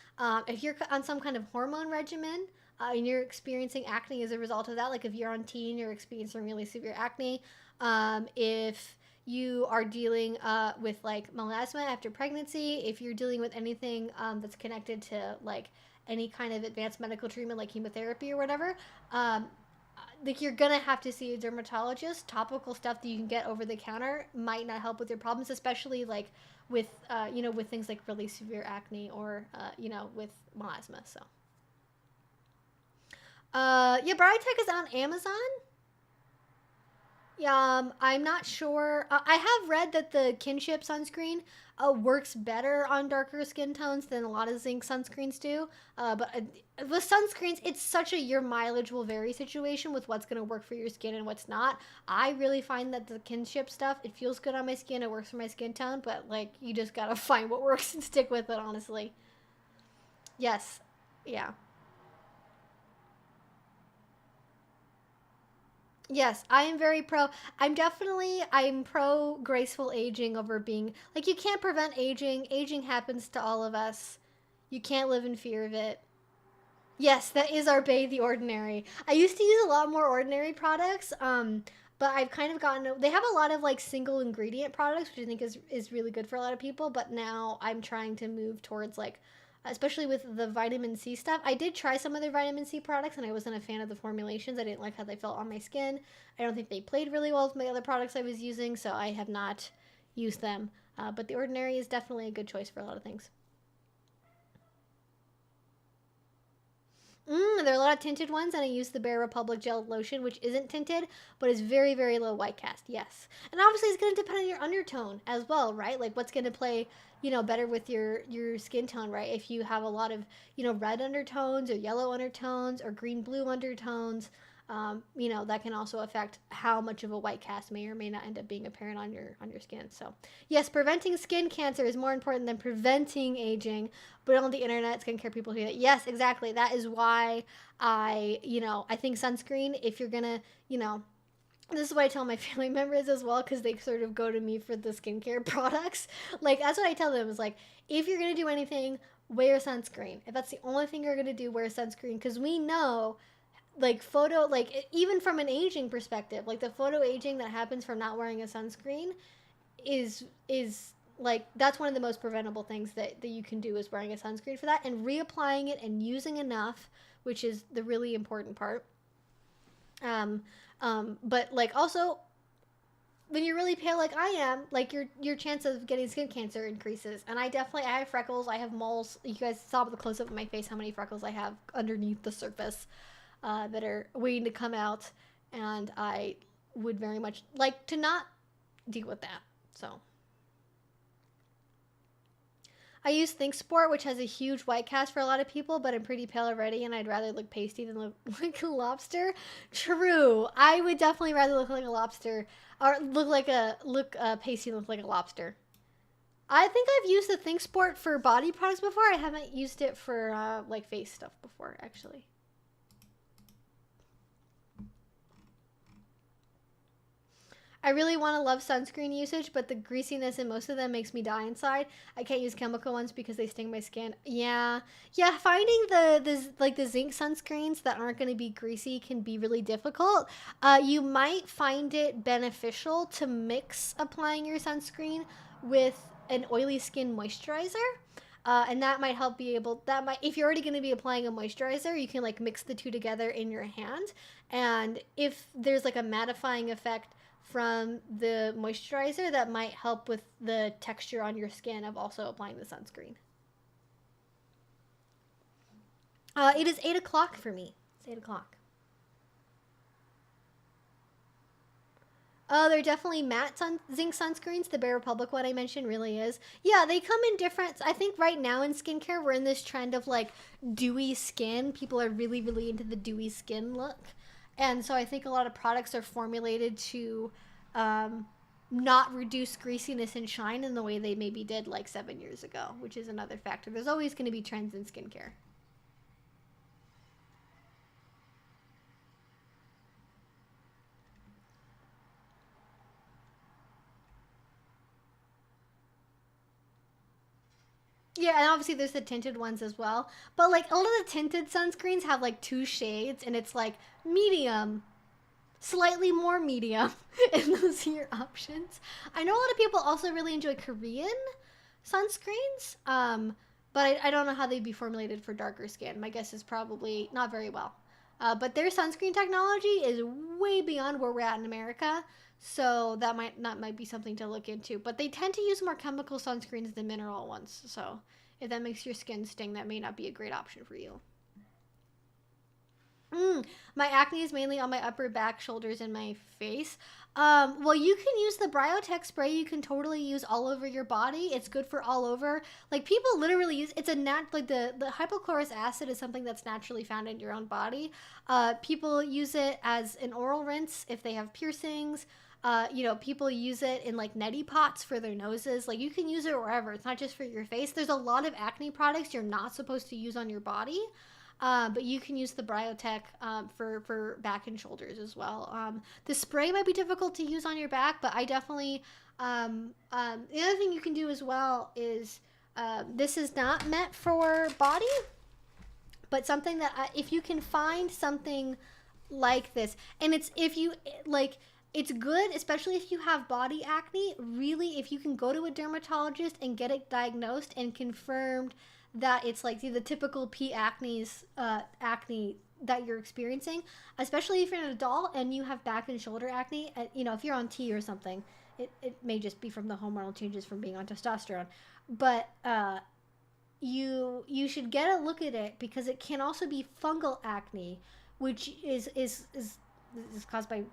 Speaker 1: if you're on some kind of hormone regimen, and you're experiencing acne as a result of that, like if you're on teen, you're experiencing really severe acne. If you are dealing with like melasma after pregnancy, if you're dealing with anything that's connected to like any kind of advanced medical treatment like chemotherapy or whatever, like you're gonna have to see a dermatologist. Topical stuff that you can get over the counter might not help with your problems, especially like with you know with things like really severe acne or you know with melasma. So. Yeah, Briartech is on Amazon. Yeah, I'm not sure. I have read that the Kinship sunscreen works better on darker skin tones than a lot of zinc sunscreens do. But with sunscreens, it's such a your mileage will vary situation with what's going to work for your skin and what's not. I really find that the Kinship stuff, it feels good on my skin, it works for my skin tone, but like you just gotta find what works and stick with it, honestly. Yes. Yeah. Yes, I am very pro. I'm pro graceful aging over being like you can't prevent aging. Aging happens to all of us. You can't live in fear of it. Yes, that is our Bay the Ordinary. I used to use a lot more ordinary products, but I've kind of gotten they have a lot of like single ingredient products, which I think is really good for a lot of people, but now I'm trying to move towards like especially with the vitamin C stuff. I did try some of their vitamin C products and I wasn't a fan of the formulations. I didn't like how they felt on my skin. I don't think they played really well with my other products I was using, so I have not used them. But the Ordinary is definitely a good choice for a lot of things. There are a lot of tinted ones, and I use the Bare Republic Gel Lotion, which isn't tinted, but is very, very low white cast. Yes, and obviously it's going to depend on your undertone as well, right? Like what's going to play, better with your skin tone, right? If you have a lot of red undertones or yellow undertones or green blue undertones, that can also affect how much of a white cast may or may not end up being apparent on your skin. So yes, preventing skin cancer is more important than preventing aging. But on the internet, skincare people do that. Yes, exactly. That is why I think sunscreen. If you're gonna, this is what I tell my family members as well, because they sort of go to me for the skincare products. Like that's what I tell them is like, if you're gonna do anything, wear sunscreen. If that's the only thing you're gonna do, wear sunscreen, because we know like even from an aging perspective, like the photo aging that happens from not wearing a sunscreen is like that's one of the most preventable things that you can do is wearing a sunscreen for that and reapplying it and using enough, which is the really important part. But like also when you're really pale like I am, like your chance of getting skin cancer increases. And I have freckles, I have moles. You guys saw the close up of my face how many freckles I have underneath the surface that are waiting to come out. and I would very much like to not deal with that. So I use Think Sport, which has a huge white cast for a lot of people, but I'm pretty pale already, and I'd rather look pasty than look like a lobster. True, I would definitely rather look like a lobster, or look pasty than look like a lobster. I think I've used the Think Sport for body products before. I haven't used it for like face stuff before, actually. I really want to love sunscreen usage, but the greasiness in most of them makes me die inside. I can't use chemical ones because they sting my skin. Yeah, yeah. Finding the zinc sunscreens that aren't going to be greasy can be really difficult. You might find it beneficial to mix applying your sunscreen with an oily skin moisturizer. And that might help be able that might if you're already going to be applying a moisturizer, you can like mix the two together in your hand, and if there's like a mattifying effect from the moisturizer, that might help with the texture on your skin of also applying the sunscreen. It is 8 o'clock for me. It's 8 o'clock. Oh, they're definitely matte zinc sunscreens. The Bare Republic one I mentioned really is. Yeah, they come in different. I think right now in skincare, we're in this trend of like dewy skin. People are really, really into the dewy skin look. And so I think a lot of products are formulated to not reduce greasiness and shine in the way they maybe did like 7 years ago, which is another factor. There's always going to be trends in skincare. Yeah, and obviously there's the tinted ones as well. But like a lot of the tinted sunscreens have like two shades, and it's like medium, slightly more medium, and those are your options. I know a lot of people also really enjoy Korean sunscreens, but I don't know how they'd be formulated for darker skin. My guess is probably not very well. But their sunscreen technology is way beyond where we're at in America, so that might be something to look into. But they tend to use more chemical sunscreens than mineral ones, so if that makes your skin sting, that may not be a great option for you. My acne is mainly on my upper back, shoulders, and my face. Well, you can use the Bryotech spray. You can totally use all over your body. It's good for all over. Like people literally use it's a like the hypochlorous acid is something that's naturally found in your own body. People use it as an oral rinse if they have piercings. People use it in like neti pots for their noses. Like you can use it wherever. It's not just for your face. There's a lot of acne products you're not supposed to use on your body. But you can use the Bryotech for back and shoulders as well. The spray might be difficult to use on your back, but I definitely. The other thing you can do as well is this is not meant for body, but something that if you can find something like this, and it's if you like. It's good, especially if you have body acne. Really, if you can go to a dermatologist and get it diagnosed and confirmed that it's like the typical acne that you're experiencing, especially if you're an adult and you have back and shoulder acne. If you're on T or something, it may just be from the hormonal changes from being on testosterone. But you should get a look at it because it can also be fungal acne, which is caused by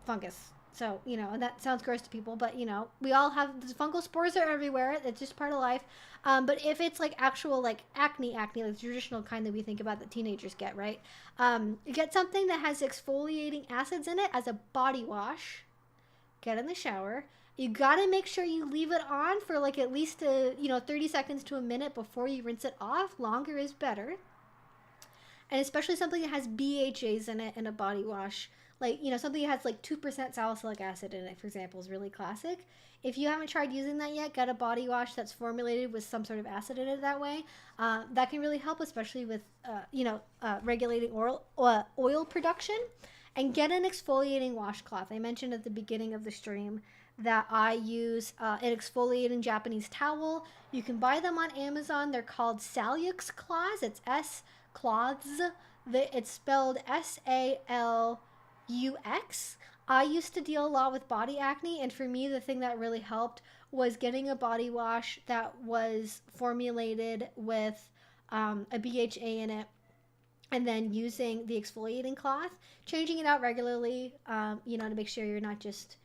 Speaker 1: fungus. So, and that sounds gross to people, but, we all have, the fungal spores are everywhere. It's just part of life. But if it's like actual, like acne, like the traditional kind that we think about that teenagers get, right? You get something that has exfoliating acids in it as a body wash. Get in the shower. You gotta make sure you leave it on for like at least 30 seconds to a minute before you rinse it off. Longer is better. And especially something that has BHAs in it in a body wash. Like, something that has like 2% salicylic acid in it, for example, is really classic. If you haven't tried using that yet, get a body wash that's formulated with some sort of acid in it that way. That can really help, especially with, regulating oil production. And get an exfoliating washcloth. I mentioned at the beginning of the stream that I use an exfoliating Japanese towel. You can buy them on Amazon. They're called Salux cloths. It's S cloths. It's spelled SALUX. I used to deal a lot with body acne, and for me, the thing that really helped was getting a body wash that was formulated with a BHA in it and then using the exfoliating cloth, changing it out regularly, to make sure you're not just,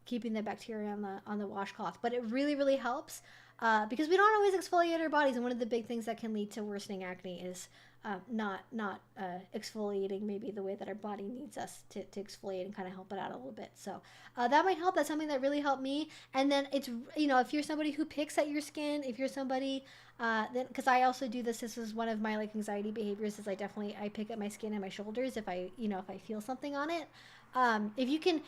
Speaker 1: keeping the bacteria on the washcloth. But it really, really helps because we don't always exfoliate our bodies, and one of the big things that can lead to worsening acne is not exfoliating maybe the way that our body needs us to exfoliate and kind of help it out a little bit. So that might help. That's something that really helped me. And then it's, if you're somebody who picks at your skin, if you're somebody then, because I also do this is one of my anxiety behaviors, is I pick at my skin and my shoulders if I feel something on it. If you can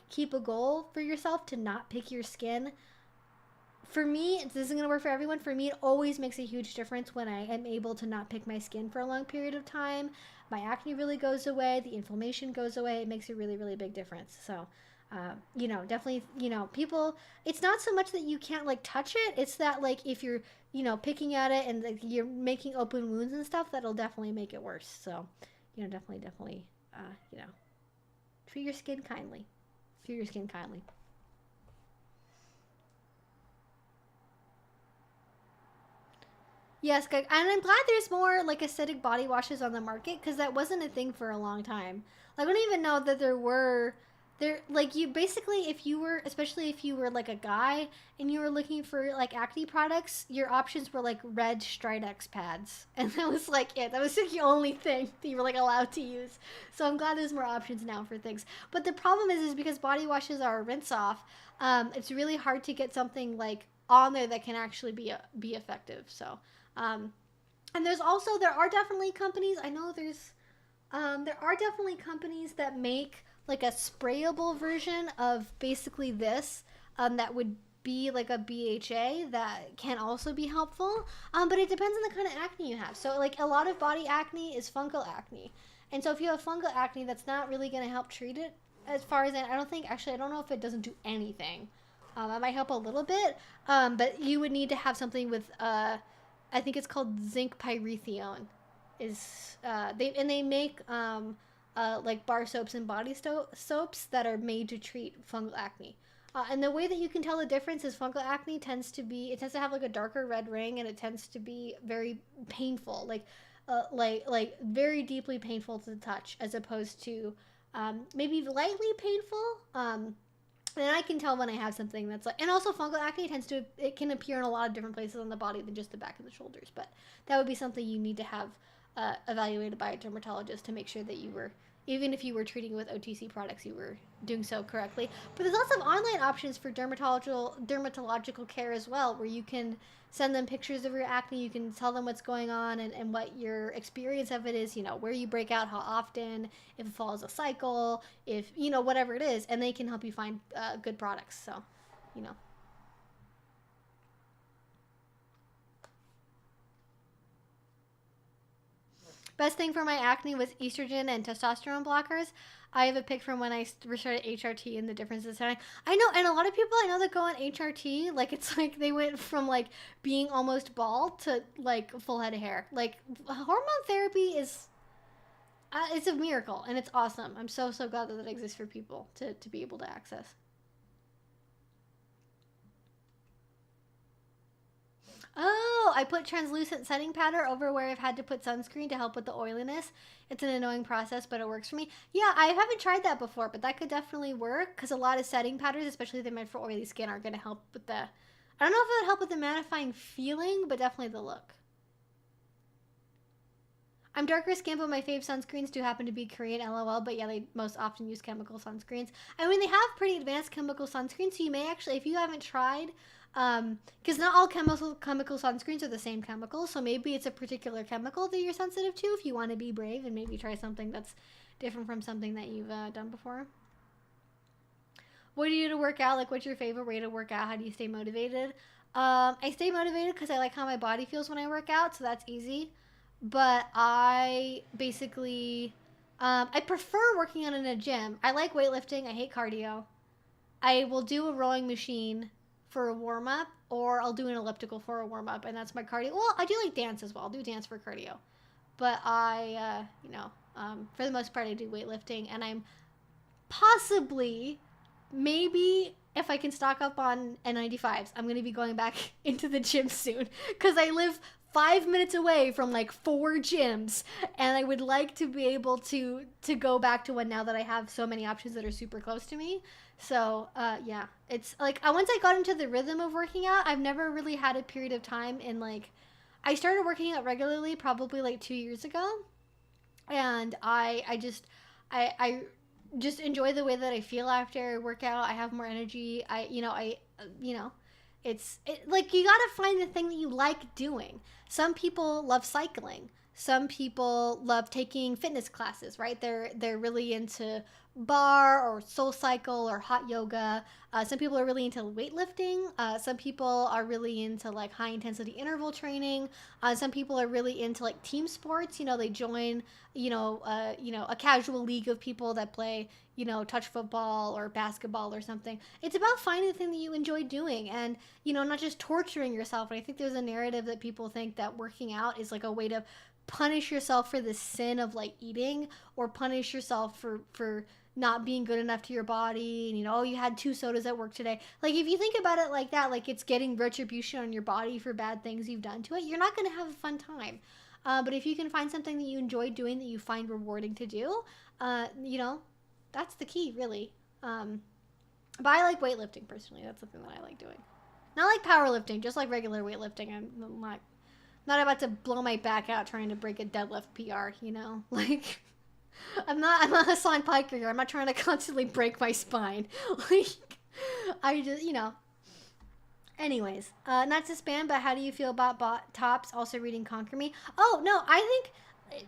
Speaker 1: keep a goal for yourself to not pick your skin. For me, this isn't going to work for everyone. For me, it always makes a huge difference when I am able to not pick my skin for a long period of time. My acne really goes away. The inflammation goes away. It makes a really, really big difference. So, definitely, people, it's not so much that you can't touch it. It's that if you're, picking at it and you're making open wounds and stuff, that'll definitely make it worse. So, definitely, treat your skin kindly. Treat your skin kindly. Yes, and I'm glad there's more acidic body washes on the market, because that wasn't a thing for a long time. I don't even know that you basically, especially if you were a guy and you were looking for acne products, your options were red Stridex pads, and that was it. That was the only thing that you were allowed to use. So I'm glad there's more options now for things. But the problem is because body washes are a rinse off, it's really hard to get something on there that can actually be effective. So. And there are definitely companies, I know there are definitely companies that make a sprayable version of basically this, that would be a BHA that can also be helpful. But it depends on the kind of acne you have. So a lot of body acne is fungal acne. And so if you have fungal acne, that's not really going to help treat it as far as I don't know if it doesn't do anything. That might help a little bit. But you would need to have something with, I think it's called zinc pyrithione. They make bar soaps and body soaps that are made to treat fungal acne. And the way that you can tell the difference is fungal acne tends to have a darker red ring, and it tends to be very painful, very deeply painful to the touch, as opposed to maybe lightly painful. And I can tell when I have something that's and also fungal acne it can appear in a lot of different places on the body than just the back of the shoulders. But that would be something you need to have evaluated by a dermatologist to make sure that even if you were treating with OTC products, you were doing so correctly. But there's lots of online options for dermatological care as well, where you can send them pictures of your acne. You can tell them what's going on and what your experience of it is, where you break out, how often, if it follows a cycle, if, whatever it is, and they can help you find good products. So, Best thing for my acne was estrogen and testosterone blockers. I have a pic from when I started HRT and the differences. I know, and a lot of people I know that go on HRT, it's they went from being almost bald to full head of hair. Hormone therapy is, it's a miracle, and it's awesome. I'm so glad that it exists for people to be able to access. Oh, I put translucent setting powder over where I've had to put sunscreen to help with the oiliness. It's an annoying process, but it works for me. Yeah, I haven't tried that before, but that could definitely work, because a lot of setting powders, especially if they're meant for oily skin, are going to help with I don't know if it would help with the mattifying feeling, but definitely the look. I'm darker skinned, but my fave sunscreens do happen to be Korean, LOL, but yeah, they most often use chemical sunscreens. I mean, they have pretty advanced chemical sunscreens, so you may actually, if you haven't tried, because not all chemical sunscreens are the same chemical, so maybe it's a particular chemical that you're sensitive to if you want to be brave and maybe try something that's different from something that you've done before. What do you do to work out? What's your favorite way to work out? How do you stay motivated? I stay motivated because I like how my body feels when I work out, so that's easy. But I basically, I prefer working out in a gym. I like weightlifting. I hate cardio. I will do a rowing machine for a warm-up, or I'll do an elliptical for a warm-up, and that's my cardio. Well, I do dance as well. I'll do dance for cardio. But I, for the most part, I do weightlifting, and I'm possibly, maybe, if I can stock up on N95s, I'm going to be going back into the gym soon, because I live 5 minutes away from like 4 gyms, and I would like to be able to go back to one now that I have so many options that are super close to me. So yeah, it's like once I got into the rhythm of working out, I've never really had a period of time in like, I started working out regularly probably like 2 years ago, and I just enjoy the way that I feel after I work out. I have more energy. You know, like you gotta find the thing that you like doing. Some people love cycling. Some people love taking fitness classes, right? They're really into bar or soul cycle or hot yoga. Some people are really into weightlifting. Some people are really into like high intensity interval training. Some people are really into like team sports. You know, they join a casual league of people that play touch football or basketball or something. It's about finding the thing that you enjoy doing, and not just torturing yourself. And I think there's a narrative that people think that working out is like a way to punish yourself for the sin of like eating, or punish yourself for not being good enough to your body, and oh, you had 2 sodas at work today. Like, if you think about it like that, like it's getting retribution on your body for bad things you've done to it, you're not going to have a fun time. But if you can find something that you enjoy doing, that you find rewarding to do, that's the key, really. But I like weightlifting personally. That's something that I like doing. Not like powerlifting, just like regular weightlifting. I'm not about to blow my back out trying to break a deadlift PR, Like, I'm not Hassan Piker here. I'm not trying to constantly break my spine. Like, I just, Anyways, not to spam, but how do you feel about tops also reading Conquer Me? Oh, no, I think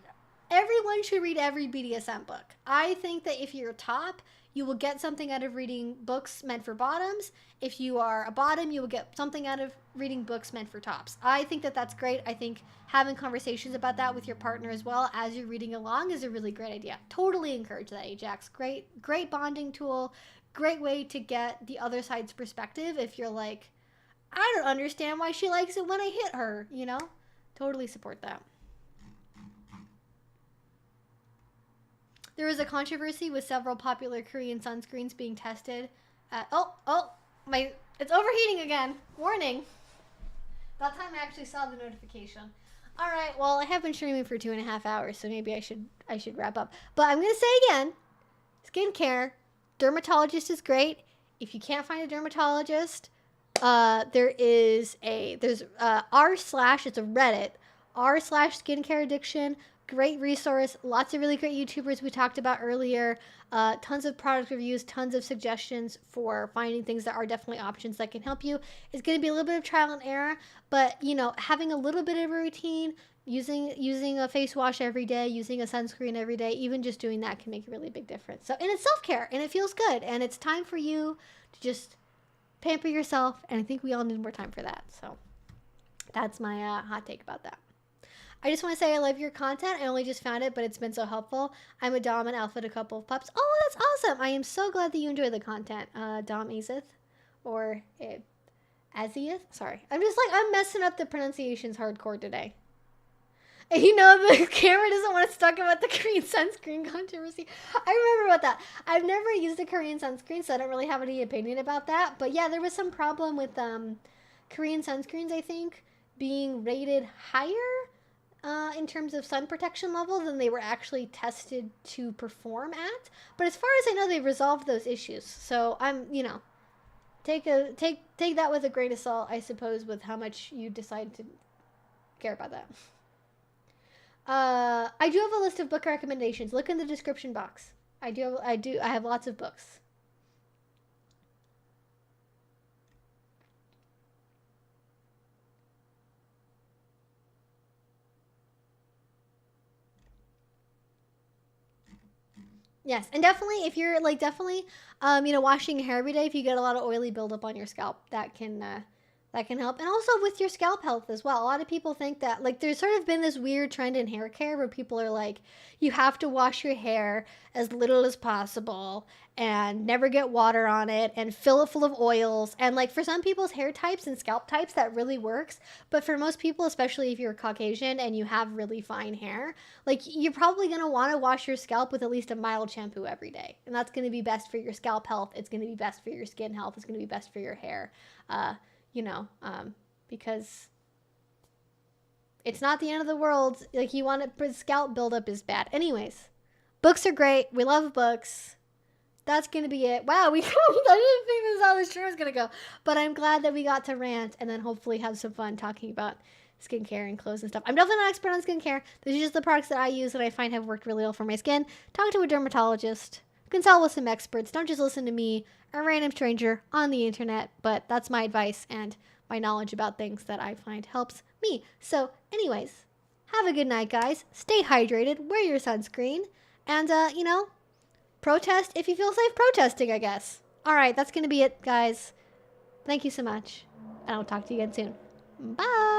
Speaker 1: everyone should read every BDSM book. I think that if you're a top, you will get something out of reading books meant for bottoms. If you are a bottom, you will get something out of reading books meant for tops. I think that that's great. I think having conversations about that with your partner as well as you're reading along is a really great idea. Totally encourage that, Ajax. Great bonding tool. Great way to get the other side's perspective if you're like, I don't understand why she likes it when I hit her, Totally support that. There was a controversy with several popular Korean sunscreens being tested. It's overheating again. Warning. That time I actually saw the notification. All right, well, I have been streaming for 2.5 hours, so maybe I should wrap up. But I'm gonna say again, skincare, dermatologist is great. If you can't find a dermatologist, there's r/ it's a Reddit, r/skincare addiction. Great resource. Lots of really great YouTubers we talked about earlier. Tons of product reviews, tons of suggestions for finding things that are definitely options that can help you. It's going to be a little bit of trial and error, but having a little bit of a routine, using a face wash every day, using a sunscreen every day, even just doing that can make a really big difference. So, and it's self-care, and it feels good, and it's time for you to just pamper yourself, and I think we all need more time for that. So that's my hot take about that. I just want to say I love your content. I only just found it, but it's been so helpful. I'm a Dom and Alpha to a couple of pups. Oh, that's awesome. I am so glad that you enjoy the content. Dom Azith or Azieth. Sorry. I'm messing up the pronunciations hardcore today. And the camera doesn't want to talk about the Korean sunscreen controversy. I remember about that. I've never used a Korean sunscreen, so I don't really have any opinion about that. But yeah, there was some problem with Korean sunscreens, I think, being rated higher in terms of sun protection level than they were actually tested to perform at. But as far as I know, they've resolved those issues. So I'm, take that with a grain of salt, I suppose, with how much you decide to care about that. I do have a list of book recommendations. Look in the description box. I have lots of books. Yes, and definitely if you're washing your hair every day, if you get a lot of oily buildup on your scalp, that can help. And also with your scalp health as well. A lot of people think that, there's sort of been this weird trend in hair care where people are like, you have to wash your hair as little as possible and never get water on it and fill it full of oils. And for some people's hair types and scalp types, that really works. But for most people, especially if you're Caucasian and you have really fine hair, you're probably going to want to wash your scalp with at least a mild shampoo every day. And that's going to be best for your scalp health. It's going to be best for your skin health. It's going to be best for your hair. Because It's not the end of the world. Like, you want it, scalp buildup is bad. Anyways, books are great. We love books. That's going to be it. Wow, I didn't think this is how the stream was going to go. But I'm glad that we got to rant and then hopefully have some fun talking about skincare and clothes and stuff. I'm definitely not an expert on skincare. These are just the products that I use that I find have worked really well for my skin. Talk to a dermatologist. Consult with some experts. Don't just listen to me, a random stranger on the internet. But that's my advice and my knowledge about things that I find helps me. So anyways, have a good night, guys. Stay hydrated. Wear your sunscreen. And, you know, protest if you feel safe protesting, I guess. All right, that's going to be it, guys. Thank you so much. And I'll talk to you again soon. Bye.